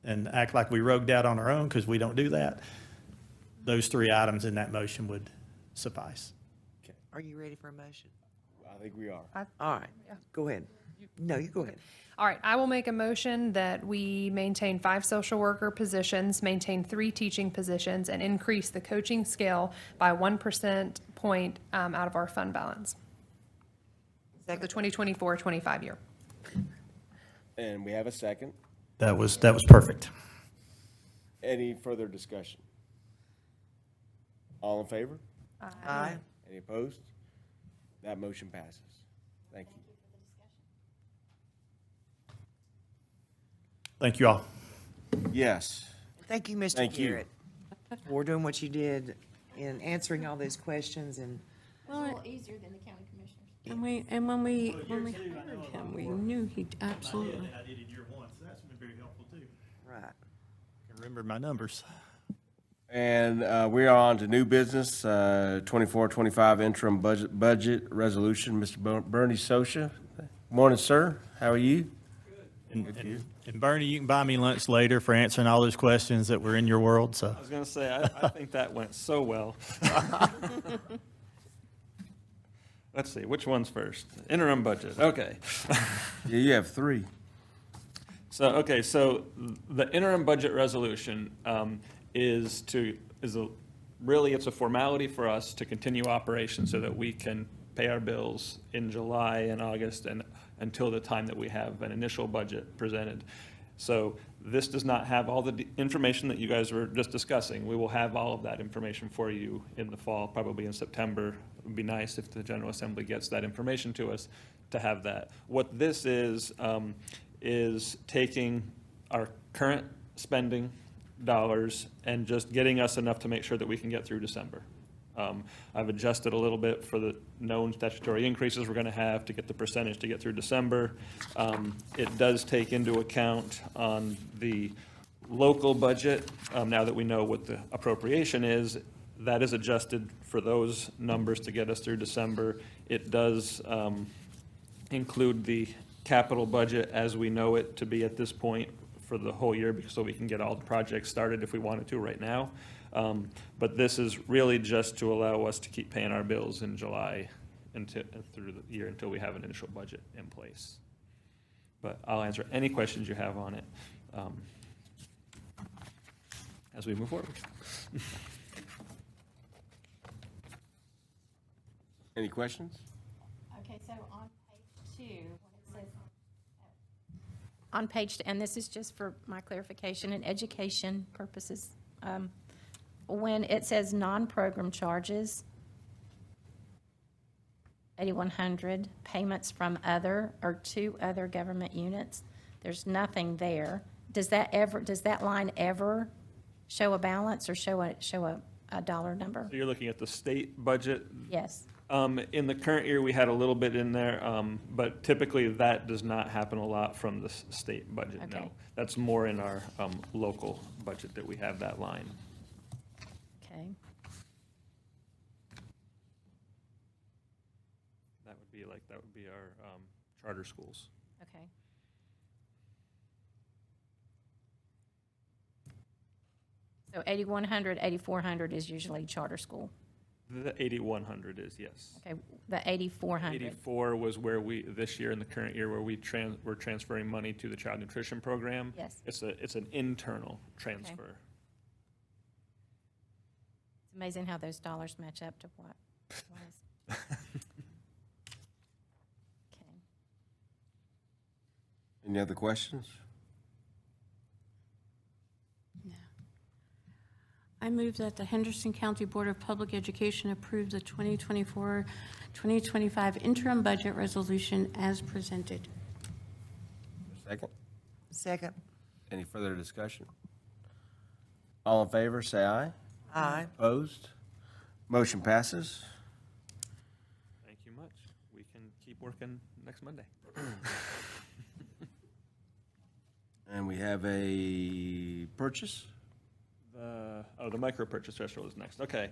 and act like we rogued out on our own, because we don't do that, those 3 items in that motion would suffice. Are you ready for a motion? I think we are. All right, go ahead. No, you go ahead. All right, I will make a motion that we maintain 5 social worker positions, maintain 3 teaching positions, and increase the coaching scale by 1% point out of our fund balance. The 2024-25 year. And we have a second. That was perfect. Any further discussion? All in favor? Aye. Any opposed? That motion passes. Thank you. Thank you all. Yes. Thank you, Mr. Thank you. Garrett, for doing what you did in answering all those questions and It's a little easier than the county commissioners. And when we hired him, we knew he absolutely. I did in year 1, so that's been very helpful too. right. I can remember my numbers. And we are on to new business, 24-25 interim budget resolution. Mr. Bernie Sosha. Morning, sir. How are you? And Bernie, you can buy me lunch later for answering all those questions that were in your world, so. I was going to say, I think that went so well. Let's see, which one's first? Interim budget, okay. Yeah, you have 3. So the interim budget resolution it's a formality for us to continue operations so that we can pay our bills in July and August and until the time that we have an initial budget presented. So this does not have all the information that you guys were just discussing. We will have all of that information for you in the fall, probably in September. It would be nice if the General Assembly gets that information to us to have that. What this is taking our current spending dollars and just getting us enough to make sure that we can get through December. I've adjusted a little bit for the known statutory increases we're going to have to get the percentage to get through December. It does take into account on the local budget, now that we know what the appropriation is, that is adjusted for those numbers to get us through December. It does include the capital budget as we know it to be at this point for the whole year, so we can get all the projects started if we wanted to right now. But this is really just to allow us to keep paying our bills in July through the year until we have an initial budget in place. But I'll answer any questions you have on it as we move forward. Any questions? Okay, so on page 2, when it says, on page, and this is just for my clarification and education purposes, when it says non-program charges, 8,100, payments from other or to other government units, there's nothing there. Does that line ever show a balance or show a dollar number? So you're looking at the state budget. Yes. In the current year, we had a little bit in there, but typically that does not happen a lot from the state budget, no. Okay. That's more in our local budget that we have that line. Okay. That would be our charter schools. Okay. So 8,100, 8,400 is usually charter school. The 8,100 is, yes. Okay, the 8,400. 84 was where this year in the current year, where we're transferring money to the child nutrition program. Yes. It's an internal transfer. It's amazing how those dollars match up to what was. Okay. Any other questions? I move that the Henderson County Board of Public Education approve the 2024-2025 interim budget resolution as presented. Second? Second. Any further discussion? All in favor, say aye. Aye. Opposed? Motion passes. Thank you much. We can keep working next Monday. And we have a purchase. The micro purchase threshold is next. Okay.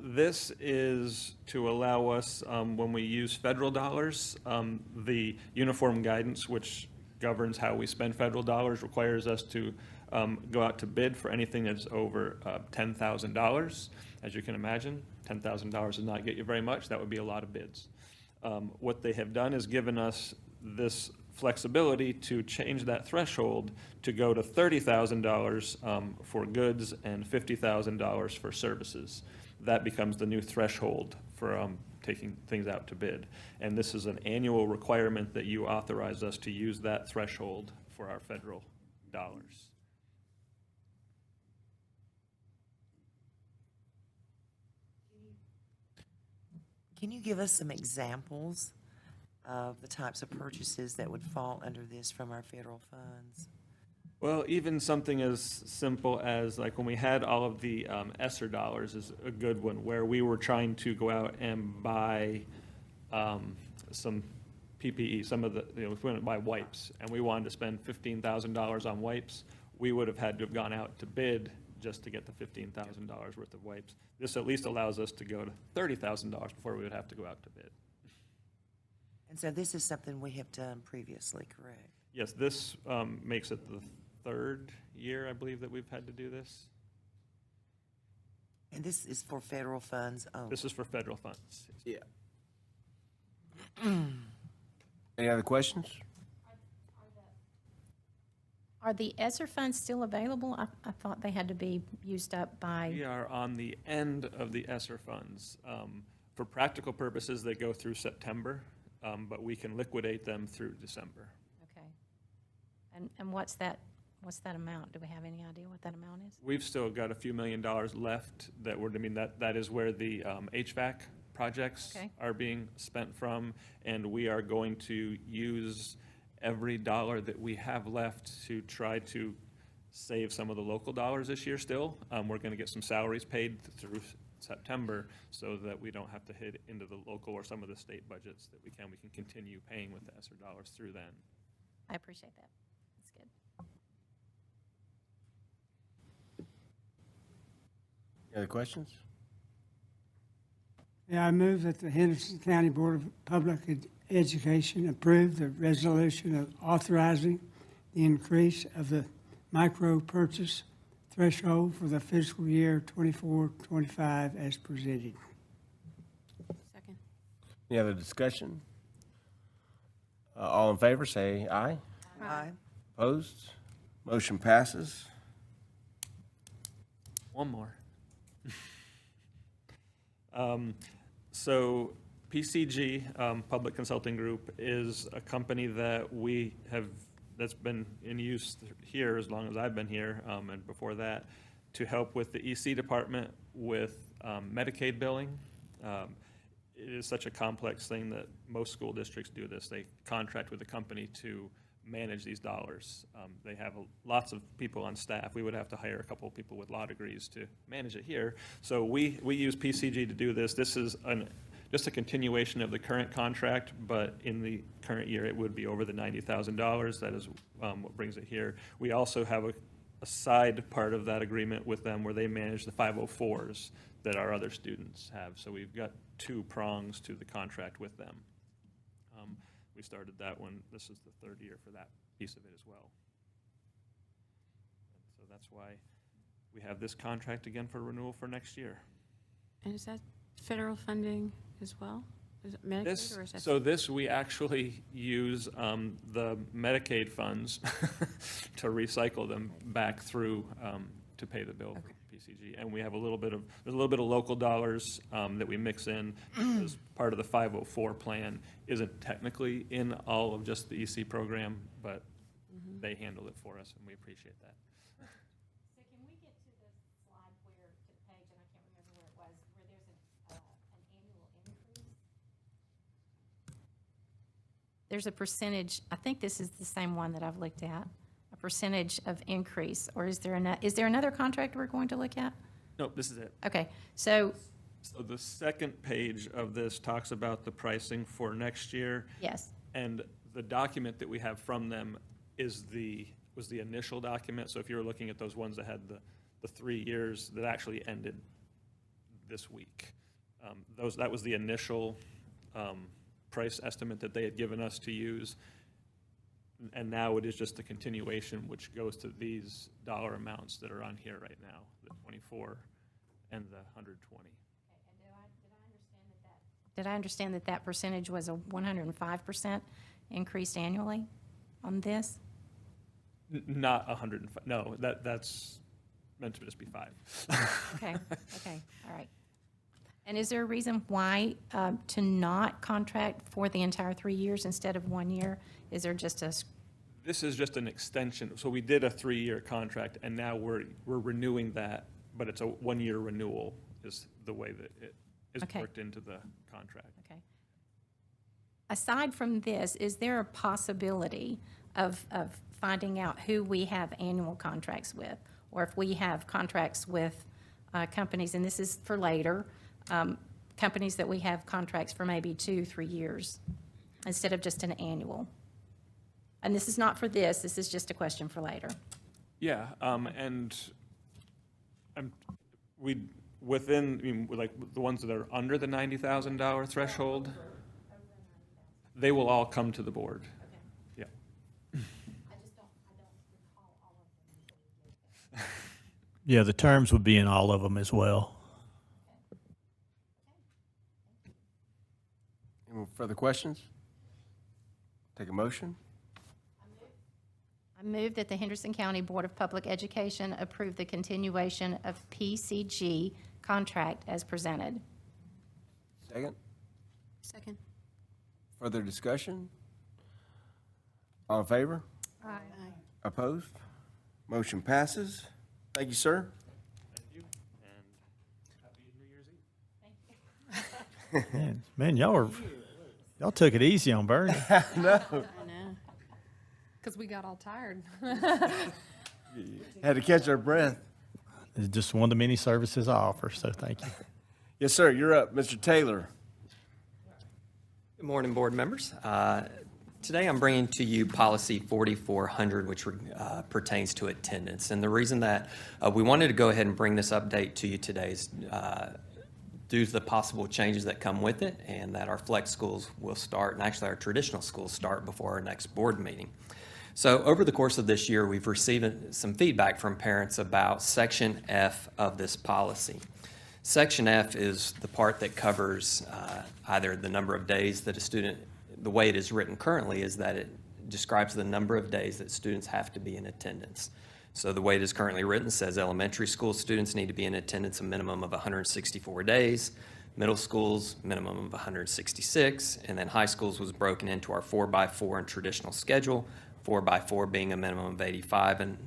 This is to allow us, when we use federal dollars, the uniform guidance, which governs how we spend federal dollars, requires us to go out to bid for anything that's over $10,000. As you can imagine, $10,000 does not get you very much. That would be a lot of bids. What they have done is given us this flexibility to change that threshold to go to $30,000 for goods and $50,000 for services. That becomes the new threshold for taking things out to bid. And this is an annual requirement that you authorize us to use that threshold for our federal dollars. Can you give us some examples of the types of purchases that would fall under this from our federal funds? Well, even something as simple as, like, when we had all of the ESSER dollars is a good one, where we were trying to go out and buy some PPE, some of the, we went to buy wipes, and we wanted to spend $15,000 on wipes. We would have had to have gone out to bid just to get the $15,000 worth of wipes. This at least allows us to go to $30,000 before we would have to go out to bid. And so this is something we have done previously, correct? Yes, this makes it the third year, I believe, that we've had to do this. And this is for federal funds only? This is for federal funds. Yeah. Any other questions? Are the ESSER funds still available? I thought they had to be used up by, We are on the end of the ESSER funds. For practical purposes, they go through September, but we can liquidate them through December. okay. And what's that amount? Do we have any idea what that amount is? We've still got a few $1 million left that we're, that is where the HVAC projects Okay. are being spent from, and we are going to use every dollar that we have left to try to save some of the local dollars this year still. We're going to get some salaries paid through September so that we don't have to hit into the local or some of the state budgets that we can continue paying with the ESSER dollars through then. I appreciate that. That's good. Any other questions? Yeah, I move that the Henderson County Board of Public Education approve the resolution of authorizing the increase of the micro purchase threshold for the fiscal year 24-25 as presented. Second. Any other discussion? All in favor, say aye. Aye. Opposed? Motion passes. One more. So PCG, Public Consulting Group, is a company that that's been in use here as long as I've been here, and before that, to help with the EC department with Medicaid billing. It is such a complex thing that most school districts do this. They contract with a company to manage these dollars. They have lots of people on staff. We would have to hire a couple of people with law degrees to manage it here. So we use PCG to do this. This is just a continuation of the current contract, but in the current year, it would be over the $90,000. That is what brings it here. We also have a side part of that agreement with them where they manage the 504s that our other students have. So we've got two prongs to the contract with them. We started that one. This is the third year for that piece of it as well. So that's why we have this contract again for renewal for next year. And is that federal funding as well? Is it Medicaid or is that? So this, we actually use the Medicaid funds to recycle them back through to pay the bill for PCG. And we have there's a little bit of local dollars that we mix in as part of the 504 plan. Isn't technically in all of just the EC program, but they handle it for us, and we appreciate that. So can we get to the slide to the page, and I can't remember where it was, where there's an annual increase? There's a percentage, I think this is the same one that I've looked at, a percentage of increase, or is there another contract we're going to look at? Nope, this is it. Okay, so, So the second page of this talks about the pricing for next year. yes, And the document that we have from them was the initial document. So if you're looking at those ones that had the 3 years, that actually ended this week. That was the initial price estimate that they had given us to use. And now it is just the continuation, which goes to these dollar amounts that are on here right now, the 24 and the 120. Did I understand that that percentage was a 105% increase annually on this? Not 105, no, that's meant to just be 5. Okay, all right. And is there a reason why to not contract for the entire 3 years instead of 1 year? Is there just a, This is just an extension, so we did a 3-year contract, and now we're renewing that, but it's a 1-year renewal is the way that it is Okay. worked into the contract. okay. Aside from this, is there a possibility of finding out who we have annual contracts with? Or if we have contracts with companies, and this is for later, companies that we have contracts for maybe 2-3 years instead of just an annual? And this is not for this is just a question for later. Yeah, and within, I mean, like, the ones that are under the $90,000 threshold, they will all come to the board. Yeah. Yeah, the terms would be in all of them as well. Any further questions? Take a motion. I move that the Henderson County Board of Public Education approve the continuation of PCG contract as presented. Second. Second. Further discussion? All in favor? Aye. Opposed? Motion passes. Thank you, sir. Thank you, and happy New Year's Eve. Man, y'all took it easy on Bernie. I know. Because we got all tired. Had to catch our breath. It's just one of the many services I offer, so thank you. Yes, sir. You're up, Mr. Taylor. Good morning, board members. Today I'm bringing to you policy 4400, which pertains to attendance. And the reason that we wanted to go ahead and bring this update to you today is due to the possible changes that come with it, and that our flex schools will start, and actually our traditional schools start before our next board meeting. So over the course of this year, we've received some feedback from parents about Section F of this policy. Section F is the part that covers either the number of days that a student, the way it is written currently is that it describes the number of days that students have to be in attendance. So the way it is currently written says elementary school students need to be in attendance a minimum of 164 days, middle schools minimum of 166, and then high schools was broken into our 4x4 and traditional schedule, 4x4 being a minimum of 85 and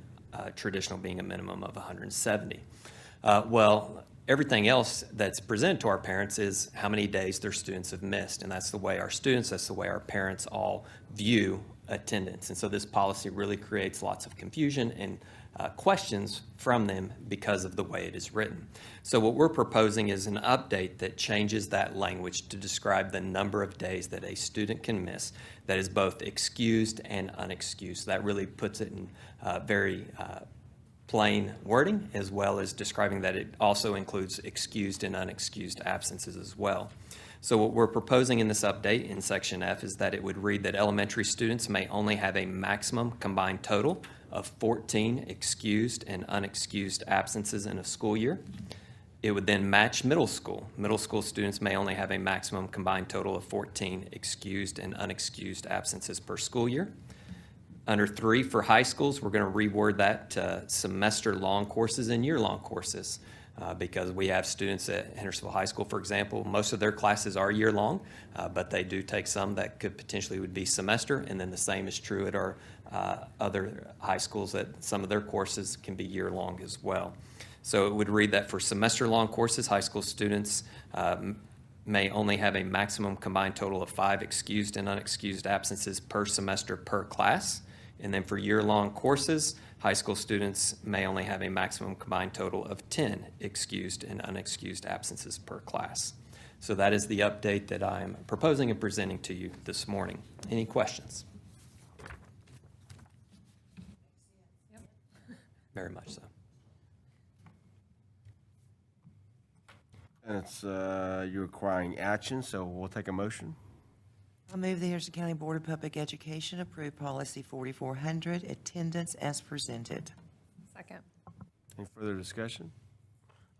traditional being a minimum of 170. Well, everything else that's presented to our parents is how many days their students have missed, and that's the way our students, that's the way our parents all view attendance. And so this policy really creates lots of confusion and questions from them because of the way it is written. So what we're proposing is an update that changes that language to describe the number of days that a student can miss that is both excused and unexcused. That really puts it in very plain wording, as well as describing that it also includes excused and unexcused absences as well. So what we're proposing in this update in Section F is that it would read that elementary students may only have a maximum combined total of 14 excused and unexcused absences in a school year. It would then match middle school. Middle school students may only have a maximum combined total of 14 excused and unexcused absences per school year. Under 3 for high schools, we're going to reword that to semester-long courses and year-long courses because we have students at Hendersonville High School, for example, most of their classes are year-long, but they do take some that could potentially would be semester, and then the same is true at our other high schools that some of their courses can be year-long as well. So it would read that for semester-long courses, high school students may only have a maximum combined total of 5 excused and unexcused absences per semester per class. And then for year-long courses, high school students may only have a maximum combined total of 10 excused and unexcused absences per class. So that is the update that I'm proposing and presenting to you this morning. Any questions? Very much so. And it's, you're requiring action, so we'll take a motion. I move the Henderson County Board of Public Education approve policy 4400, attendance as presented. Second. Any further discussion?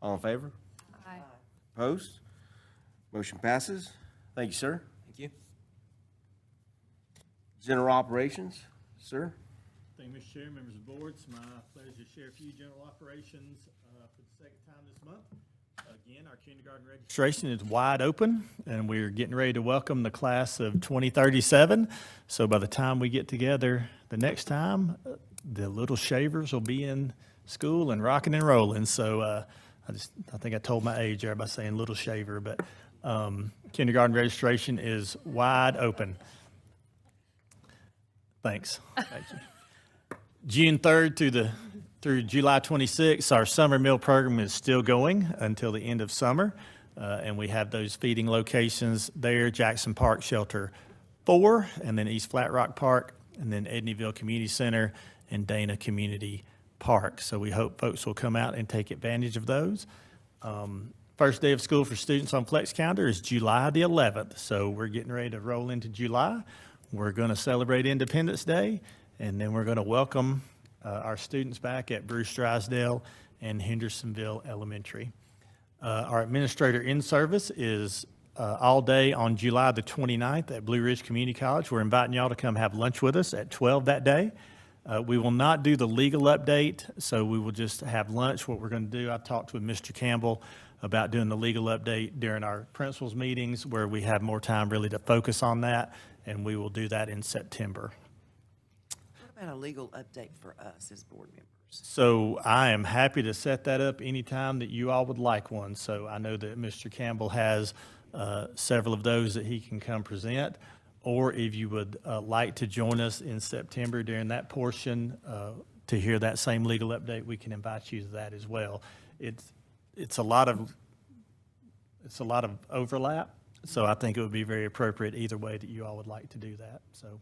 All in favor? Aye. Opposed? Motion passes. Thank you, sir. Thank you. General operations, sir? Thank you, Mr. Chair, members of the board. It's my pleasure to share a few general operations for the second time this month. Again, our kindergarten registration is wide open, and we're getting ready to welcome the class of 2037. So by the time we get together the next time, the little shavers will be in school and rocking and rolling. So I think I told my age there by saying little shaver, but kindergarten registration is wide open. Thanks. Thank you. June 3rd through July 26th, our summer meal program is still going until the end of summer. And we have those feeding locations there, Jackson Park Shelter 4, and then East Flat Rock Park, and then Edneyville Community Center and Dana Community Park. So we hope folks will come out and take advantage of those. First day of school for students on Flex Calendar is July the 11th. So we're getting ready to roll into July. We're going to celebrate Independence Day, and then we're going to welcome our students back at Bruce Drysdale and Hendersonville Elementary. Our administrator in service is all day on July the 29th at Blue Ridge Community College. We're inviting y'all to come have lunch with us at 12 that day. We will not do the legal update, so we will just have lunch. What we're going to do, I talked with Mr. Campbell about doing the legal update during our principals meetings where we have more time really to focus on that, and we will do that in September. What about a legal update for us as board members? So I am happy to set that up anytime that you all would like one. So I know that Mr. Campbell has several of those that he can come present. Or if you would like to join us in September during that portion to hear that same legal update, we can invite you to that as well. It's a lot of overlap, so I think it would be very appropriate either way that you all would like to do that. So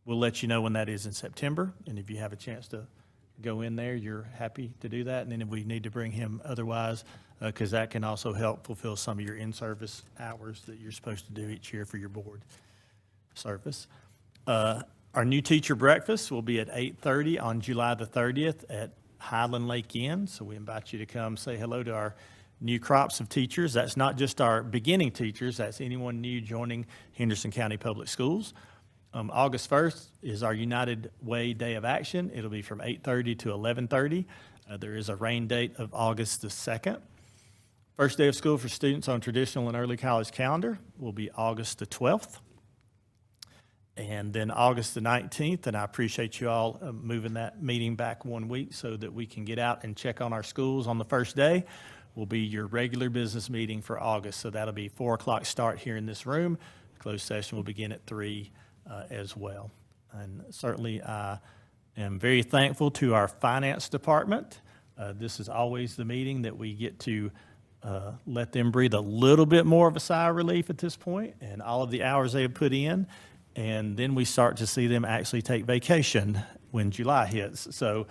we'll let you know when that is in September, and if you have a chance to go in there, you're happy to do that. And then if we need to bring him otherwise, because that can also help fulfill some of your in-service hours that you're supposed to do each year for your board service. Our new teacher breakfast will be at 8:30 on July the 30th at Highland Lake Inn. So we invite you to come say hello to our new crops of teachers. That's not just our beginning teachers, that's anyone new joining Henderson County Public Schools. August 1st is our United Way Day of Action. It'll be from 8:30 to 11:30. There is a rain date of August the 2nd. First day of school for students on traditional and early college calendar will be August the 12th. And then August the 19th, and I appreciate you all moving that meeting back 1 week so that we can get out and check on our schools on the first day, will be your regular business meeting for August. So that'll be 4 o'clock start here in this room. Closed session will begin at 3 as well. And certainly I am very thankful to our finance department. This is always the meeting that we get to let them breathe a little bit more of a sigh of relief at this point, and all of the hours they have put in. And then we start to see them actually take vacation when July hits. So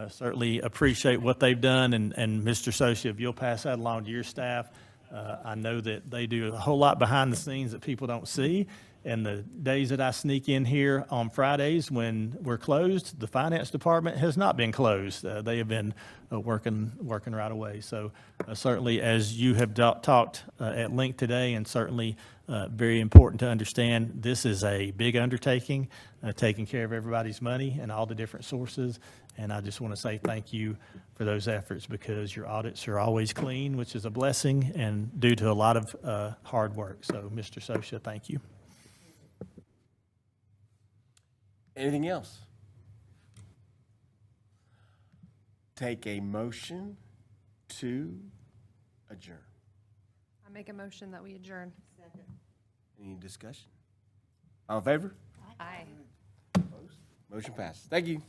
certainly appreciate what they've done. And Mr. Socia, if you'll pass that along to your staff, I know that they do a whole lot behind the scenes that people don't see. And the days that I sneak in here on Fridays when we're closed, the finance department has not been closed. They have been working right away. So certainly, as you have talked at length today, and certainly very important to understand, this is a big undertaking, taking care of everybody's money and all the different sources. And I just want to say thank you for those efforts, because your audits are always clean, which is a blessing, and due to a lot of hard work. So, Mr. Socia, thank you. Anything else? Take a motion to adjourn. I make a motion that we adjourn. Any discussion? All in favor? Aye. Motion passed. Thank you.